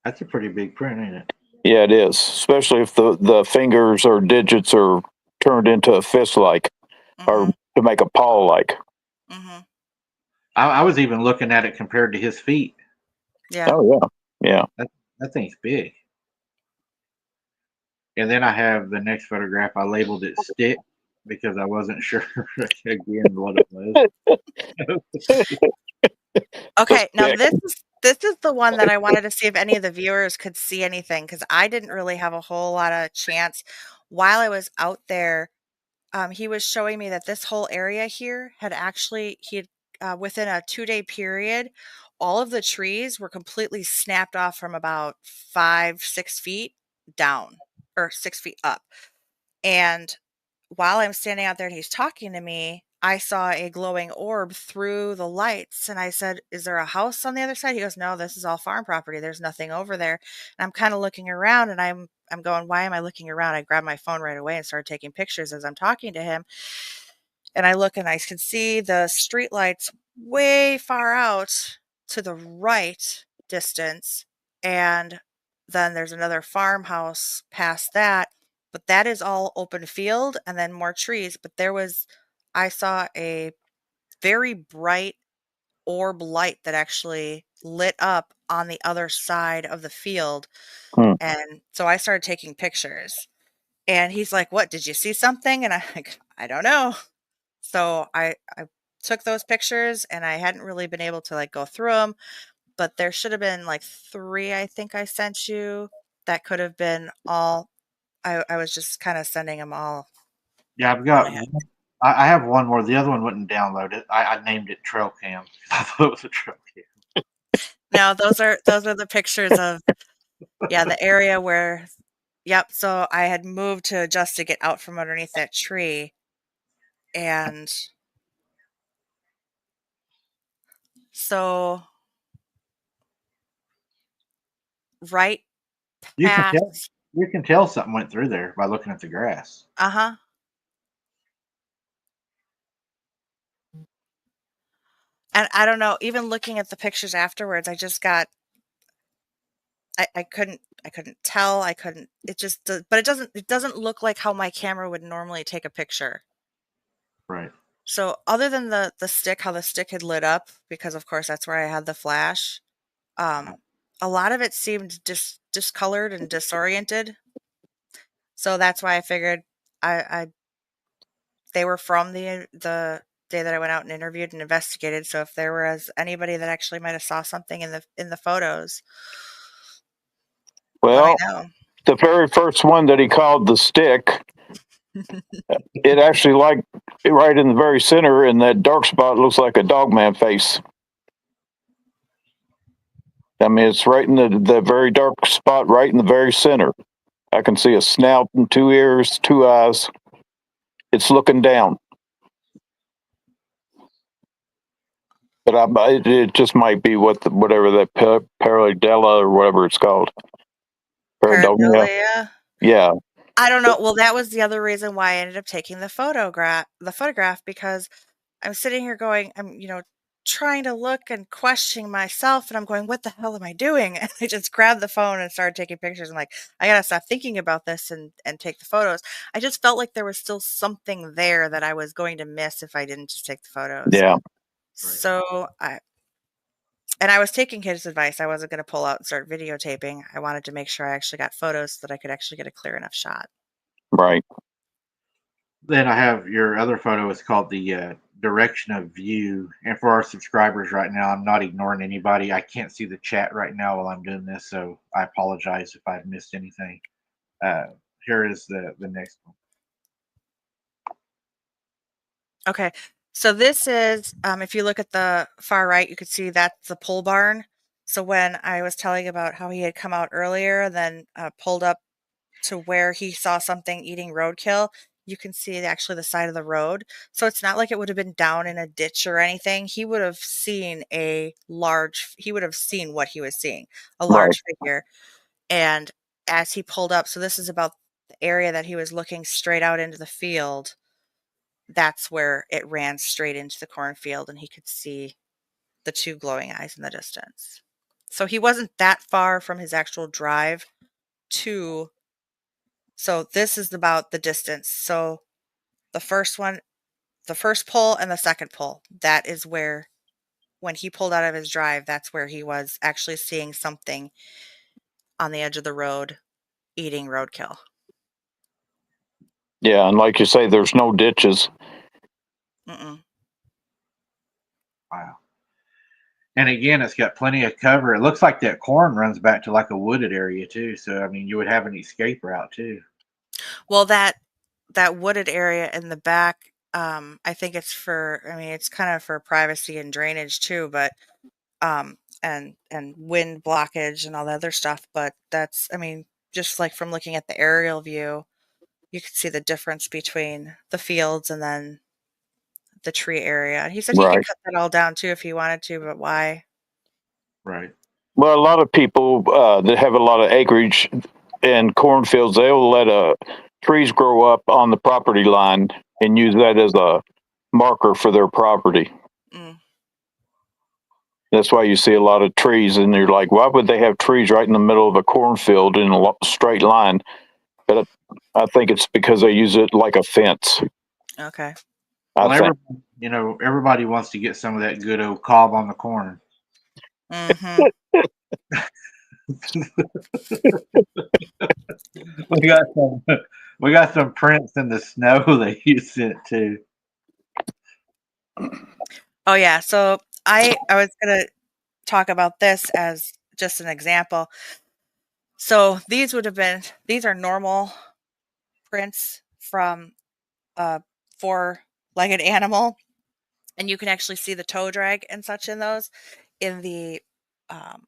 [SPEAKER 6] That's a pretty big print, ain't it?
[SPEAKER 1] Yeah, it is. Especially if the fingers or digits are turned into a fist like, or to make a paw like.
[SPEAKER 2] Mm-hmm.
[SPEAKER 6] I was even looking at it compared to his feet.
[SPEAKER 2] Yeah.
[SPEAKER 1] Oh yeah.
[SPEAKER 6] That thing's big. And then I have the next photograph. I labeled it stick because I wasn't sure again what it was.
[SPEAKER 2] Okay, now this is the one that I wanted to see if any of the viewers could see anything because I didn't really have a whole lot of chance while I was out there. He was showing me that this whole area here had actually within a 2-day period, all of the trees were completely snapped off from about 5-6 feet down or 6 feet up. And while I'm standing out there and he's talking to me, I saw a glowing orb through the lights. And I said, "Is there a house on the other side?" He goes, "No, this is all farm property. There's nothing over there." And I'm kind of looking around and I'm going, "Why am I looking around?" I grabbed my phone right away and started taking pictures as I'm talking to him. And I look and I can see the street lights way far out to the right distance, and then there's another farmhouse past that, but that is all open field and then more trees. But I saw a very bright orb light that actually lit up on the other side of the field.
[SPEAKER 1] Hmm.
[SPEAKER 2] And so I started taking pictures. And he's like, "What, did you see something?" And I'm like, "I don't know." So I took those pictures, and I hadn't really been able to like go through them, but there should have been like 3 I think I sent you that could have been all. I was just kind of sending them all
[SPEAKER 6] Yeah, I've
[SPEAKER 2] one
[SPEAKER 6] got.
[SPEAKER 2] ahead.
[SPEAKER 6] I have one more. The other one wouldn't download it. I named it Trail Cam. I thought it was a trail cam.
[SPEAKER 2] Now those are the pictures of, yeah, the area where, yep, so I had moved just to get out from underneath that tree, and so right
[SPEAKER 6] You can tell.
[SPEAKER 2] past.
[SPEAKER 6] You can tell something went through there by looking at the grass.
[SPEAKER 2] Uh-huh. And I don't know, even looking at the pictures afterwards, I just got I couldn't tell, I couldn't it just does, but it doesn't look like how my camera would normally take a picture.
[SPEAKER 6] Right.
[SPEAKER 2] So other than the stick, how the stick had lit up, because of course that's where I had the flash, a lot of it seemed discolored and disoriented. So that's why I figured I they were from the day that I went out and interviewed and investigated. So if there was anybody that actually might have saw something in the photos, let me
[SPEAKER 1] Well,
[SPEAKER 2] know.
[SPEAKER 1] the very first one that he called the stick, it actually like right in the very center, and that dark spot looks like a dogman face. I mean, it's right in the very dark spot, right in the very center. I can see a snout and 2 ears, 2 eyes. It's looking down. But it just might be whatever that paradella or whatever it's called. Paradognia.
[SPEAKER 2] Pareidolia.
[SPEAKER 1] Yeah,
[SPEAKER 2] I don't know. Well, that was the other reason why I ended up taking the photograph, because I'm sitting here going, I'm trying to look and questioning myself, and I'm going, what the hell am I doing? And I just grabbed the phone and started taking pictures. I'm like, I gotta stop thinking about this and take the photos. I just felt like there was still something there that I was going to miss if I didn't just take the photos.
[SPEAKER 1] yeah,
[SPEAKER 6] Right.
[SPEAKER 2] So I was taking his advice. I wasn't going to pull out and start videotaping. I wanted to make sure I actually got photos so that I could actually get a clear enough shot.
[SPEAKER 1] right.
[SPEAKER 6] Then I have your other photo. It's called the direction of view. And for our subscribers right now, I'm not ignoring anybody. I can't see the chat right now while I'm doing this, so I apologize if I've missed anything. Here is the next one.
[SPEAKER 2] Okay. So this is, if you look at the far right, you could see that's the pole barn. So when I was telling about how he had come out earlier, then pulled up to where he saw something eating roadkill, you can see actually the side of the road. So it's not like it would have been down in a ditch or anything. He would have seen what he was seeing, a
[SPEAKER 1] Right.
[SPEAKER 2] large figure. And as he pulled up, so this is about the area that he was looking straight out into the field. That's where it ran straight into the cornfield, and he could see the 2 glowing eyes in the distance. So he wasn't that far from his actual drive to. So this is about the distance. So the first one, the first pull and the second pull, that is where, when he pulled out of his drive, that's where he was actually seeing something on the edge of the road eating roadkill.
[SPEAKER 1] Yeah, and like you say, there's no ditches.
[SPEAKER 2] Mm-mm.
[SPEAKER 6] Wow. And again, it's got plenty of cover. It looks like that corn runs back to like a wooded area too. So I mean, you would have an escape route too.
[SPEAKER 2] Well, that wooded area in the back, I think it's kind of for privacy and drainage too, but and wind blockage and all the other stuff. But just like from looking at the aerial view, you could see the difference between the fields and then the tree area. And he said he could
[SPEAKER 1] Right.
[SPEAKER 2] cut that all down too if he wanted to, but why?
[SPEAKER 6] Right.
[SPEAKER 1] Well, a lot of people that have a lot of acreage and cornfields, they'll let trees grow up on the property line and use that as a marker for their property.
[SPEAKER 2] Mm.
[SPEAKER 1] That's why you see a lot of trees, and you're like, why would they have trees right in the middle of a cornfield in a straight line? But I think it's because they use it like a fence.
[SPEAKER 2] Okay.
[SPEAKER 1] I
[SPEAKER 6] Well,
[SPEAKER 1] think.
[SPEAKER 6] everybody wants to get some of that good old cob on the corn.
[SPEAKER 2] Mm-hmm.
[SPEAKER 6] We got some. We got some prints in the snow that you sent too.
[SPEAKER 2] Oh yeah. So I was gonna talk about this as just an example. So these are normal prints from a four-legged animal, and you can actually see the toe drag and such in those. In the um,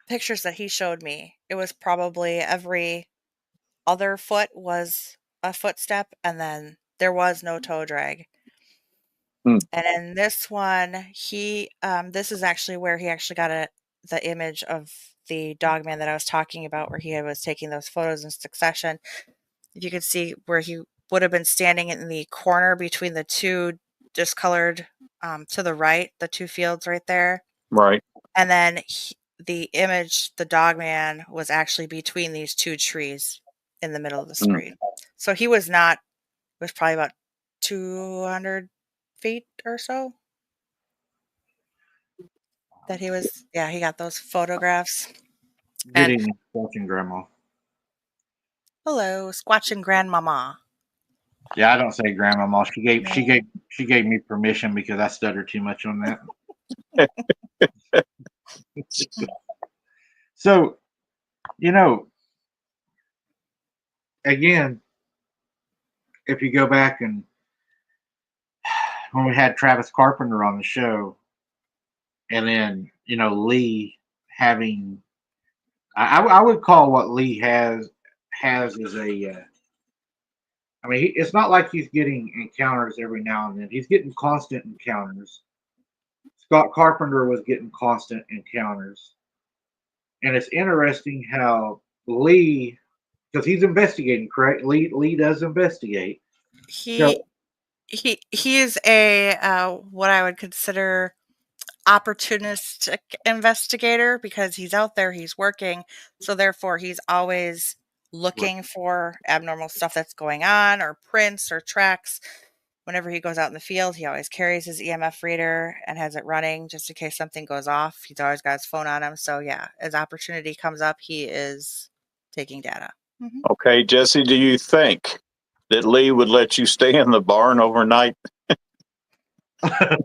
[SPEAKER 2] pictures that he showed me, it was probably every other foot was a footstep, and then there was no toe drag.
[SPEAKER 1] Hmm.
[SPEAKER 2] And in this one, this is actually where he actually got the image of the dog man that I was talking about, where he was taking those photos in succession. If you could see where he would have been standing in the corner between the two discolored to the right, the two fields right there.
[SPEAKER 1] Right.
[SPEAKER 2] And then the image, the dog man, was actually between these two trees in the middle of the screen. So he was not, was probably about 200 feet or so that he was. Yeah, he got those photographs.
[SPEAKER 6] Good
[SPEAKER 2] And
[SPEAKER 6] evening, watching Grandma.
[SPEAKER 2] hello, squatching grandmama.
[SPEAKER 6] Yeah, I don't say Grandma. She gave me permission because I stutter too much on that. So, you know, again, if you go back and when we had Travis Carpenter on the show, and then Lee having, I would call what Lee has as a. I mean, it's not like he's getting encounters every now and then. He's getting constant encounters. Scott Carpenter was getting constant encounters, and it's interesting how Lee, because he's investigating, correct? Lee does investigate.
[SPEAKER 2] He
[SPEAKER 6] So
[SPEAKER 2] he is a what I would consider opportunistic investigator, because he's out there, he's working, so therefore he's always looking for abnormal stuff that's going on, or prints or tracks. Whenever he goes out in the field, he always carries his EMF reader and has it running just in case something goes off. He's always got his phone on him. So yeah, as opportunity comes up, he is taking data. Mhm.
[SPEAKER 1] Okay, Jesse, do you think that Lee would let you stay in the barn overnight? I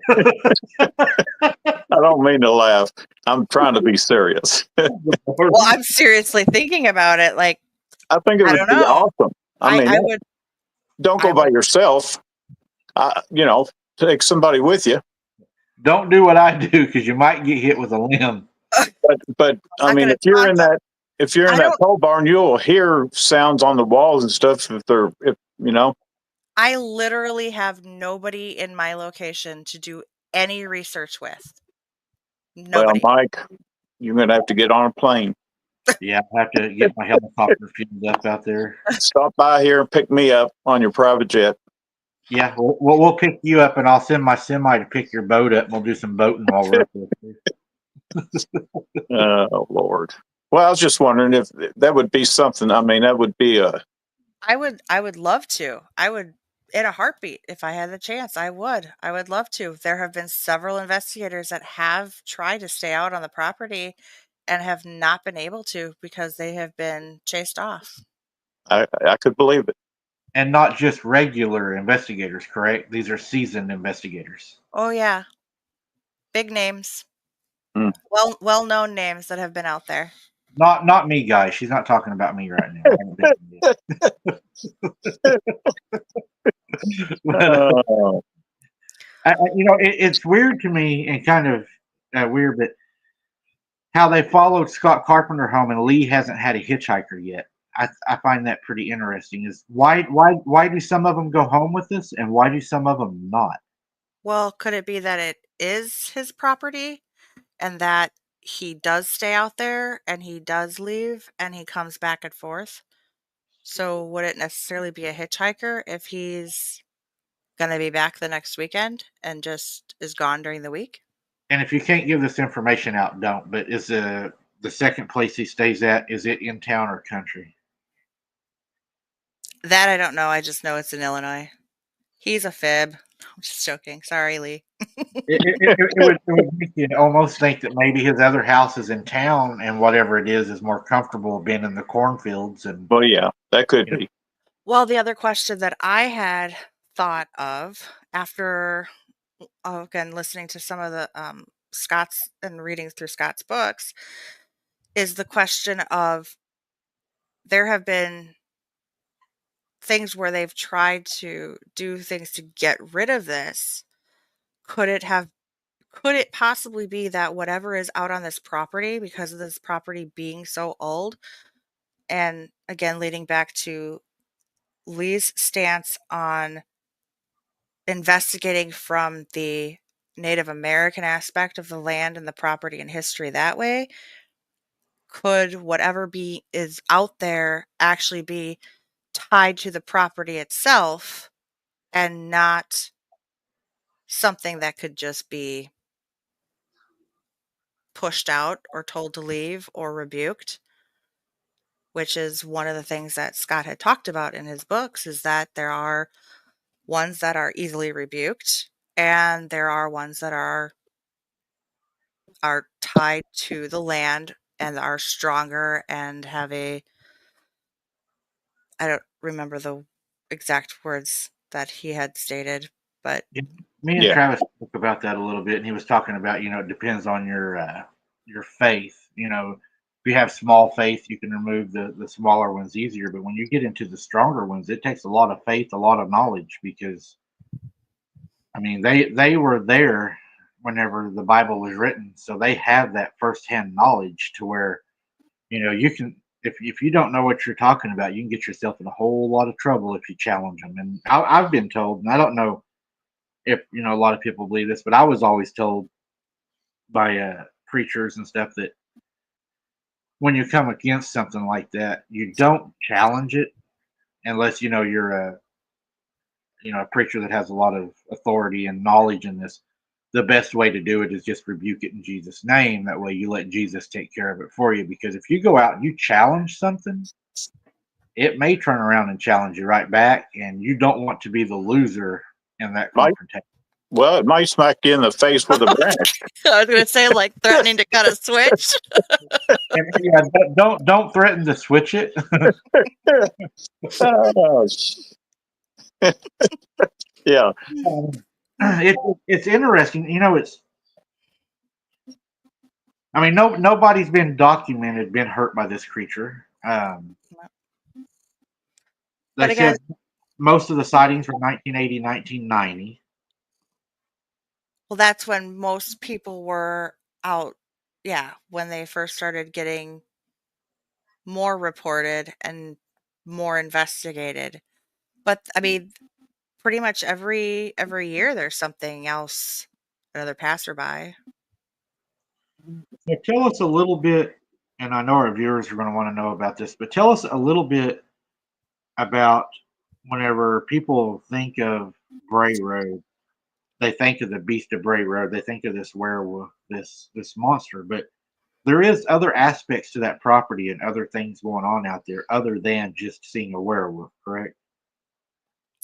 [SPEAKER 1] don't mean to laugh. I'm trying to be serious.
[SPEAKER 2] Well, I'm seriously thinking about it. Like,
[SPEAKER 1] I think it
[SPEAKER 2] I
[SPEAKER 1] would
[SPEAKER 2] don't
[SPEAKER 1] be
[SPEAKER 2] know.
[SPEAKER 1] awesome. I mean,
[SPEAKER 2] I would,
[SPEAKER 1] don't
[SPEAKER 2] I
[SPEAKER 1] go by
[SPEAKER 2] would,
[SPEAKER 1] yourself. Take somebody with you.
[SPEAKER 6] don't do what I do because you might get hit with a limb.
[SPEAKER 1] But I
[SPEAKER 2] not
[SPEAKER 1] mean,
[SPEAKER 2] gonna
[SPEAKER 1] if you're
[SPEAKER 2] talk.
[SPEAKER 1] in that,
[SPEAKER 2] I don't,
[SPEAKER 1] pole barn, you'll hear sounds on the walls and stuff. If
[SPEAKER 2] I literally have nobody in my location to do any research with.
[SPEAKER 1] well,
[SPEAKER 2] Nobody.
[SPEAKER 1] Mike, you're gonna have to get on a plane.
[SPEAKER 6] Yeah, I have to get my helicopter fueled up out there.
[SPEAKER 1] Stop by here and pick me up on your private jet.
[SPEAKER 6] Yeah, we'll pick you up, and I'll send my semi to pick your boat up, and we'll do some boating while we're up there.
[SPEAKER 1] Oh Lord. Well, I was just wondering if that would be something. I mean, that would be a.
[SPEAKER 2] I would love to. I would, in a heartbeat, if I had the chance. I would. I would love to. There have been several investigators that have tried to stay out on the property and have not been able to because they have been chased off.
[SPEAKER 1] I could believe it.
[SPEAKER 6] And not just regular investigators, correct? These are seasoned investigators.
[SPEAKER 2] Oh yeah, big names.
[SPEAKER 1] Hmm.
[SPEAKER 2] Well known names that have been out there.
[SPEAKER 6] Not me, guys. She's not talking about me right now. I haven't been but,
[SPEAKER 1] Oh,
[SPEAKER 6] it's weird to me and kind of weird, but how they followed Scott Carpenter home and Lee hasn't had a hitchhiker yet. I find that pretty interesting. Is why do some of them go home with us and why do some of them not?
[SPEAKER 2] Well, could it be that it is his property and that he does stay out there and he does leave and he comes back and forth? So would it necessarily be a hitchhiker if he's going to be back the next weekend and just is gone during the week?
[SPEAKER 6] And if you can't give this information out, don't. But is the second place he stays at, is it in town or country?
[SPEAKER 2] That I don't know. I just know it's in Illinois. He's a fib. I'm just joking. Sorry, Lee.
[SPEAKER 6] It would make you almost think that maybe his other house is in town, and whatever it is more comfortable being in the cornfields. And
[SPEAKER 1] Well, yeah, that could
[SPEAKER 6] you know,
[SPEAKER 1] be.
[SPEAKER 2] Well, the other question that I had thought of after, again, listening to some of the Scott's and reading through Scott's books is the question of there have been things where they've tried to do things to get rid of this. Could it possibly be that whatever is out on this property, because of this property being so old, and again, leading back to Lee's stance on investigating from the Native American aspect of the land and the property and history that way, could whatever is out there actually be tied to the property itself and not something that could just be pushed out or told to leave or rebuked, which is one of the things that Scott had talked about in his books, is that there are ones that are easily rebuked and there are ones that are tied to the land and are stronger and have I don't remember the exact words that he had stated, but
[SPEAKER 6] me and
[SPEAKER 1] Yeah.
[SPEAKER 6] Travis spoke about that a little bit, and he was talking about, it depends on your faith. If you have small faith, you can remove the smaller ones easier. But when you get into the stronger ones, it takes a lot of faith, a lot of knowledge, because I mean they were there whenever the Bible was written, so they have that firsthand knowledge to where you can. If you don't know what you're talking about, you can get yourself in a whole lot of trouble if you challenge them. And I've been told, and I don't know if a lot of people believe this, but I was always told by preachers and stuff that when you come against something like that, you don't challenge it unless you're a preacher that has a lot of authority and knowledge in this. The best way to do it is just rebuke it in Jesus' name. That way, you let Jesus take care of it for you. Because if you go out and you challenge something, it may turn around and challenge you right back, and you don't want to be the loser in that
[SPEAKER 1] Might,
[SPEAKER 6] confrontation.
[SPEAKER 1] well, it might smack you in the face with a branch.
[SPEAKER 2] I was going to say, like, threatening to cut a switch.
[SPEAKER 6] And, yeah, don't threaten to switch it.
[SPEAKER 1] Oh, yeah.
[SPEAKER 6] It's interesting. I mean, nobody's been documented been hurt by this creature.
[SPEAKER 2] But
[SPEAKER 6] They
[SPEAKER 2] again,
[SPEAKER 6] said most of the sightings were 1980, 1990.
[SPEAKER 2] well, that's when most people were out. Yeah, when they first started getting more reported and more investigated. But I mean, pretty much every year there's something else, another passerby.
[SPEAKER 6] So tell us a little bit, and I know our viewers are going to want to know about this, but tell us a little bit about whenever people think of Bray Road, they think of the Beast of Bray Road, they think of this werewolf, this monster, but there is other aspects to that property and other things going on out there other than just seeing a werewolf, correct?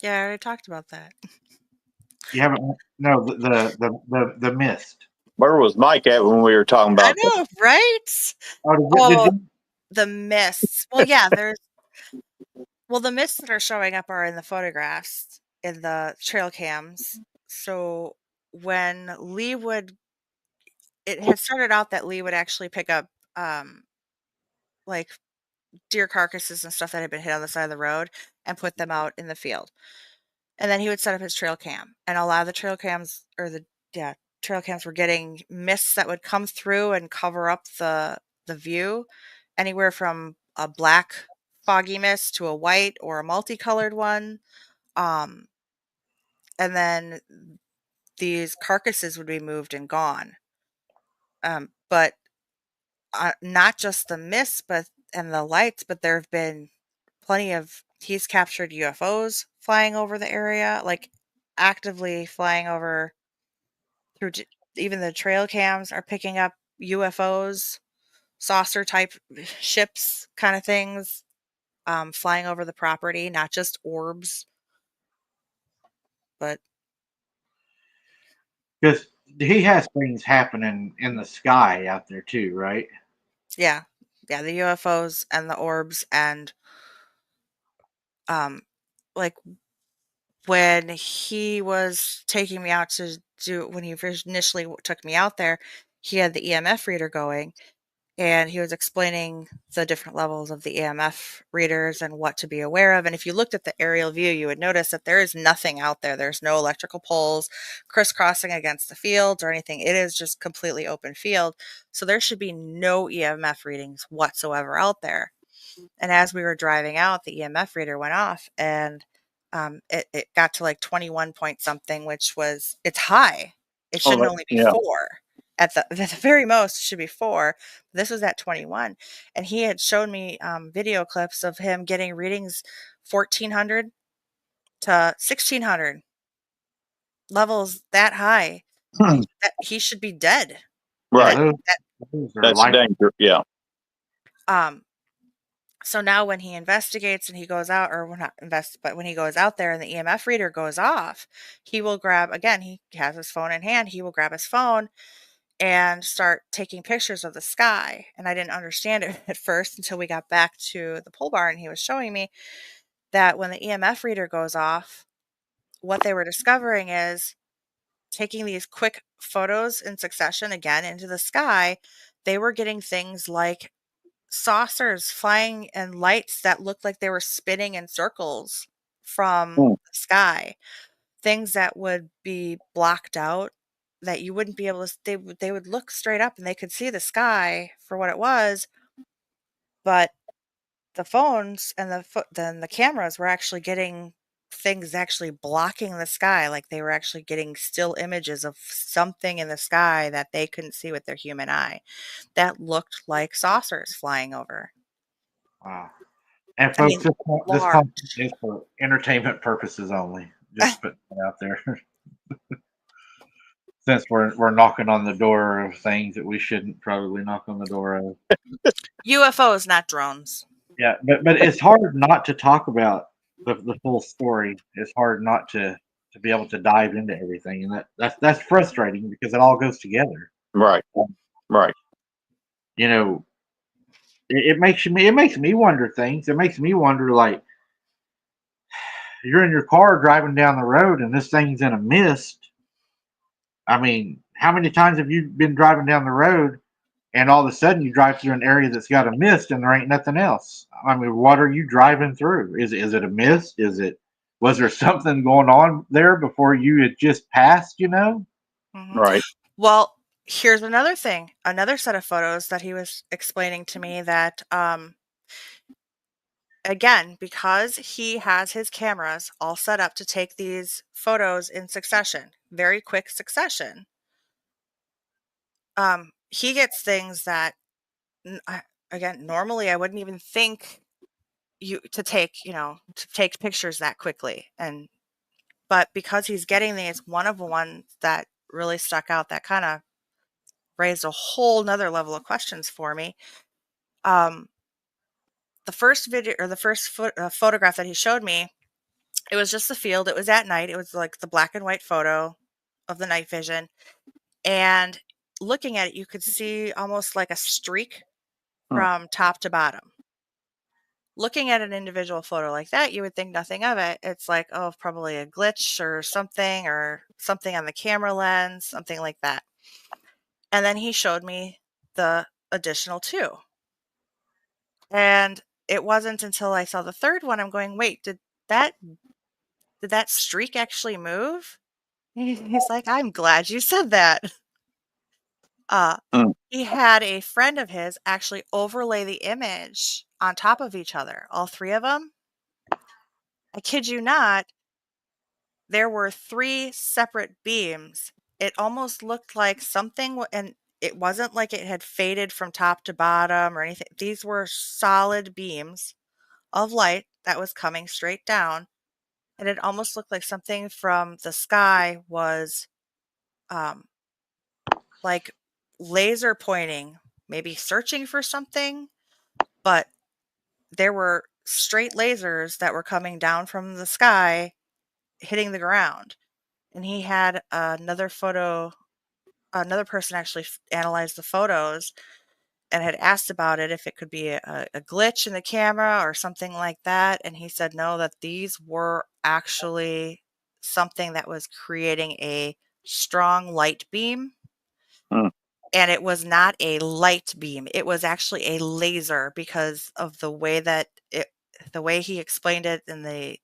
[SPEAKER 2] Yeah, I already talked about that.
[SPEAKER 6] You haven't? No, the mist.
[SPEAKER 1] Where was Mike at when we were talking
[SPEAKER 2] I
[SPEAKER 1] about that?
[SPEAKER 2] know, right?
[SPEAKER 6] Oh,
[SPEAKER 2] The mists. Well, yeah, the mists that are showing up are in the photographs in the trail cams. So when it had started out that Lee would actually pick up like deer carcasses and stuff that had been hit on the side of the road and put them out in the field. And then he would set up his trail cam. And a lot of the trail cams trail cams were getting mists that would come through and cover up the view, anywhere from a black foggy mist to a white or a multicolored one. Um, and then these carcasses would be moved and gone. But not just the mist, and the lights, but there have been he's captured UFOs flying over the area, like actively flying over through even the trail cams are picking up UFOs, saucer type ships kind of things, flying over the property, not just orbs, but
[SPEAKER 6] Because he has things happening in the sky out there too, right?
[SPEAKER 2] yeah, the UFOs and the orbs and like when he was taking me out to do when he initially took me out there, he had the EMF reader going and he was explaining the different levels of the EMF readers and what to be aware of. And if you looked at the aerial view, you would notice that there is nothing out there. There's no electrical poles crisscrossing against the fields or anything. It is just completely open field. So there should be no EMF readings whatsoever out there. And as we were driving out, the EMF reader went off and it got to like 21 point something, which was, it's high. It
[SPEAKER 1] Oh,
[SPEAKER 2] shouldn't only be
[SPEAKER 1] yeah.
[SPEAKER 2] 4. At the very most, it should be 4. This was at 21. And he had shown me video clips of him getting readings 1400 to 1600 levels that high.
[SPEAKER 1] Hmm.
[SPEAKER 2] That he should be dead.
[SPEAKER 1] Right.
[SPEAKER 6] Yeah,
[SPEAKER 2] That,
[SPEAKER 6] those are
[SPEAKER 1] That's
[SPEAKER 6] life.
[SPEAKER 1] danger. Yeah.
[SPEAKER 2] um, so now when he investigates and he goes out, or well, not invest, but when he goes out there and the EMF reader goes off, he will grab, again, he has his phone in hand, he will grab his phone and start taking pictures of the sky. And I didn't understand it at first until we got back to the pole barn. He was showing me that when the EMF reader goes off, what they were discovering is taking these quick photos in succession again into the sky, they were getting things like saucers flying and lights that looked like they were spinning in circles from
[SPEAKER 1] Hmm.
[SPEAKER 2] the sky. Things that would be blocked out that you wouldn't be able to they would look straight up and they could see the sky for what it was, but the phones and then the cameras were actually getting things actually blocking the sky, like they were actually getting still images of something in the sky that they couldn't see with their human eye that looked like saucers flying over.
[SPEAKER 6] Wow. And
[SPEAKER 2] I
[SPEAKER 6] folks,
[SPEAKER 2] mean,
[SPEAKER 6] this
[SPEAKER 2] large.
[SPEAKER 6] content is for entertainment purposes only. Just putting it out there. Since we're knocking on the door of things that we shouldn't probably knock on the door of.
[SPEAKER 2] UFOs, not drones.
[SPEAKER 6] Yeah, but it's hard not to talk about the full story. It's hard not to be able to dive into everything, and that's frustrating because it all goes together.
[SPEAKER 1] Right. Right.
[SPEAKER 6] You know, it makes me wonder things. It makes me wonder, like, you're in your car driving down the road and this thing's in a mist. I mean, how many times have you been driving down the road and all of a sudden you drive through an area that's got a mist and there ain't nothing else? I mean, what are you driving through? Is it a mist? Was there something going on there before you had just passed?
[SPEAKER 2] Mhm.
[SPEAKER 1] Right.
[SPEAKER 2] Well, here's another thing, another set of photos that he was explaining to me that, again, because he has his cameras all set up to take these photos in succession, very quick succession, he gets things that, again, normally I wouldn't even think to take pictures that quickly. But because he's getting these, one of the ones that really stuck out that kind of raised a whole nother level of questions for me. The first video or the first photograph that he showed me, it was just the field. It was at night. It was like the black and white photo of the night vision. And looking at it, you could see almost like a streak
[SPEAKER 1] Hmm.
[SPEAKER 2] from top to bottom. Looking at an individual photo like that, you would think nothing of it. It's like, oh, probably a glitch or something on the camera lens, something like that. And then he showed me the additional 2. And it wasn't until I saw the third one, I'm going, wait, that did that streak actually move? He's like, I'm glad you said that. Uh,
[SPEAKER 1] Hmm.
[SPEAKER 2] he had a friend of his actually overlay the image on top of each other, all 3 of them. I kid you not, there were 3 separate beams. It almost looked like something, and it wasn't like it had faded from top to bottom or anything. These were solid beams of light that was coming straight down, and it almost looked like something from the sky was um, like laser pointing, maybe searching for something, but there were straight lasers that were coming down from the sky, hitting the ground. And he had another person actually analyzed the photos and had asked about it if it could be a glitch in the camera or something like that. And he said no, that these were actually something that was creating a strong light beam.
[SPEAKER 1] Hmm.
[SPEAKER 2] And it was not a light beam. It was actually a laser because of the way that the way he explained it in the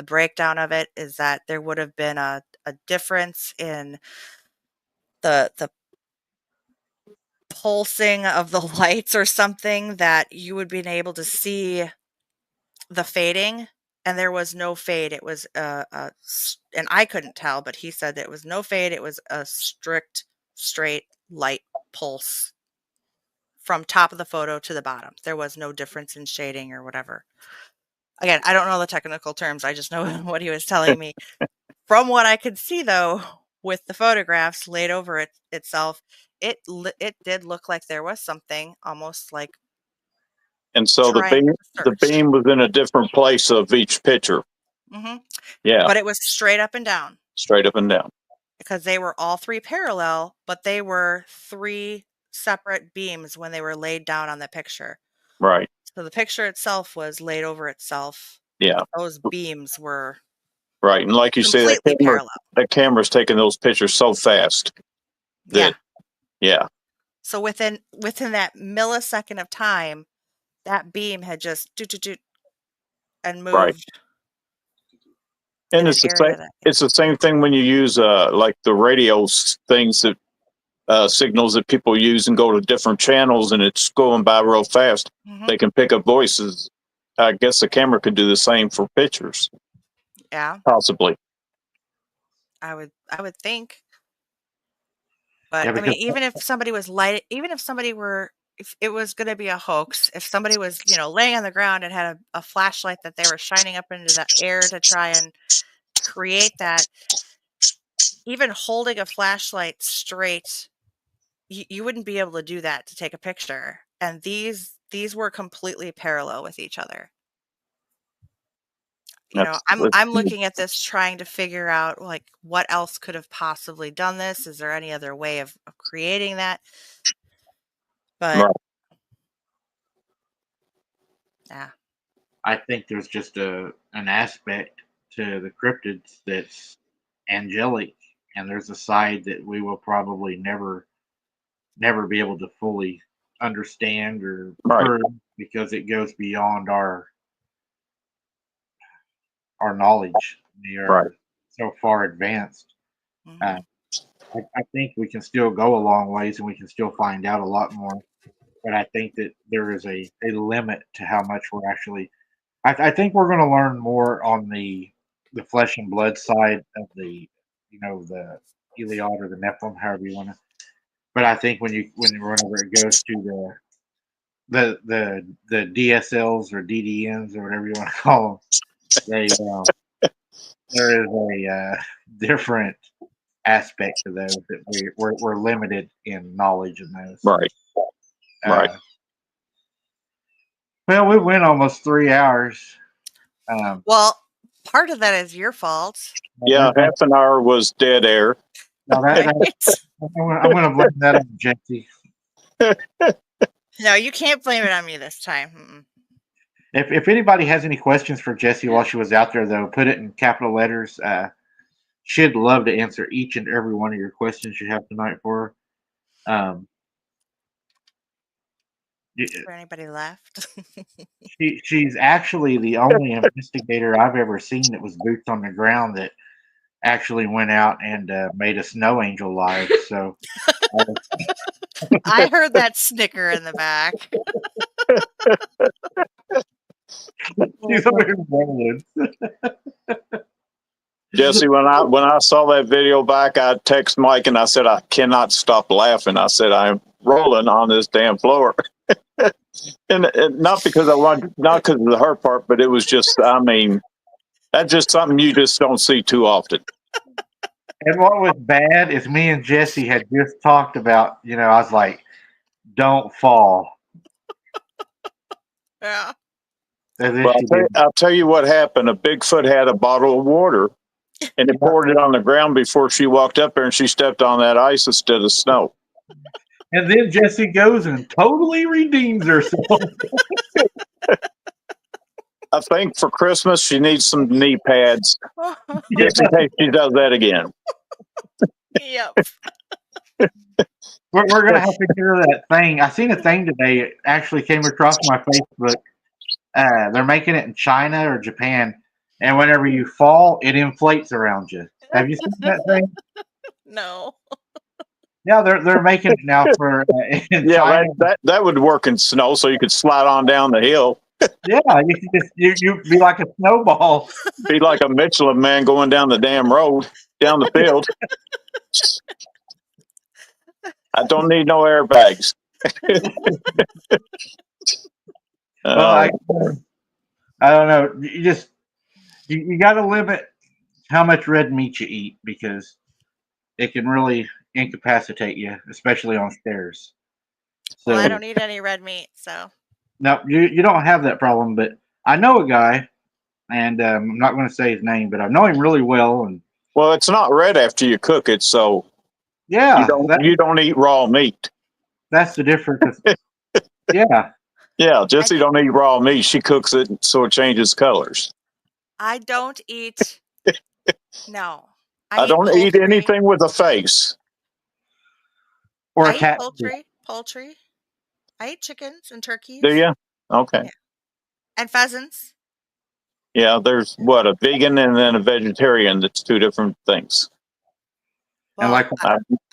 [SPEAKER 2] breakdown of it is that there would have been a difference in the pulsing of the lights or something that you would be able to see the fading, and there was no fade. It was and I couldn't tell, but he said that it was no fade. It was a strict, straight light pulse from top of the photo to the bottom. There was no difference in shading or whatever. Again, I don't know the technical terms. I just know what he was telling me. From what I could see, though, with the photographs laid over itself, it did look like there was something almost like
[SPEAKER 1] And so
[SPEAKER 2] trying to
[SPEAKER 1] the
[SPEAKER 2] search.
[SPEAKER 1] beam was in a different place of each picture.
[SPEAKER 2] hmm
[SPEAKER 1] Yeah,
[SPEAKER 2] But it was straight up and down
[SPEAKER 1] straight up and down.
[SPEAKER 2] because they were all three parallel, but they were three separate beams when they were laid down on the picture.
[SPEAKER 1] Right.
[SPEAKER 2] So the picture itself was laid over itself.
[SPEAKER 1] Yeah.
[SPEAKER 2] Those beams were
[SPEAKER 1] Right. And like you say,
[SPEAKER 2] completely parallel.
[SPEAKER 1] that camera's taking those pictures so fast.
[SPEAKER 2] Yeah.
[SPEAKER 1] Yeah.
[SPEAKER 2] So within that millisecond of time, that beam had just and moved
[SPEAKER 1] Right. And
[SPEAKER 2] in an
[SPEAKER 1] it's the
[SPEAKER 2] area
[SPEAKER 1] same.
[SPEAKER 2] that
[SPEAKER 1] It's the same thing when you use like the radio things that signals that people use and go to different channels, and it's going by real fast.
[SPEAKER 2] Mhm.
[SPEAKER 1] They can pick up voices. I guess the camera could do the same for pictures,
[SPEAKER 2] Yeah,
[SPEAKER 1] possibly.
[SPEAKER 2] I would think. But
[SPEAKER 6] Yeah,
[SPEAKER 2] I mean,
[SPEAKER 6] because
[SPEAKER 2] even if somebody were, if it was going to be a hoax, if somebody was, laying on the ground and had a flashlight that they were shining up into the air to try and create that, even holding a flashlight straight, you wouldn't be able to do that to take a picture. And these were completely parallel with each other. I'm looking at this trying to figure out like what else could have possibly done this. Is there any other way of creating that? But
[SPEAKER 1] Right.
[SPEAKER 2] yeah.
[SPEAKER 6] I think there's just an aspect to the cryptids that's angelic, and there's a side that we will probably never be able to fully understand or
[SPEAKER 1] Right.
[SPEAKER 6] prove because it goes beyond our knowledge. We are
[SPEAKER 1] Right.
[SPEAKER 6] so far advanced.
[SPEAKER 2] Mhm.
[SPEAKER 6] I think we can still go a long ways and we can still find out a lot more. But I think that there is a limit to how much we're actually. I think we're going to learn more on the flesh and blood side of the the Iliad or the Nephilim, however you want to. But I think whenever it goes to the DSLs or DDNs or whatever you want to call them, there is a different aspect to those that we're limited in knowledge in those.
[SPEAKER 1] Right. Right.
[SPEAKER 6] Well, we went almost 3 hours.
[SPEAKER 2] Well, part of that is your fault.
[SPEAKER 1] Yeah, half an hour was dead air.
[SPEAKER 6] I'm going to blame that on Jessi.
[SPEAKER 2] No, you can't blame it on me this time. Mm-mm.
[SPEAKER 6] If anybody has any questions for Jessi while she was out there, though, put it in capital letters. She'd love to answer each and every one of your questions you have tonight for her.
[SPEAKER 2] Is there anybody left?
[SPEAKER 6] She's actually the only investigator I've ever seen that was boots on the ground that actually went out and made a snow angel live. So
[SPEAKER 2] I heard that snicker in the back.
[SPEAKER 6] she's a weird woman.
[SPEAKER 1] Jesse, when I saw that video back, I text Mike and I said I cannot stop laughing. I said I'm rolling on this damn floor, and not because not because of the her part, but it was just, I mean, that's just something you just don't see too often.
[SPEAKER 6] And what was bad is me and Jessi had just talked about, I was like, don't fall.
[SPEAKER 2] Yeah.
[SPEAKER 6] As if
[SPEAKER 1] Well,
[SPEAKER 6] she did.
[SPEAKER 1] I'll tell you what happened. A Bigfoot had a bottle of water and it poured it on the ground before she walked up there and she stepped on that ice instead of snow.
[SPEAKER 6] And then Jessi goes and totally redeems herself.
[SPEAKER 1] I think for Christmas she needs some knee pads
[SPEAKER 6] Yeah.
[SPEAKER 1] just in case she does that again.
[SPEAKER 2] Yep.
[SPEAKER 6] We're going to have to get her that thing. I seen a thing today. It actually came across my Facebook. They're making it in China or Japan. And whenever you fall, it inflates around you. Have you seen that thing?
[SPEAKER 2] No.
[SPEAKER 6] Yeah, they're making it now for in
[SPEAKER 1] Yeah,
[SPEAKER 6] China.
[SPEAKER 1] that would work in snow so you could slide on down the hill.
[SPEAKER 6] Yeah, you can just you be like a snowball.
[SPEAKER 1] Be like a Michelin man going down the damn road, down the field. I don't need no airbags.
[SPEAKER 6] Well, I don't know. You got to limit how much red meat you eat because it can really incapacitate you, especially on stairs. So
[SPEAKER 2] Well, I don't eat any red meat, so.
[SPEAKER 6] no, you don't have that problem. But I know a guy, and I'm not going to say his name, but I know him really well. And
[SPEAKER 1] well, it's not red after you cook it, so
[SPEAKER 6] yeah,
[SPEAKER 1] you don't eat raw meat.
[SPEAKER 6] that's the difference. Yeah.
[SPEAKER 1] Yeah, Jessie don't eat raw meat. She cooks it so it changes colors.
[SPEAKER 2] I don't eat. No.
[SPEAKER 1] I don't eat
[SPEAKER 2] poultry.
[SPEAKER 1] anything with a face.
[SPEAKER 6] Or
[SPEAKER 2] I
[SPEAKER 6] a
[SPEAKER 2] eat
[SPEAKER 6] cat.
[SPEAKER 2] poultry. I eat chickens and turkeys.
[SPEAKER 1] Do you? Okay.
[SPEAKER 2] Yeah. And pheasants.
[SPEAKER 1] Yeah, there's a vegan and then a vegetarian. That's two different things.
[SPEAKER 6] And
[SPEAKER 2] Well,
[SPEAKER 6] like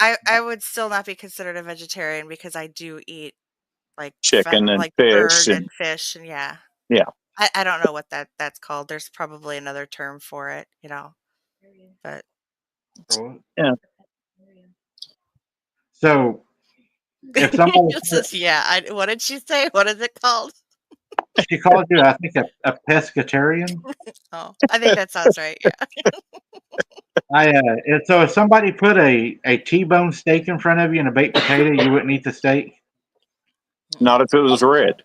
[SPEAKER 2] I would still not be considered a vegetarian because I do eat like
[SPEAKER 1] Chicken and
[SPEAKER 2] like
[SPEAKER 1] fish
[SPEAKER 2] bird and fish and yeah.
[SPEAKER 1] Yeah.
[SPEAKER 2] I don't know what that's called. There's probably another term for it, but
[SPEAKER 1] Yeah.
[SPEAKER 6] So if somebody
[SPEAKER 2] what did she say? What is it called?
[SPEAKER 6] she called you, I think a pescatarian.
[SPEAKER 2] Oh, I think that sounds right. Yeah.
[SPEAKER 6] So if somebody put a T-bone steak in front of you and a baked potato, you wouldn't eat the steak.
[SPEAKER 1] Not if it was red.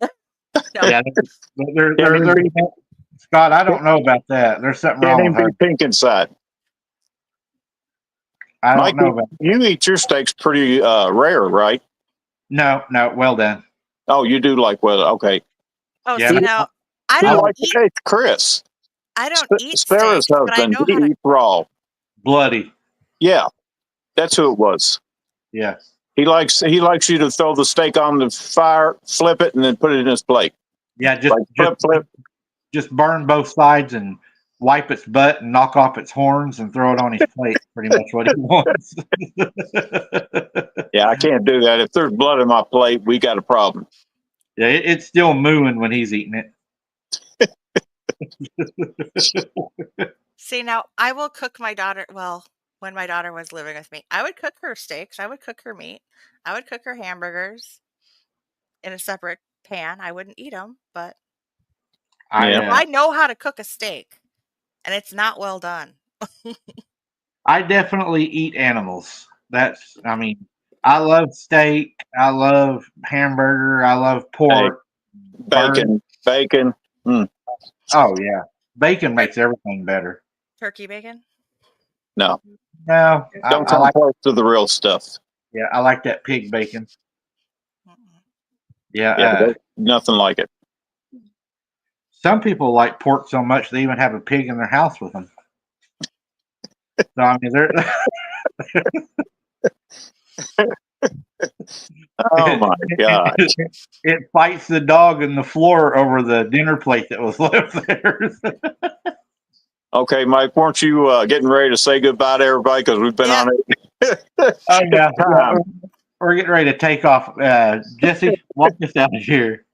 [SPEAKER 2] No.
[SPEAKER 6] Yeah, they're Scott, I don't know about that. There's something wrong
[SPEAKER 1] Can't
[SPEAKER 6] with
[SPEAKER 1] even
[SPEAKER 6] her.
[SPEAKER 1] be pink inside.
[SPEAKER 6] I don't
[SPEAKER 1] Mike,
[SPEAKER 6] know about that.
[SPEAKER 1] you eat your steaks pretty rare, right?
[SPEAKER 6] No, well done.
[SPEAKER 1] Oh, you do like okay.
[SPEAKER 2] Oh,
[SPEAKER 6] Yeah,
[SPEAKER 2] see
[SPEAKER 6] no.
[SPEAKER 2] now I
[SPEAKER 1] I
[SPEAKER 2] don't
[SPEAKER 1] like
[SPEAKER 2] eat.
[SPEAKER 1] hey, Chris.
[SPEAKER 2] I don't eat
[SPEAKER 1] Sarah's
[SPEAKER 2] steaks, but I
[SPEAKER 1] husband,
[SPEAKER 2] know
[SPEAKER 1] he
[SPEAKER 2] how to.
[SPEAKER 1] eats raw.
[SPEAKER 6] Bloody.
[SPEAKER 1] Yeah, that's who it was.
[SPEAKER 6] Yeah.
[SPEAKER 1] He likes you to throw the steak on the fire, flip it, and then put it in his plate.
[SPEAKER 6] Yeah,
[SPEAKER 1] Like flip.
[SPEAKER 6] just burn both sides and wipe its butt and knock off its horns and throw it on his plate. Pretty much what he wants.
[SPEAKER 1] Yeah, I can't do that. If there's blood in my plate, we got a problem.
[SPEAKER 6] Yeah, it's still mooing when he's eating it.
[SPEAKER 2] See now, I will cook my daughter. Well, when my daughter was living with me, I would cook her steaks. I would cook her meat. I would cook her hamburgers in a separate pan. I wouldn't eat them, but I know how to cook a steak, and it's not well done.
[SPEAKER 6] I definitely eat animals. I love steak. I love hamburger. I love pork.
[SPEAKER 1] Bacon.
[SPEAKER 6] Oh yeah, bacon makes everything better.
[SPEAKER 2] Turkey bacon.
[SPEAKER 1] No,
[SPEAKER 6] No,
[SPEAKER 1] don't
[SPEAKER 6] I
[SPEAKER 1] come
[SPEAKER 6] like.
[SPEAKER 1] close to the real stuff.
[SPEAKER 6] Yeah, I like that pig bacon. Yeah,
[SPEAKER 1] Yeah, nothing like it.
[SPEAKER 6] some people like pork so much they even have a pig in their house with them. So I mean, they're.
[SPEAKER 1] Oh my god!
[SPEAKER 6] It fights the dog in the floor over the dinner plate that was left there.
[SPEAKER 1] Okay, Mike, weren't you getting ready to say goodbye to everybody because we've been on it?
[SPEAKER 6] Oh yeah, we're getting ready to take off. Jessi, walk us out of here.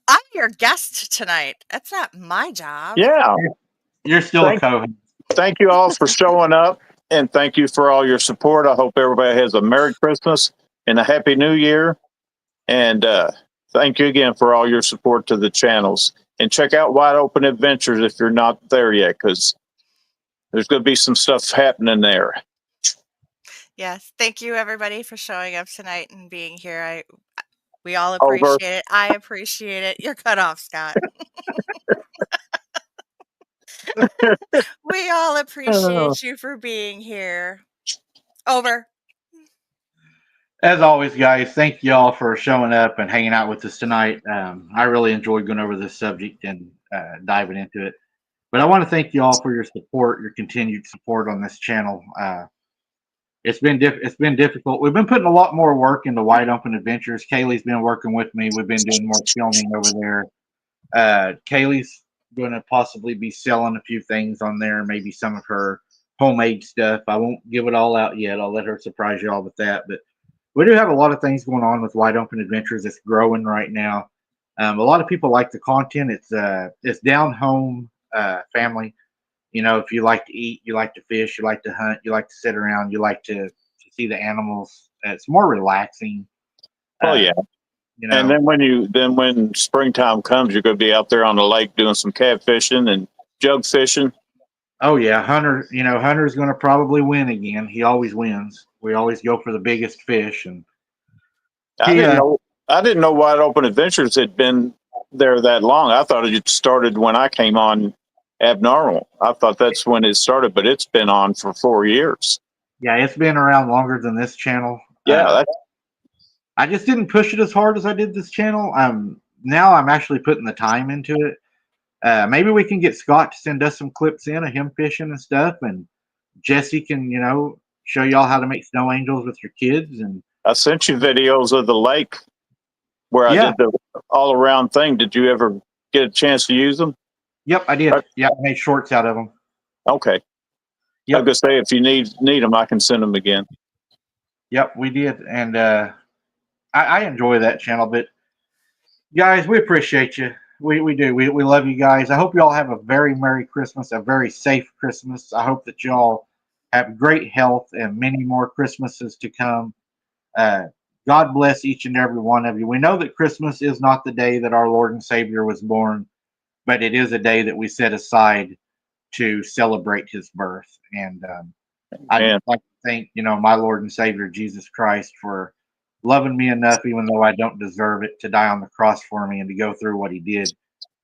[SPEAKER 2] I'm your guest tonight. That's not my job.
[SPEAKER 1] Yeah.
[SPEAKER 6] You're still a co-host.
[SPEAKER 1] Thank you all for showing up, and thank you for all your support. I hope everybody has a Merry Christmas and a Happy New Year. And thank you again for all your support to the channels. And check out Wide Open Adventures if you're not there yet, because There's going to be some stuff happening there.
[SPEAKER 2] Yes. Thank you, everybody, for showing up tonight and being here. We all
[SPEAKER 1] Over.
[SPEAKER 2] appreciate it. I appreciate it. You're cut off, Scott. We all appreciate you for being here. Over.
[SPEAKER 6] As always, guys, thank you all for showing up and hanging out with us tonight. I really enjoyed going over this subject and diving into it. But I want to thank you all for your support, your continued support on this channel. It's been difficult. We've been putting a lot more work into Wide Open Adventures. Kaylee's been working with me. We've been doing more filming over there. Kaylee's going to possibly be selling a few things on there, maybe some of her homemade stuff. I won't give it all out yet. I'll let her surprise you all with that. But we do have a lot of things going on with Wide Open Adventures. It's growing right now. A lot of people like the content. It's down home family. You know, if you like to eat, you like to fish, you like to hunt, you like to sit around, you like to see the animals. It's more relaxing.
[SPEAKER 1] Oh yeah.
[SPEAKER 6] You know,
[SPEAKER 1] And then when springtime comes, you're going to be out there on the lake doing some catfishing and jug fishing.
[SPEAKER 6] oh yeah, Hunter. You know, Hunter's going to probably win again. He always wins. We always go for the biggest fish, and
[SPEAKER 1] I didn't know Wide Open Adventures had been there that long. I thought it started when I came on Abnormal. I thought that's when it started, but it's been on for 4 years.
[SPEAKER 6] yeah, it's been around longer than this channel.
[SPEAKER 1] Yeah,
[SPEAKER 6] I just didn't push it as hard as I did this channel. Now I'm actually putting the time into it. Maybe we can get Scott to send us some clips in of him fishing and stuff, and Jessi can, you know, show y'all how to make snow angels with your kids. And
[SPEAKER 1] I sent you videos of the lake where I did the all around thing. Did you ever get a chance to use them?
[SPEAKER 6] Yep, I did. Yeah, I made shorts out of them.
[SPEAKER 1] Okay.
[SPEAKER 6] Yep.
[SPEAKER 1] I was gonna say if you need them, I can send them again.
[SPEAKER 6] Yep, we did, and I enjoy that channel. But guys, we appreciate you. We do. We love you guys. I hope you all have a very Merry Christmas, a very safe Christmas. I hope that you all have great health and many more Christmases to come. God bless each and every one of you. We know that Christmas is not the day that our Lord and Savior was born, but it is a day that we set aside to celebrate his birth. And I'd like to thank, you know, my Lord and Savior Jesus Christ for loving me enough, even though I don't deserve it, to die on the cross for me and to go through what he did.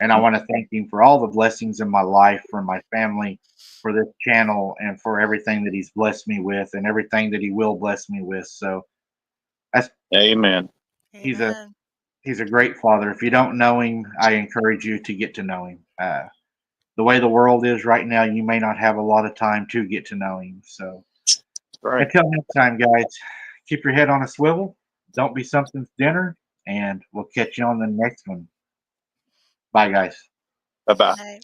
[SPEAKER 6] And I want to thank him for all the blessings in my life, for my family, for this channel, and for everything that he's blessed me with and everything that he will bless me with. So that's
[SPEAKER 1] Amen.
[SPEAKER 6] He's a great father. If you don't know him, I encourage you to get to know him. The way the world is right now, you may not have a lot of time to get to know him. So until next time, guys, keep your head on a swivel. Don't be something's dinner, and we'll catch you on the next one. Bye, guys.
[SPEAKER 1] Bye-bye.
[SPEAKER 2] Bye.